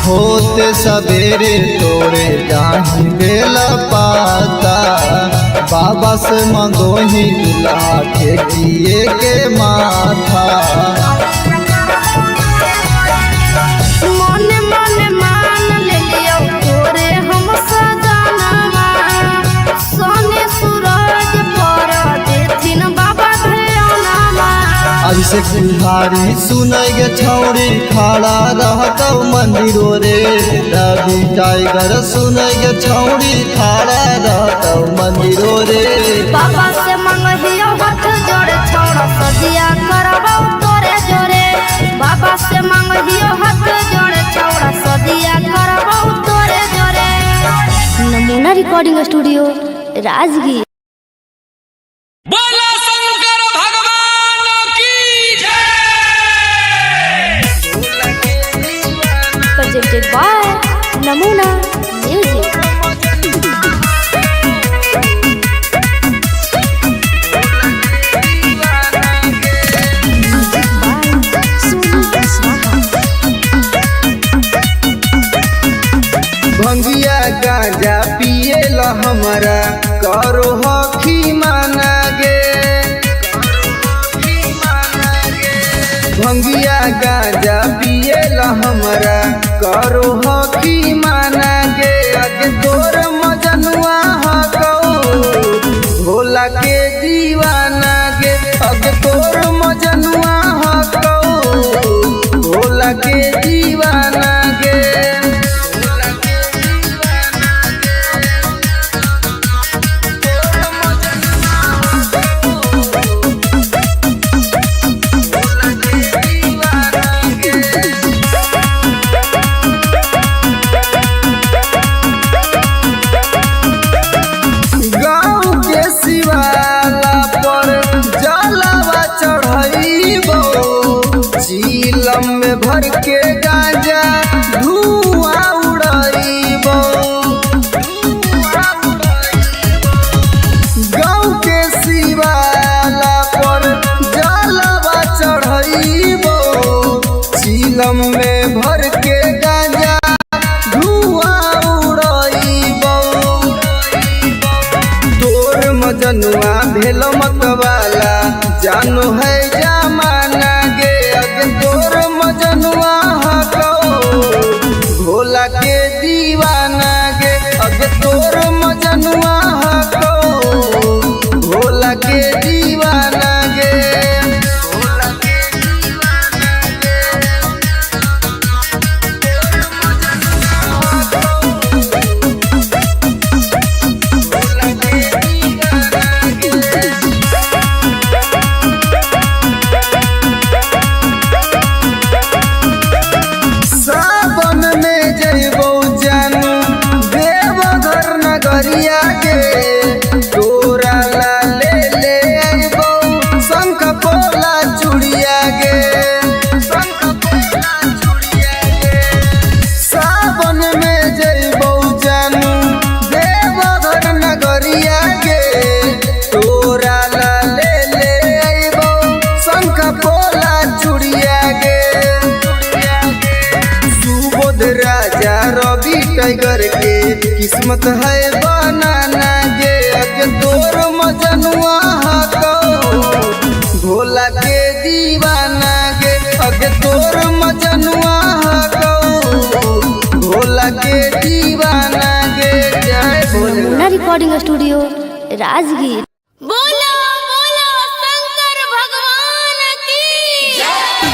S1: होते सवेरे तोड़े जाही बेला पाता बाबा से मंगोही दुल्हा ठेकिए के माथा।
S2: मन मन मान लियो तोरे हम सजनवा सोने सूरज पर देथिन बाबा ध्यानवा।
S1: अभिषेक बिहारी सुनय गे छौरी खड़ा रहतौ मंदिरो रे रवि टाइगर सुनय गे छौरी खड़ा रहतौ मंदिरो रे।
S2: बाबा से मंगहियो हाथ जोड़े छौड़ा सदिया करबौ तोरे जोरे। बाबा से मंगहियो हाथ जोड़े छौड़ा सदिया करबौ तोरे जोरे। नमूना रिकॉर्डिंग स्टूडियो राजगीर।
S3: बोला शंकर भगवान की जय।
S2: presented by नमूना म्यूजिक।
S5: भंगिया गांजा पिए ला हमारा करो हखी माना गे। भंगिया गांजा पिए ला हमारा करो हखी माना गे। अगे तोर मजनुआ हकौ भोला के दीवाना गे। अगे तोर मजनुआ हकौ भोला के दीवाना गे। भर के गांजा धुआं उड़ाइबो। गाँव के शिवाला पर जलवा चढ़ाइबो। चीलम में भर के गांजा धुआं उड़ाइबो। तोर मजनुआ भेल मतवाला जानो है जमाना गे। अगे तोर मजनुआ हकौ भोला के दीवाना गे। अगे तोर मजनुआ हकौ भोला के दीवाना गे। टाइगर के किस्मत है बनाना
S2: रिकॉर्डिंग स्टूडियो राजगीर।
S4: बोलो बोलो शंकर भगवान की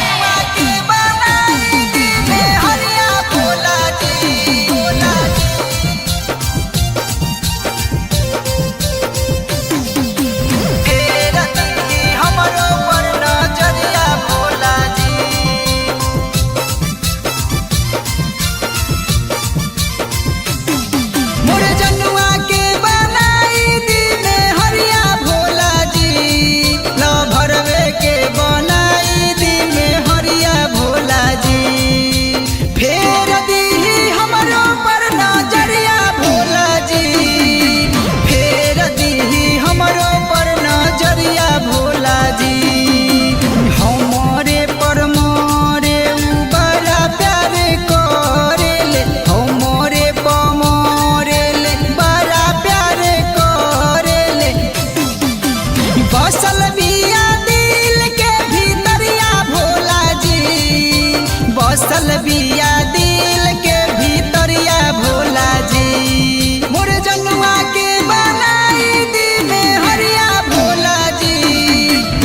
S5: बसल बिया दिल के भीतरिया भोला जी मोर जनुआ के बनाई दी में हरिया भोला जी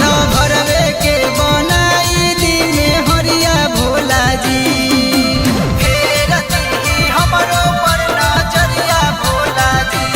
S5: न भरवे के बनाई दी में हरिया भोला जी फेर दी हमरो पर नजरिया भोला जी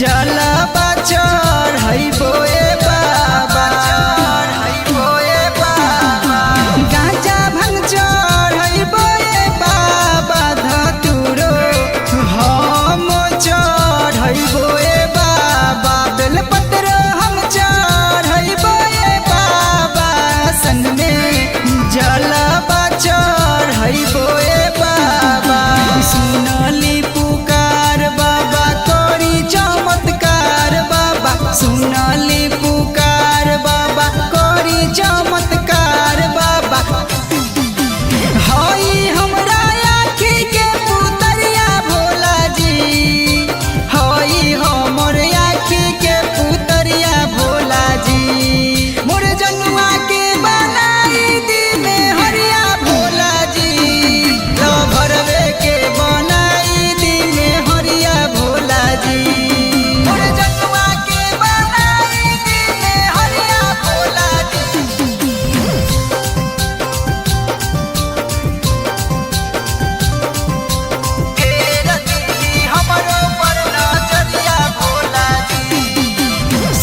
S5: जलबा चढ़ैबो ए बाबा चढ़ैबो ए बाबा गांजा भंग चढ़ैबो ए बाबा धतुरो हम चढ़ैबो ए बाबा बेलपत्र हम चढ़ैबो ए बाबा संग में जलबा चढ़ैबो ए बाबा सुनली पुकार बाबा तोरी चमत्कार बाबा सुनली पुकार बाबा कोरी चमत्कार बाबा हई हमरा आँखी के पुतरिया भोला जी हई हमर आँखी के पुतरिया भोला जी मोर जनुआ के बनाई दी में हरिया भोला जी लो भरवे के बनाई दी में हरिया भोला जी मोर जनुआ के बनाई दी में हरिया भोला जी फेर दी हमरो पर नजरिया भोला जी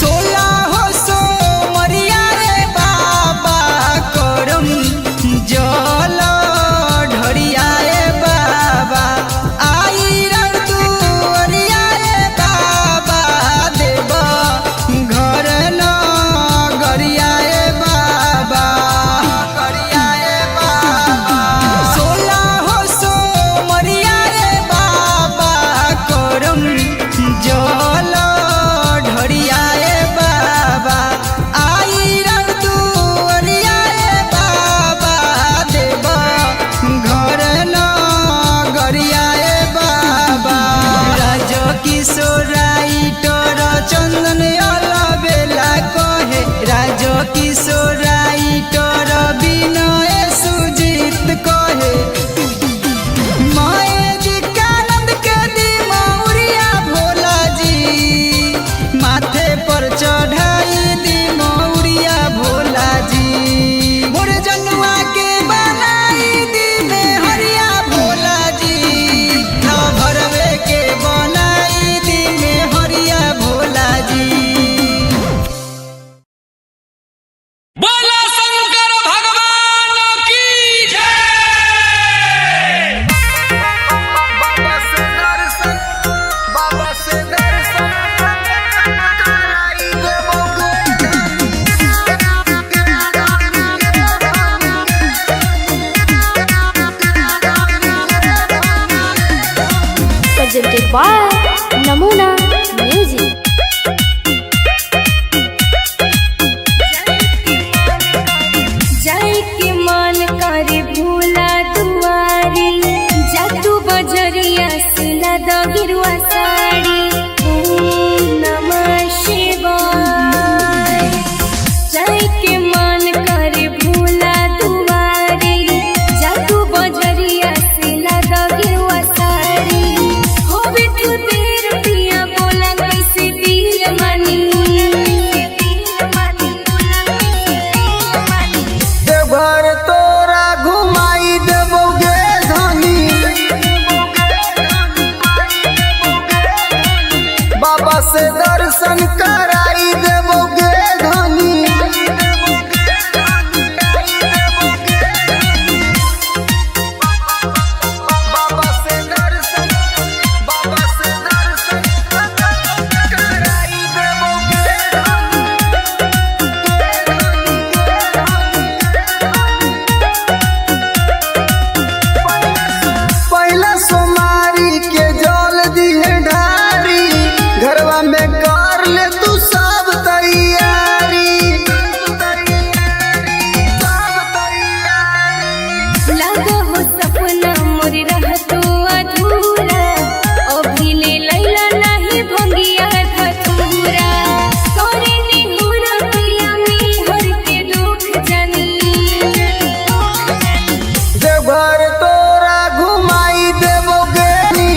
S5: 16 सो मरिया रे बाबा करम जल ढरिया रे बाबा आई रण दुअरिया रे बाबा देव घर न गरिया रे बाबा गरिया रे बाबा 16 सो मरिया रे बाबा करम जल ढरिया रे बाबा आई रण दुअरिया रे बाबा देव घर न गरिया रे बाबा राज किशोराइटर चंदन अलबेला कहे राज किशोराइटर विनय सुजीत कहे कानंद के दी मौरिया भोला जी माथे पर चढ़ाई दी मौरिया भोला जी मोर जनुआ के बनाई दी में हरिया भोला जी न भरवे के बनाई दी में हरिया भोला जी
S3: बोलो
S2: presented by Namuna Music.
S4: जाए के मन करे भूला दुआरी जातू बजरिया सिला द गिरुआ साड़ी ओम नमः शिवाय। जाए के मन करे भूला दुआरी जातू बजरिया सिला द गिरुआ साड़ी होवे तू देर पिया बोला कैसे दिल मानी
S1: देवघर तोरा घुमाई देबोगे धनी, बाबा से दर्शन कराई देबोगे धनी। बाबा से दर्शन कराई देबोगे पहला सोमारी के जल दिहे ढारी, घरवा में कर ले तू सब तैयारी।
S4: लागो हो सपना मोर रहतो अधूरा अभी ले लैला नहीं भंगिया धतूरा करे नी हुरा पिया में हर के दुख जानी
S1: देवघर तोरा घुमाई देबोगे नी,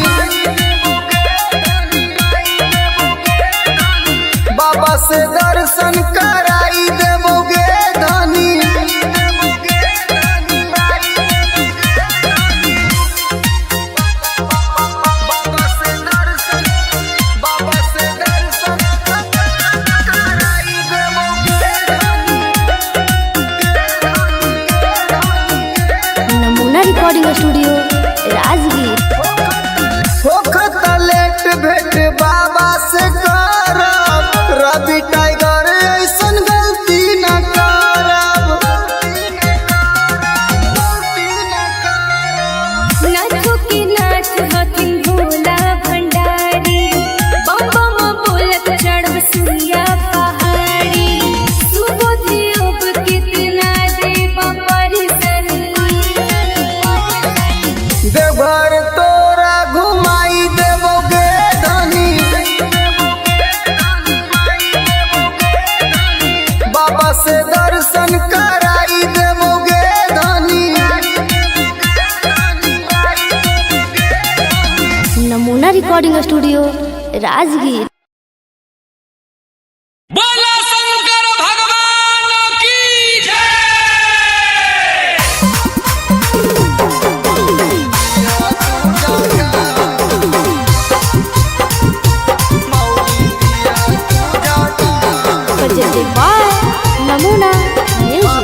S1: बाबा से दर्शन कराई देबोगे धनी। बाबा से दर्शन कराई देबोगे
S2: नमूना रिकॉर्डिंग स्टूडियो राजगीर।
S1: होखत लेट भेट बाबा से करब, रवि टाइगर ऐसन गलती न करब।
S4: नाथो के नाथ हथिन भोला भंडारी बम बम बोलत चढ़ब सुइया पहाड़ी सुबोधि अब कितना देव परिसनी
S1: देवघर तोरा घुमाई देबोगे धनी, बाबा से दर्शन कराई देबोगे धनी।
S2: नमूना रिकॉर्डिंग स्टूडियो राजगीर।
S3: बोला शंकर भगवान की जय।
S2: presented by Namuna Music.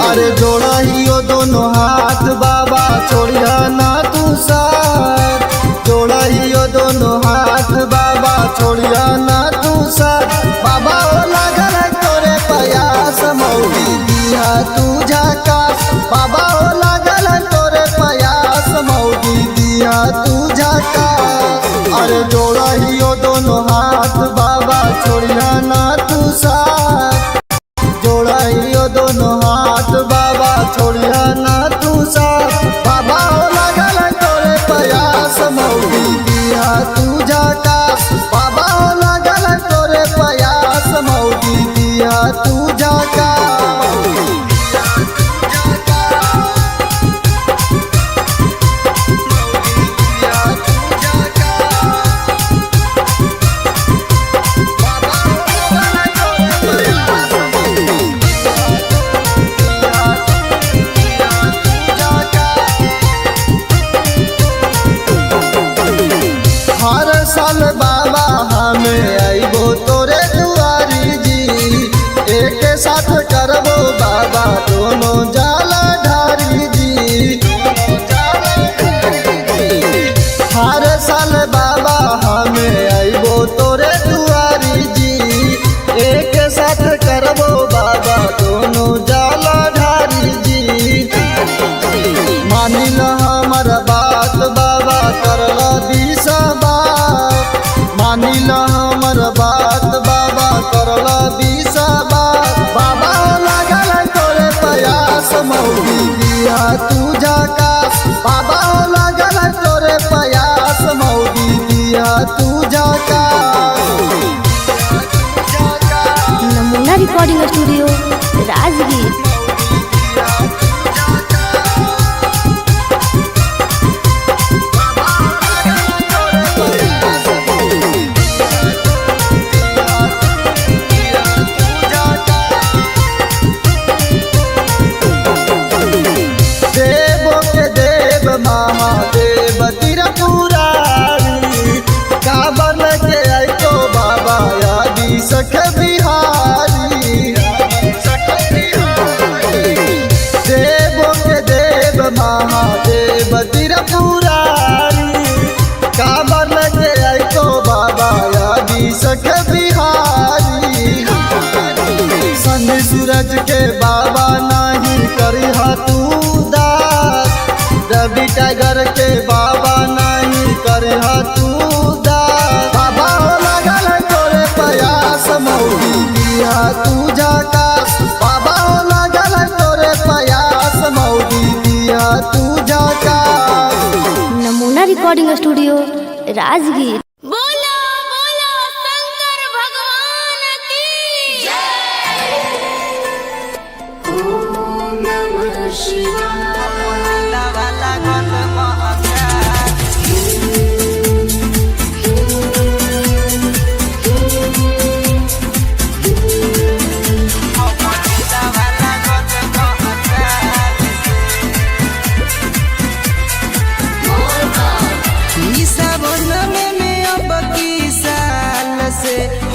S1: अरे जोड़ा हियो दोनों हाथ बाबा छोड़िया ना तू साथ, जोड़ा हियो दोनों हाथ बाबा छोड़िया ना तू साथ। बाबा हो लागल है तोरे प्रयास मौली दिया तू झकास, बाबा हो लागल है तोरे प्रयास मौली दिया तू झकास। अरे जोड़ा हियो दोनों हाथ बाबा छोड़िया ना तू साथ, जोड़ा हियो दोनों हाथ बाबा छोड़िया ना तू साथ। बाबा हो लागल है तोरे प्रयास मौली दिया तू झकास, बाबा हो लागल है तोरे प्रयास मौली दिया तू झकास। हर साल बाबा हमें आइबो तोरे दुआरी जी, एक साथ करबो बाबा दोनों जाला ढारी जी। हर साल बाबा हमें आइबो तोरे दुआरी जी, एक साथ करबो बाबा दोनों
S2: स्टूडियो राजगीर।
S1: देवो के देव महादेव त्रिपुरारी काबर के आइतो बाबा आदि सख बिहारी। देवो के देव महादेव त्रिपुरारी काबर के आइतो बाबा आदि सख बिहारी। सन सूरज के बाबा नहीं करिहा तू दास, रवि टाइगर के बाबा नहीं करिहा तू दास। बाबा हो लगल तोरे प्रयास मौगी दिया तू झकास। बाबा हो लगल तोरे प्रयास मौगी दिया तू झकास।
S2: नमूना रिकॉर्डिंग स्टूडियो राजगीर।
S4: बोलो बोलो शंकर भगवान की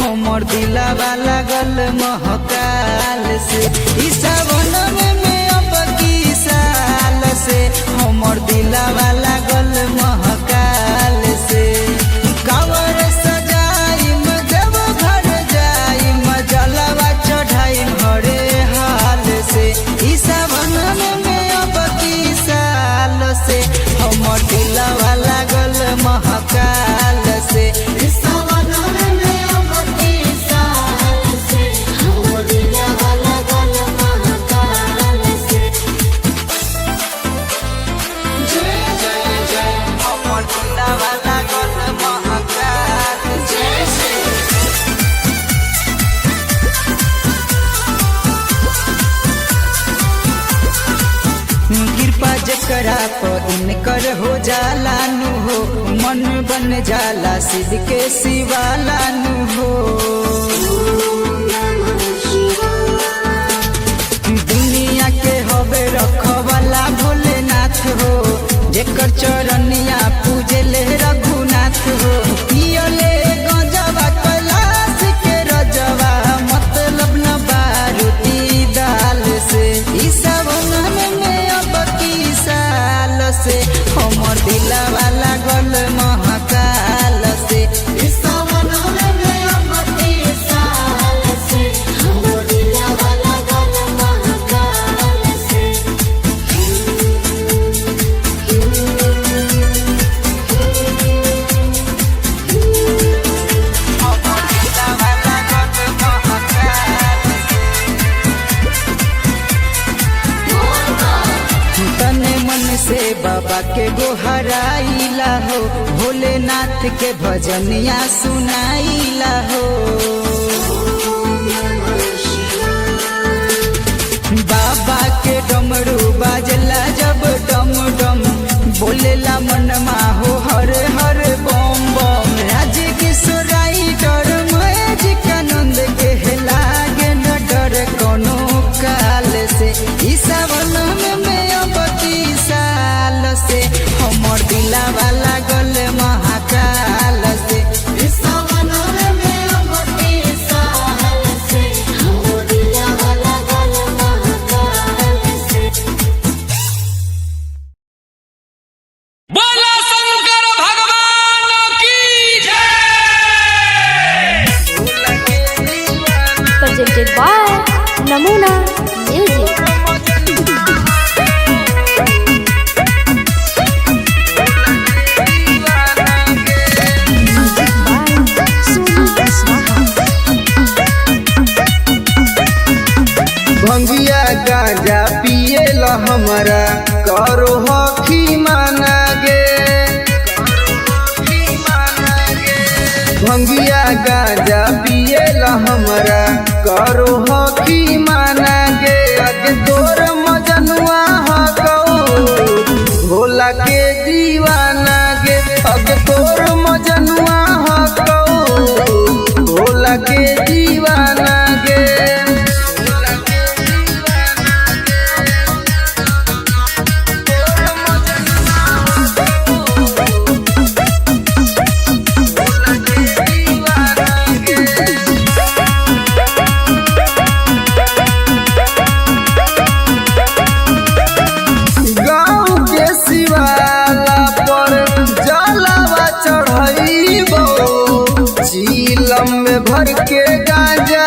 S5: हमर दिलवा लागल महकाल से। ई सावन में अब की साल से हमर दिलवा लागल महकाल से। कांवर सजाइम देव घर जाइम जलवा चढ़ाइम हरे हाल से। ई सावन में अब की साल से हमर दिलवा लागल महकाल से। कृपा जकरा पर इनकर हो जाला नु हो, मन बन जाला सिद्ध के शिवाला नु हो। दुनिया के हवे रखवाला भोलेनाथ हो, जेकर चरनिया पूजले रघुनाथ हो। पियले गंजवा कैलाश के रजवा मतलब न बारूदी दाल से। ई सावन में अब की साल से हमर दिलवा लागल महाकाल से। ई सावन में अब की साल से हमर दिलवा लागल महाकाल से। तने मन से बाबा के गोहराइला हो, भोलेनाथ के भजनिया सुनाइला हो। बाबा के डमरू बाजला जब डम डम, बोलेला मनमा हो हर हर बम बम। राज किशोर राइटर मैजिक आनंद के लागे न डर कोनो काल से। ई सावन में अब की साल से हमर दिलवा लागल महाकाल से। ई सावन में अब की साल से हमर दिलवा लागल महाकाल से।
S3: बोला शंकर भगवान की जय।
S2: प्रेजेंटेड बाय नमूना म्यूजिक।
S1: भंगिया गांजा पिए ला हमरा करो हखी माना गे। भंगिया गांजा पिएला हमरा करो हकी माना गे अगे तोर मजनुआ हकौ भोला के दीवाना गे अगे तोर मजनुआ हकौ भोला के दीवाना गे चीलम में भर के गांजा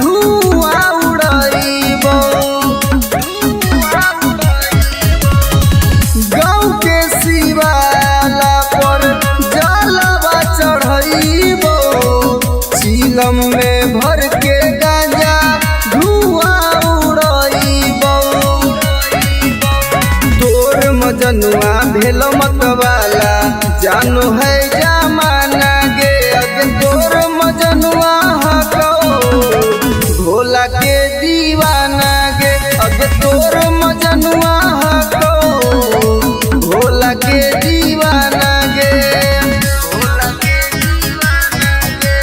S1: धुआं उड़ाइबो गाँव के शिवाला पर जलवा चढ़ाइबो चीलम में भर के गांजा धुआं उड़ाइबो तोर मजनुआ भेल मतवाला जानो है जमाना गे अगे तोर मजनुआ हकौ भोला के दीवाना गे अगे तोर मजनुआ हकौ भोला के दीवाना गे भोला के दीवाना गे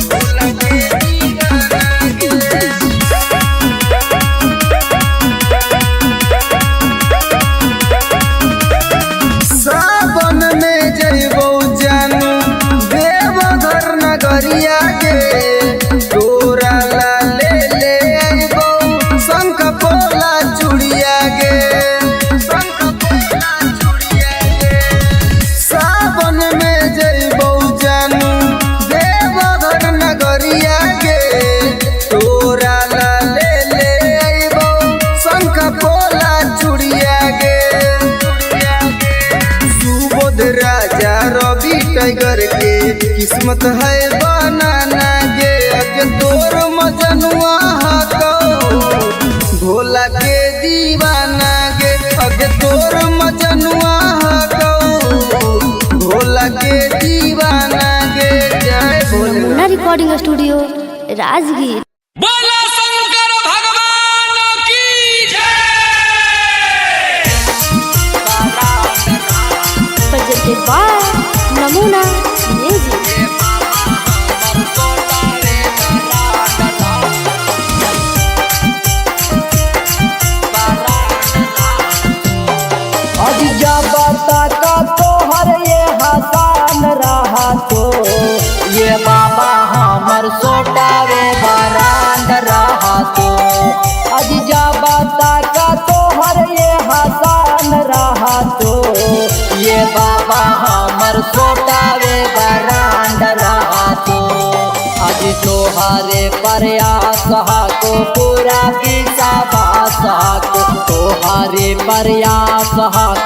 S1: भोला के दीवाना गे सावन में जइबो जानू देवघर नगरिया गे तोरा ला ले आइबो शंख पोला चूड़िया गे शंख पोला चूड़िया गे सावन में जइबो जानू देवघर नगरिया गे तोरा ला ले आइबो शंख पोला चूड़िया गे सुबोध राजा रवि टाइगर के किस्मत है बनाना गे अगे तोर मजनुआ हकौ भोला के दीवाना गे अगे तोर मजनुआ हकौ भोला के दीवाना गे जय भोले
S2: रिकॉर्डिंग स्टूडियो राजगीर।
S3: बोला शंकर भगवान की जय।
S2: presented by Namuna Music।
S6: अजिया बता का तोहर ये हसान रहा तो ये बाबा हमर सोटावे बरांड रहा तो अजिया बता का तोहर ये हसान रहा तो ये बाबा हमर सोटावे बरांड रहा तो अज तोहरे प्रयास को पूरा विश्वास को तोहरे प्रयास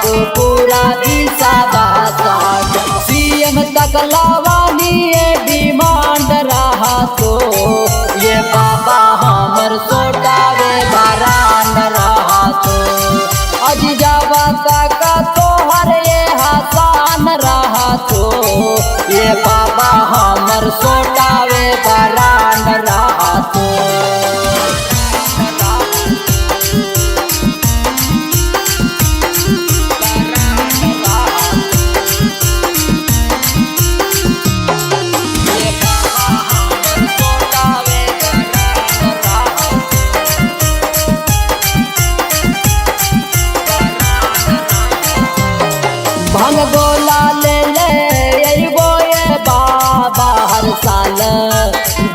S6: को पूरा विश्वास सीएम तक लावानी ये डिमांड रहा तो ये बाबा हमर सोटावे बरांड रहा तो अज जावा तक तोहर ये हसान रहा तो ये बाबा हमर सोटावे बरांड रहा तो भंग गोला ले अइबो ये बाबा हर साल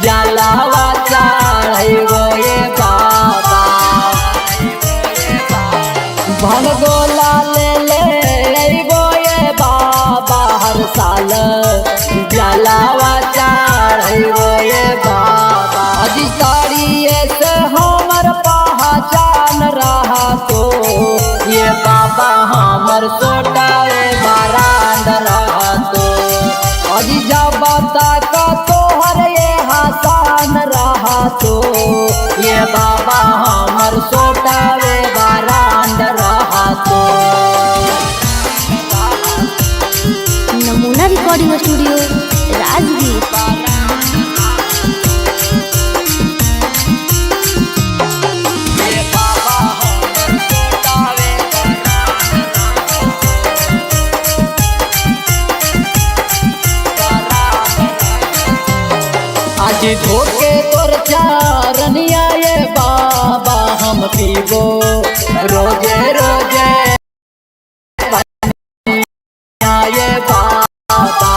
S6: जलावा चढ़इबो ये बाबा भंग गोला ले अइबो ये बाबा हर साल जलावा चढ़इबो ये बाबा अधिकारिये से हमर पहचान रहा तो ये बाबा हमर सोटावे बरांड रहा तो अजी जब तक तोहर ये हसान रहा तो ये बाबा हमर सोटावे बरांड रहा
S2: स्टूडियो राजगीर।
S6: आज धोके तोर चारनिया ये बाबा हम पीबो रोजे रोजे ये बाबा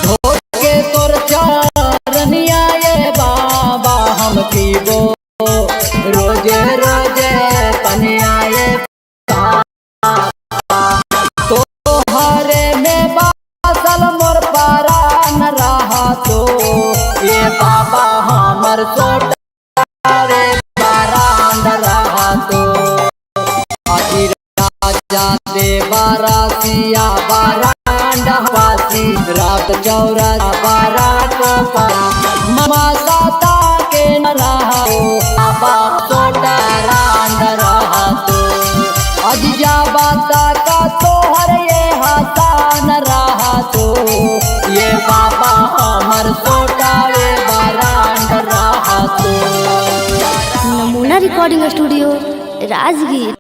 S6: धोके तोर चारनिया ये बाबा हम पीबो रोजे रोजे पनिया ये तोहरे में बासल मोर पारा न रहा तो ये बाबा हमर सोटारे पारा न रहा तो अति राजा दे बारासिया बारांडवासी रात चौरा बारा को पारा ममा साता के न रहा तो बाबा सोटारा न रहा तो अजिया बाता का तोहर ये हाथा न रहा तो ये बाबा हमर सोटावे बारांड रहा तो।
S2: नमूना रिकॉर्डिंग स्टूडियो राजगीर।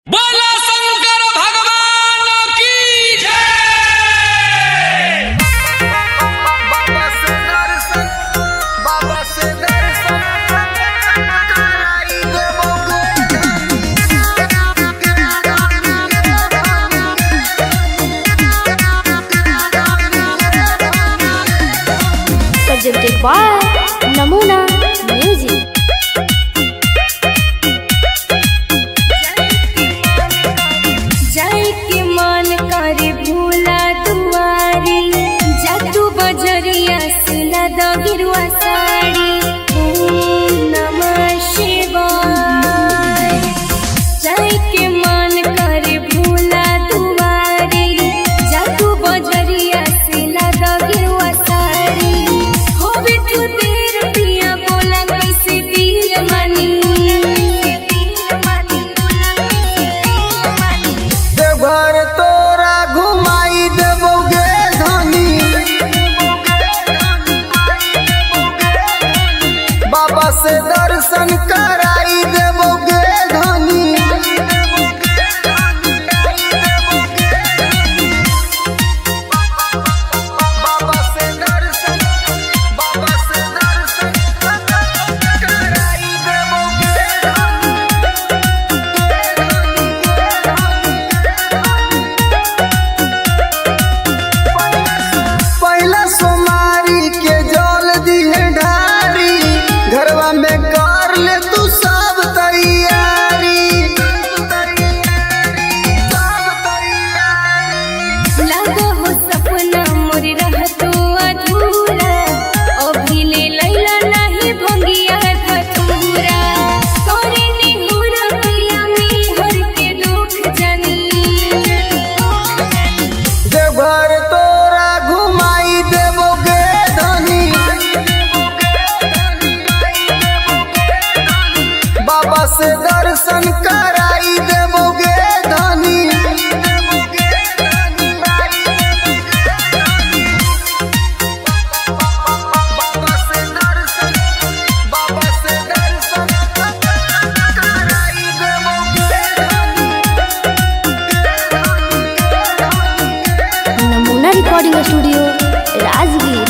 S3: बोला शंकर भगवान की जय।
S1: बाबा से दर्शन कराई देबोगे।
S2: प्रेजेंटेड बाय नमूना म्यूजिक।
S4: जाए के मन करे भूला दुआरी जातू बजरिया सुना दो गिरुआ साड़ी। ओम नमः शिवाय। जाए के मन करे भूला दुआरी जातू बजरिया सुना दो गिरुआ साड़ी। हो बिठू देर पिया बोला कैसे दिल मनी
S1: देवघर तोरा घुमाई देबोगे धनी। बाबा से दर्शन कराई देबोगे धनी। बाबा से दर्शन कराई देबोगे पहला सोमारी के जल दिहे ढारी घरवा में कर ले तू सब तैयारी।
S4: लागो हो सपना मोर रहतो अधूरा अभी ले लैला नहीं भंगिया धतूरा। करे निहुरा पिया में हर के दुख जानी
S1: देवघर तोरा घुमाई देबोगे धनी। बाबा से दर्शन कराई देबोगे धनी। बाबा से दर्शन कराई देबोगे
S2: नमूना रिकॉर्डिंग स्टूडियो राजगीर।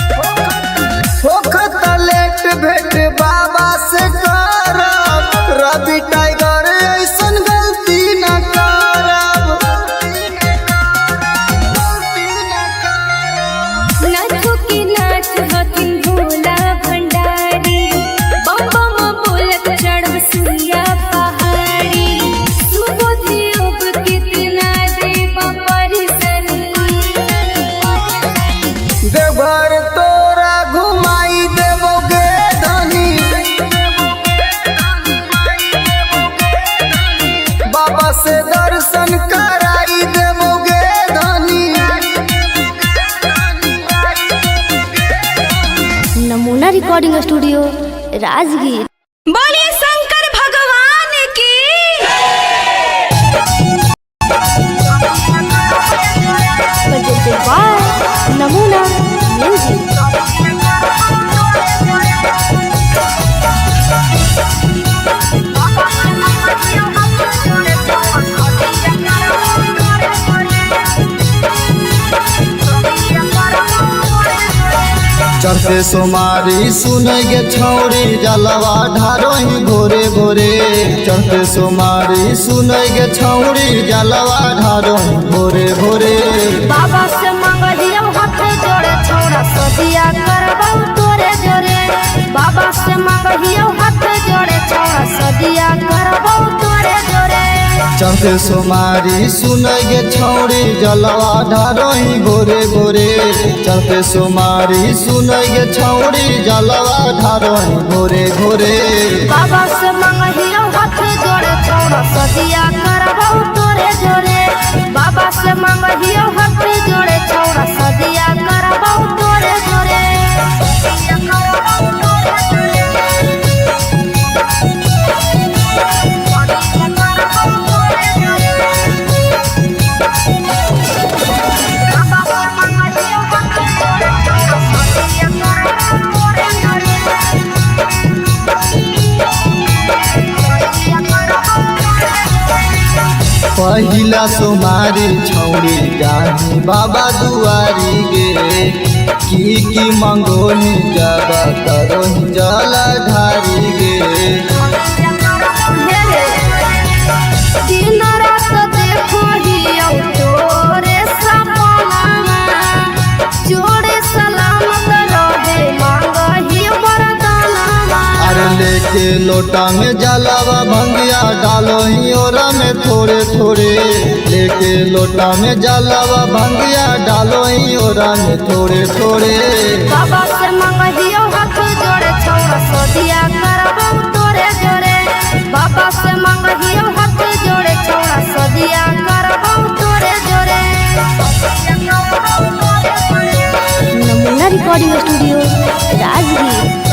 S1: होखत लेट भेट बाबा से करब रवि टाइगर ऐसन गलती न करब।
S4: नाथो के नाथ हथिन भोला भंडारी। बम बम बोलत चढ़ब सुइया पहाड़ी। सुबोधि अब कितना देव परिसनी
S1: देवघर तोरा घुमाई देबोगे धनी। बाबा से दर्शन कराई देबोगे धनी।
S2: नमूना रिकॉर्डिंग स्टूडियो राजगीर।
S4: बोलिए शंकर भगवान की।
S1: चढ़ते सोमारी सुनगे छौरी जलवा ढारो ही भोरे भोरे। चढ़ते सोमारी सुनगे छौरी जलवा ढारो ही भोरे भोरे।
S2: बाबा से मंगलियो हाथ जोड़े छौड़ा सदिया करबौ तोरे जोरे। बाबा से मंगलियो हाथ जोड़े छौड़ा सदिया करबौ तोरे जोरे।
S1: चढ़ते सोमारी सुनगे छौरी जलवा ढारो ही भोरे भोरे। चढ़ते सोमारी सुनगे छौरी जलवा ढारो ही भोरे भोरे।
S2: बाबा से मंगलियो हाथ जोड़े छौड़ा सदिया करबौ तोरे जोरे। बाबा से मंगलियो हाथ जोड़े छौड़ा सदिया करबौ तोरे जोरे।
S1: पहिला सोमारी छौरी जाही बाबा दुआरी गे। की मंगोनी जब करोही जल ढारी गे।
S2: दिन रात देखो हियो तोरे सपना। जोड़े सलामत रहे मांगहियो वरदाना।
S1: अरे लेके लोटा में जलावा भंगिया डालो ही ओरा में थोड़े थोड़े। लेके लोटा में जलावा भंगिया डालो ही ओरा में थोड़े थोड़े।
S2: बाबा से मंगहियो हाथ जोड़े छौड़ा सदिया करबौ तोरे जोरे। बाबा से मंगहियो हाथ जोड़े छौड़ा सदिया करबौ तोरे जोरे।
S4: नमूना रिकॉर्डिंग स्टूडियो राजगीर।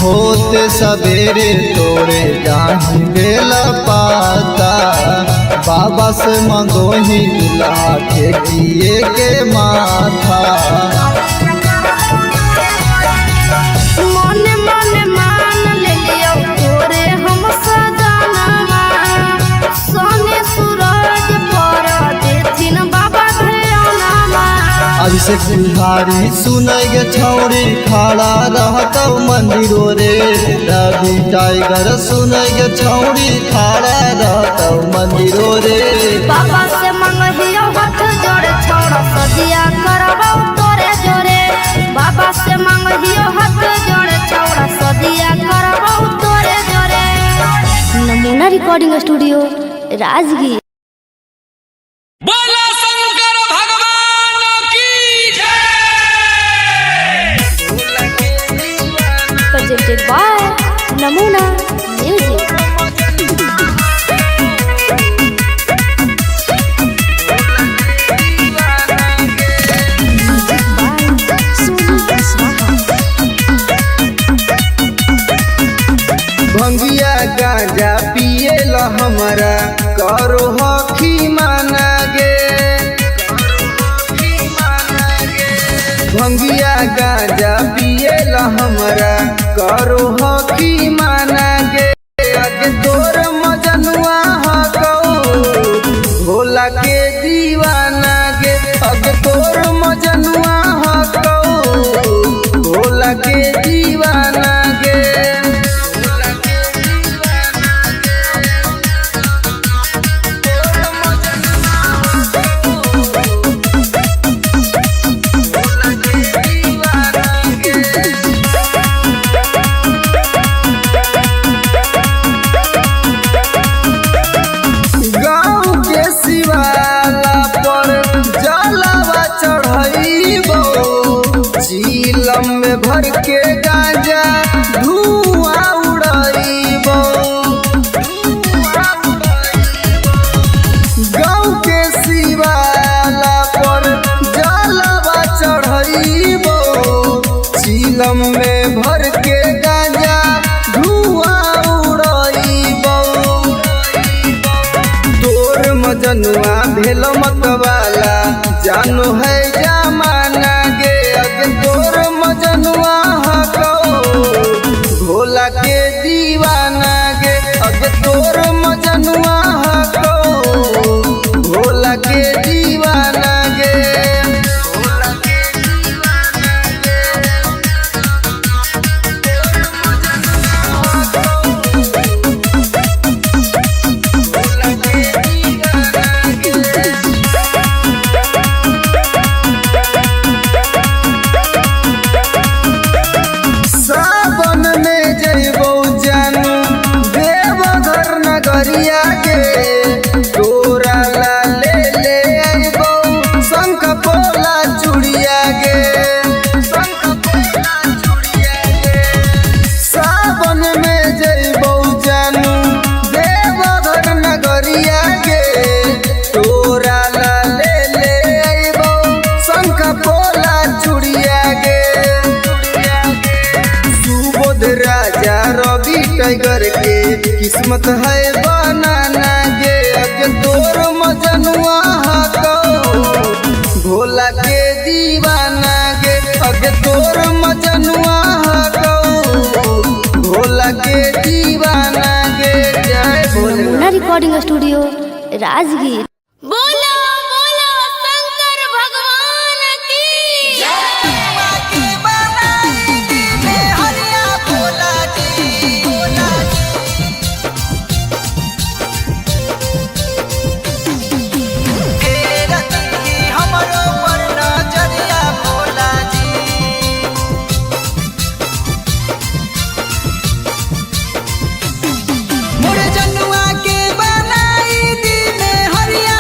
S1: होते सवेरे तोड़े जाही बेल पाता। बाबा से मंगोही दुल्हा ठेकिए के माथा।
S2: मन मन मान लेलियो तोरे हम सजनवा। सोने सूरज पर देथिन बाबा ध्यानवा।
S1: अभिषेक बिहारी सुनगे छौरी खड़ा रहतौ मंदिरो रे। रवि टाइगर सुनगे छौरी खड़ा रहतौ मंदिरो रे।
S2: बाबा से मंगहियो हाथ जोड़े छौड़ा सदिया करबौ तोरे जोरे। बाबा से मंगहियो हाथ जोड़े छौड़ा सदिया करबौ तोरे जोरे।
S4: नमूना रिकॉर्डिंग स्टूडियो राजगीर।
S3: बोला शंकर भगवान की जय।
S4: प्रेजेंटेड बाय नमूना म्यूजिक।
S5: भंगिया गांजा पिए ल हमरा करो हखी माना गे। भंगिया गांजा पिए ल हमरा करो हखी माना गे। अगे तोर मजनुआ हकौ भोला के दीवाना गे। अगे तोर मजनुआ हकौ भोला के दीवाना गे। भर के गांजा धुआं उड़ाइबो। गाँव के शिवाला पर जलवा चढ़ाइबो। चीलम में भर के गांजा धुआं उड़ाइबो। तोर मजनुआ भेल मतवाला जानो है जमाना गे।
S1: मजनुआ हको भोला के दीवाना गे भोला के दीवाना गे भोला के दीवाना गे सावन में जइबो जानू देवघर नगरिया के तोरा ला ले आइबो शंख पोला चूड़िया गे शंख पोला चूड़िया गे सावन में जइबो जानू देवघर नगरिया के तोरा ला ले आइबो शंख पोला चूड़िया गे सुबोध राजा रवि टाइगर के किस्मत है बनाना गे अगे तोर मजनुआ हको भोला के दीवाना गे अगे तोर मजनुआ हको भोला के दीवाना गे जय भोले
S2: मुन्ना रिकॉर्डिंग स्टूडियो राजगीर।
S4: बोलो बोलो शंकर भगवान की
S5: मोर जनुआ के बनाई दी में हरिया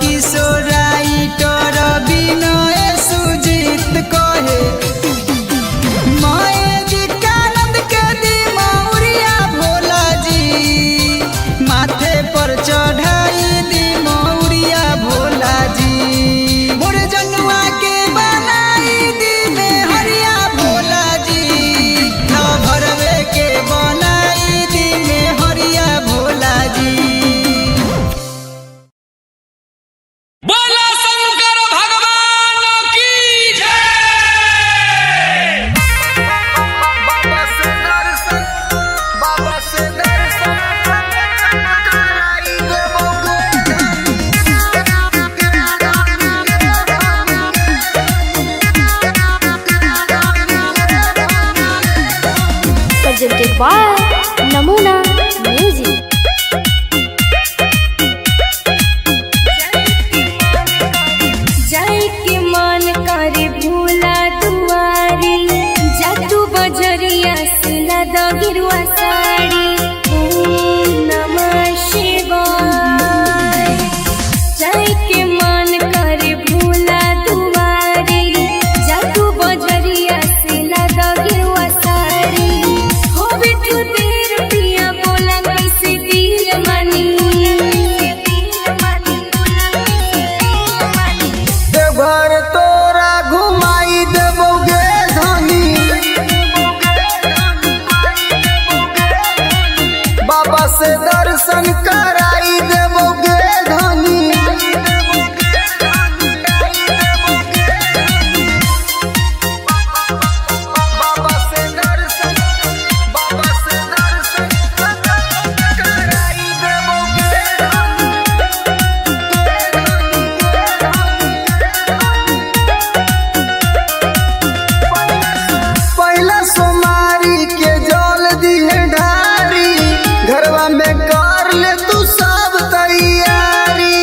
S5: किशोराई टोर बिनय सुजीत कहे मयजिकानंद के दी मौरिया भोला जी माथे पर चढ़ाई दी मौरिया भोला जी मोर जनुआ के बनाई दी में हरिया भोला जी न भरवे के बनाई दी में हरिया भोला जी।
S3: बोला शंकर भगवान की जय।
S1: बाबा से दर्शन कराई
S2: presented by Namuna Music.
S4: जाई के मन करे भोला दुआरी जादू बजरिया सिला द गिरुआ साड़ी ओम नमः शिवाय। जाई के मन करे भोला दुआरी जादू बजरिया सिला द गिरुआ साड़ी हो बिटू देर पिया बोला कैसे दिल मानी
S1: देवघर तोरा घुमाई देबोगे धनी बाबा से दर्शन कराई देबोगे धनी बाबा से दर्शन कराई देबोगे पहला सोमारी के जल दिहे ढारी घरवा में कर ले तू सब तैयारी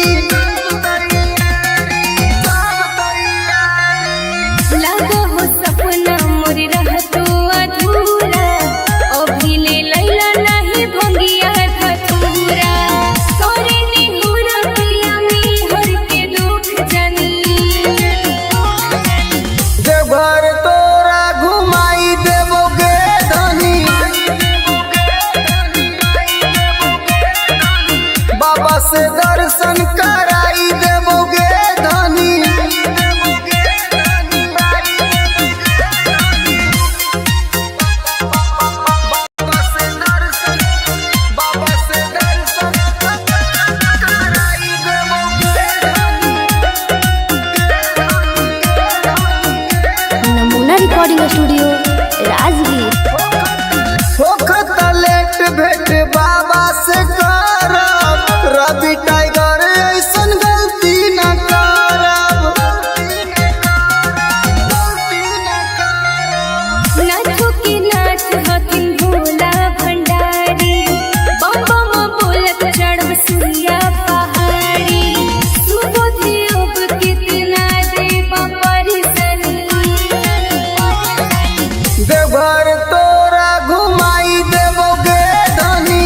S4: लागो हो सपना मोर रहतो अधूरा अभी ले लैला नहीं भंगिया धतूरा तोरे निहुरा पिया में हर के दुख जानी
S1: देवघर तोरा घुमाई देबोगे धनी बाबा से दर्शन कराई देबोगे धनी बाबा से दर्शन कराई देबोगे
S2: Namuna Recording Studio, Rajgir.
S1: होखत लेट भेट बाबा से करब रवि टाइगर ऐसन गलती न करब
S4: नाथो के नाथ हथिन भोला भंडारी बम बम बोलत चढ़ब सुइया पहाड़ी सुबोधि अब कितना देव परिसनी
S1: देवघर तोरा घुमाई देबोगे धनी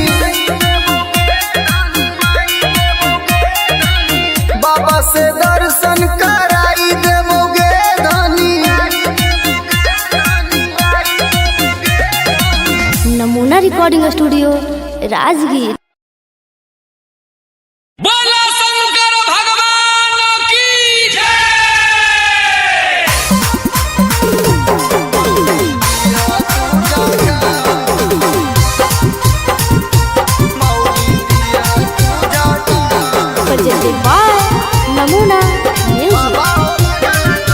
S1: बाबा से दर्शन कराई देबोगे धनी
S2: Namuna Recording Studio, Rajgir.
S3: बोला शंकर भगवान की जय।
S2: Presented by Namuna Music.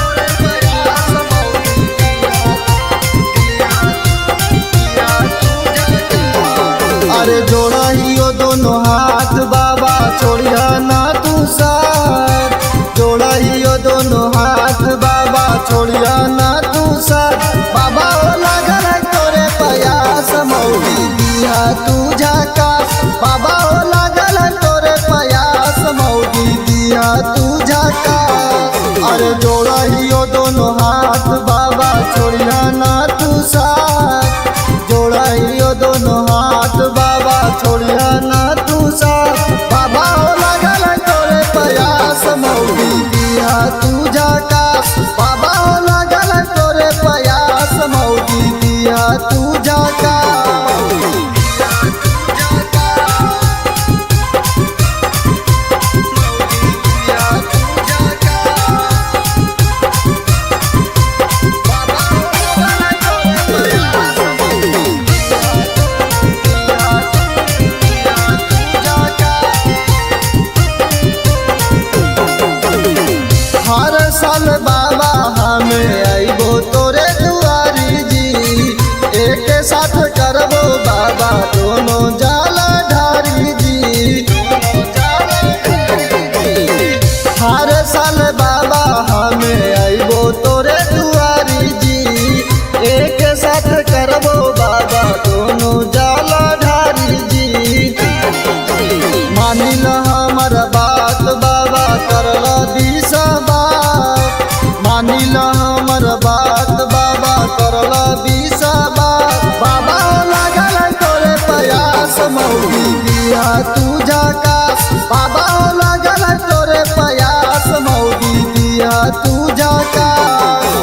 S1: अरे जोड़ा हियो दोनों हाथ बाबा छोड़िया ना तू साथ जोड़ा हियो दोनों हाथ बाबा छोड़िया ना तू साथ बाबा हो लगल है तोरे प्रयास मौरी दिया तू झकास बाबा हो लगल है तोरे प्रयास मौरी दिया तू झकास अरे जोड़ा हियो दोनों हाथ बाबा छोड़िया ना तू साथ जोड़ा हियो दोनों हाथ बाबा छोड़िया ना तू साथ बाबा हो लगल है तोरे प्रयास साथ करबो बाबा दोनों जाला ढारी जी। मानिल हमर बात बाबा करला दिशा बात, मानिल हमर बात बाबा करला दिशा बात। बाबा लागल तोरे प्रयास मौगी दिया तुझा कास, बाबा लागल तोरे प्रयास मौगी दिया तुझा कास।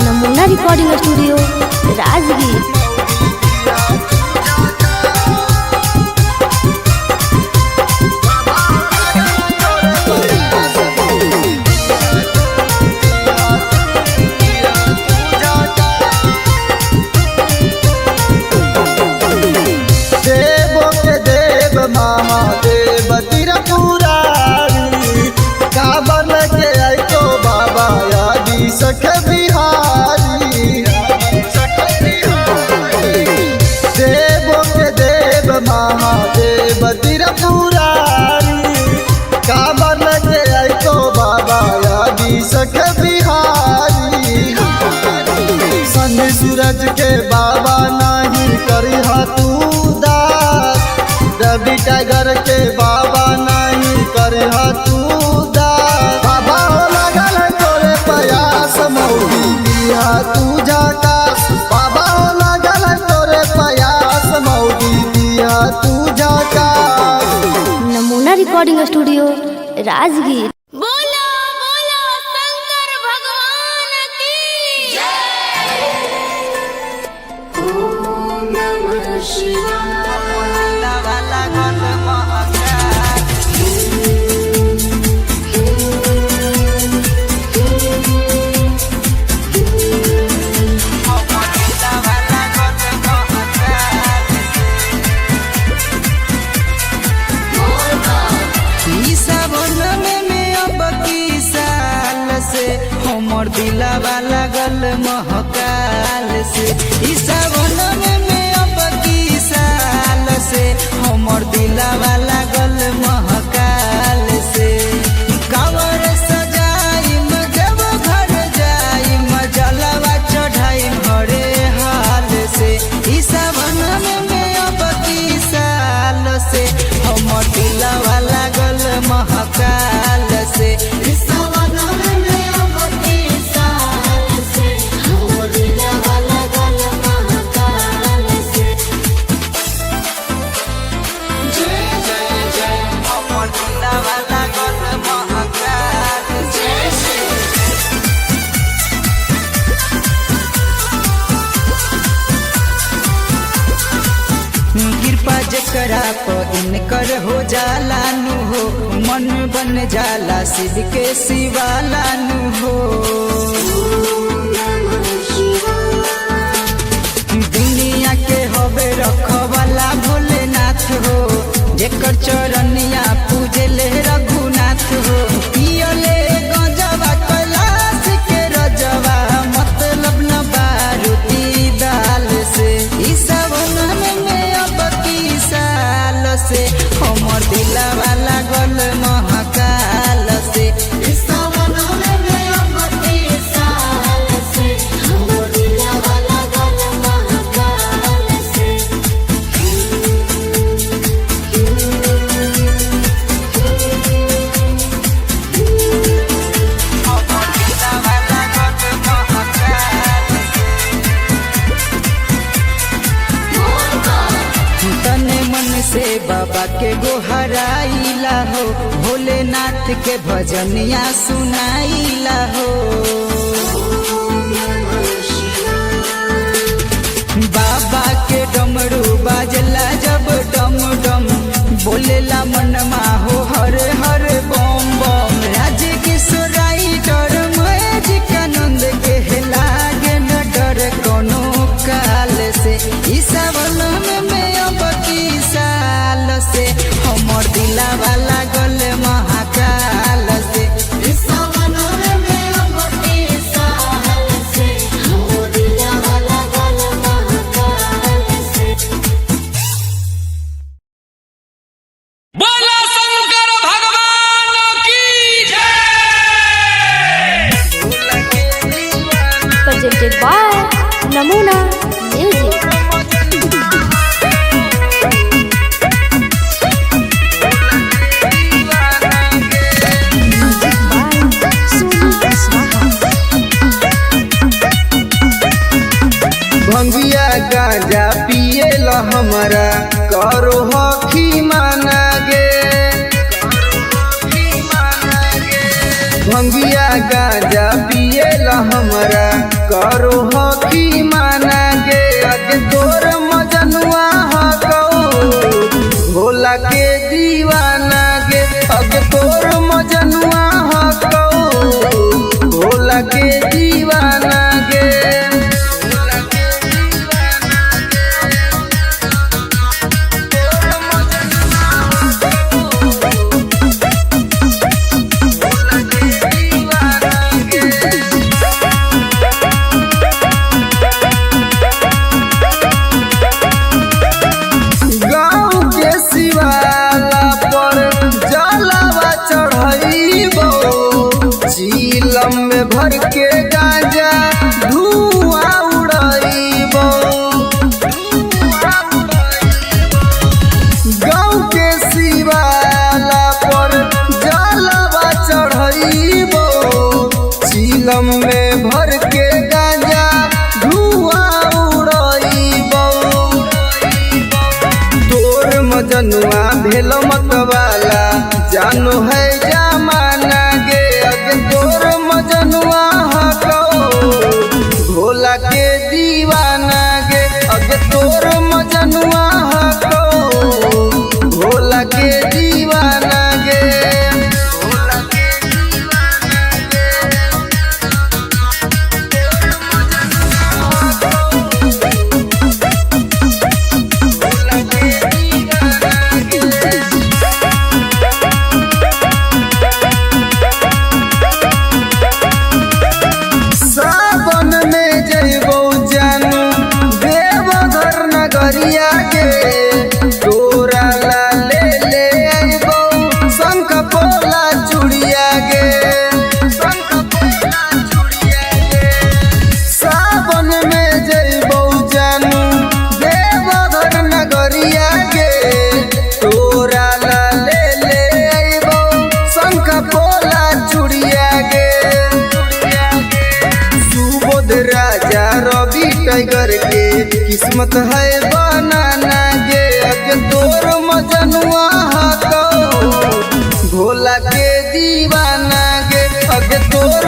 S2: नमूना रिकॉर्डिंग स्टूडियो राजगीर।
S1: देवो के देव महादेव त्रिपुरारी, काबर के आइतो बाबा यादी सख बिहारी। देवो के देव महादेव त्रिपुरारी, काबर के आइतो बाबा यादी सख बिहारी। सन सूरज के बाबा नहीं करिहा तू दास, रवि टाइगर के बाबा नहीं करिहा तू दास। बाबा हो लागल तोरे प्रयास मौगी दिया तुझा कास, बाबा हो लागल तोरे प्रयास मौगी दिया तुझा कास।
S2: नमूना रिकॉर्डिंग स्टूडियो राजगीर।
S4: बोलो बोलो शंकर भगवान की
S5: ई सावन में अब की साल से हमर दिलवा लागल महकाल से। ई सावन में अब की साल से हमर दिलवा लागल महकाल से। कांवर सजाइम जब घर जाइम जलवा चढ़ाइम हरे हाल से। ई सावन में अब की साल से हमर दिलवा लागल महकाल से। हमर दिलवा लागल महकाल से। कृपा जकरा पर इनकर हो जाला नु हो, मन बन जाला शिव के शिवाला नु हो। दुनिया के हवे रखवाला भोलेनाथ हो, जेकर चरनिया पूजले रघुनाथ हो। पियले गजवा कैलाश के रजवा मतलब न बारूदी दाल से। ई सावन में अब की साल से हमर दिलवा लागल महकाल से। तने मन से बाबा के गोहराइला हो, भोलेनाथ के भजनिया सुनाइला हो। बाबा के डमरू बाजला जब डम डम, बोलेला मनमा हो हर हर बम बम। राज किशोर राइटर मैजिक आनंद के लागे न डर कोनो काल से। ई सावन में अब की साल से हमर दिलवा लागल महाकाल से। ई सावन में अब की साल
S2: presented by Namuna Music.
S1: भंगिया गांजा पिए ला हमारा करो हखी माना गे। भंगिया गांजा पिए ला हमारा करो हखी माना गे। अगे तोर मजनुआ हको भोला के दीवाना गे। अगे तोर मजनुआ हको भोला के दीवाना गे। चीलम में भर के गांजा धुआं उड़ाइबो। गाँव के शिवाला पर जलवा चढ़ाइबो। चीलम में भर के गांजा धुआं उड़ाइबो। तोर मजनुआ भेल मतवाला जानो है जमाना गे। अगे तोर मजनुआ हको भोला के दीवाना गे। अगे तोर मजनुआ हको भोला के दीवाना गे। भोला के दीवाना गे। भोला के दीवाना गे। सावन में जइबो जानू देवघर नगरिया के। तोरा ला ले आइबो शंख पोला चूड़िया गे। शंख पोला चूड़िया गे। सावन में जइबो जानू देवघर नगरिया के। तोरा ला ले आइबो शंख पोला चूड़िया गे। सुबोध राजा रवि टाइगर के किस्मत है बनाना गे। अगे तोर मजनुआ हको भोला के दीवाना गे। अगे तोर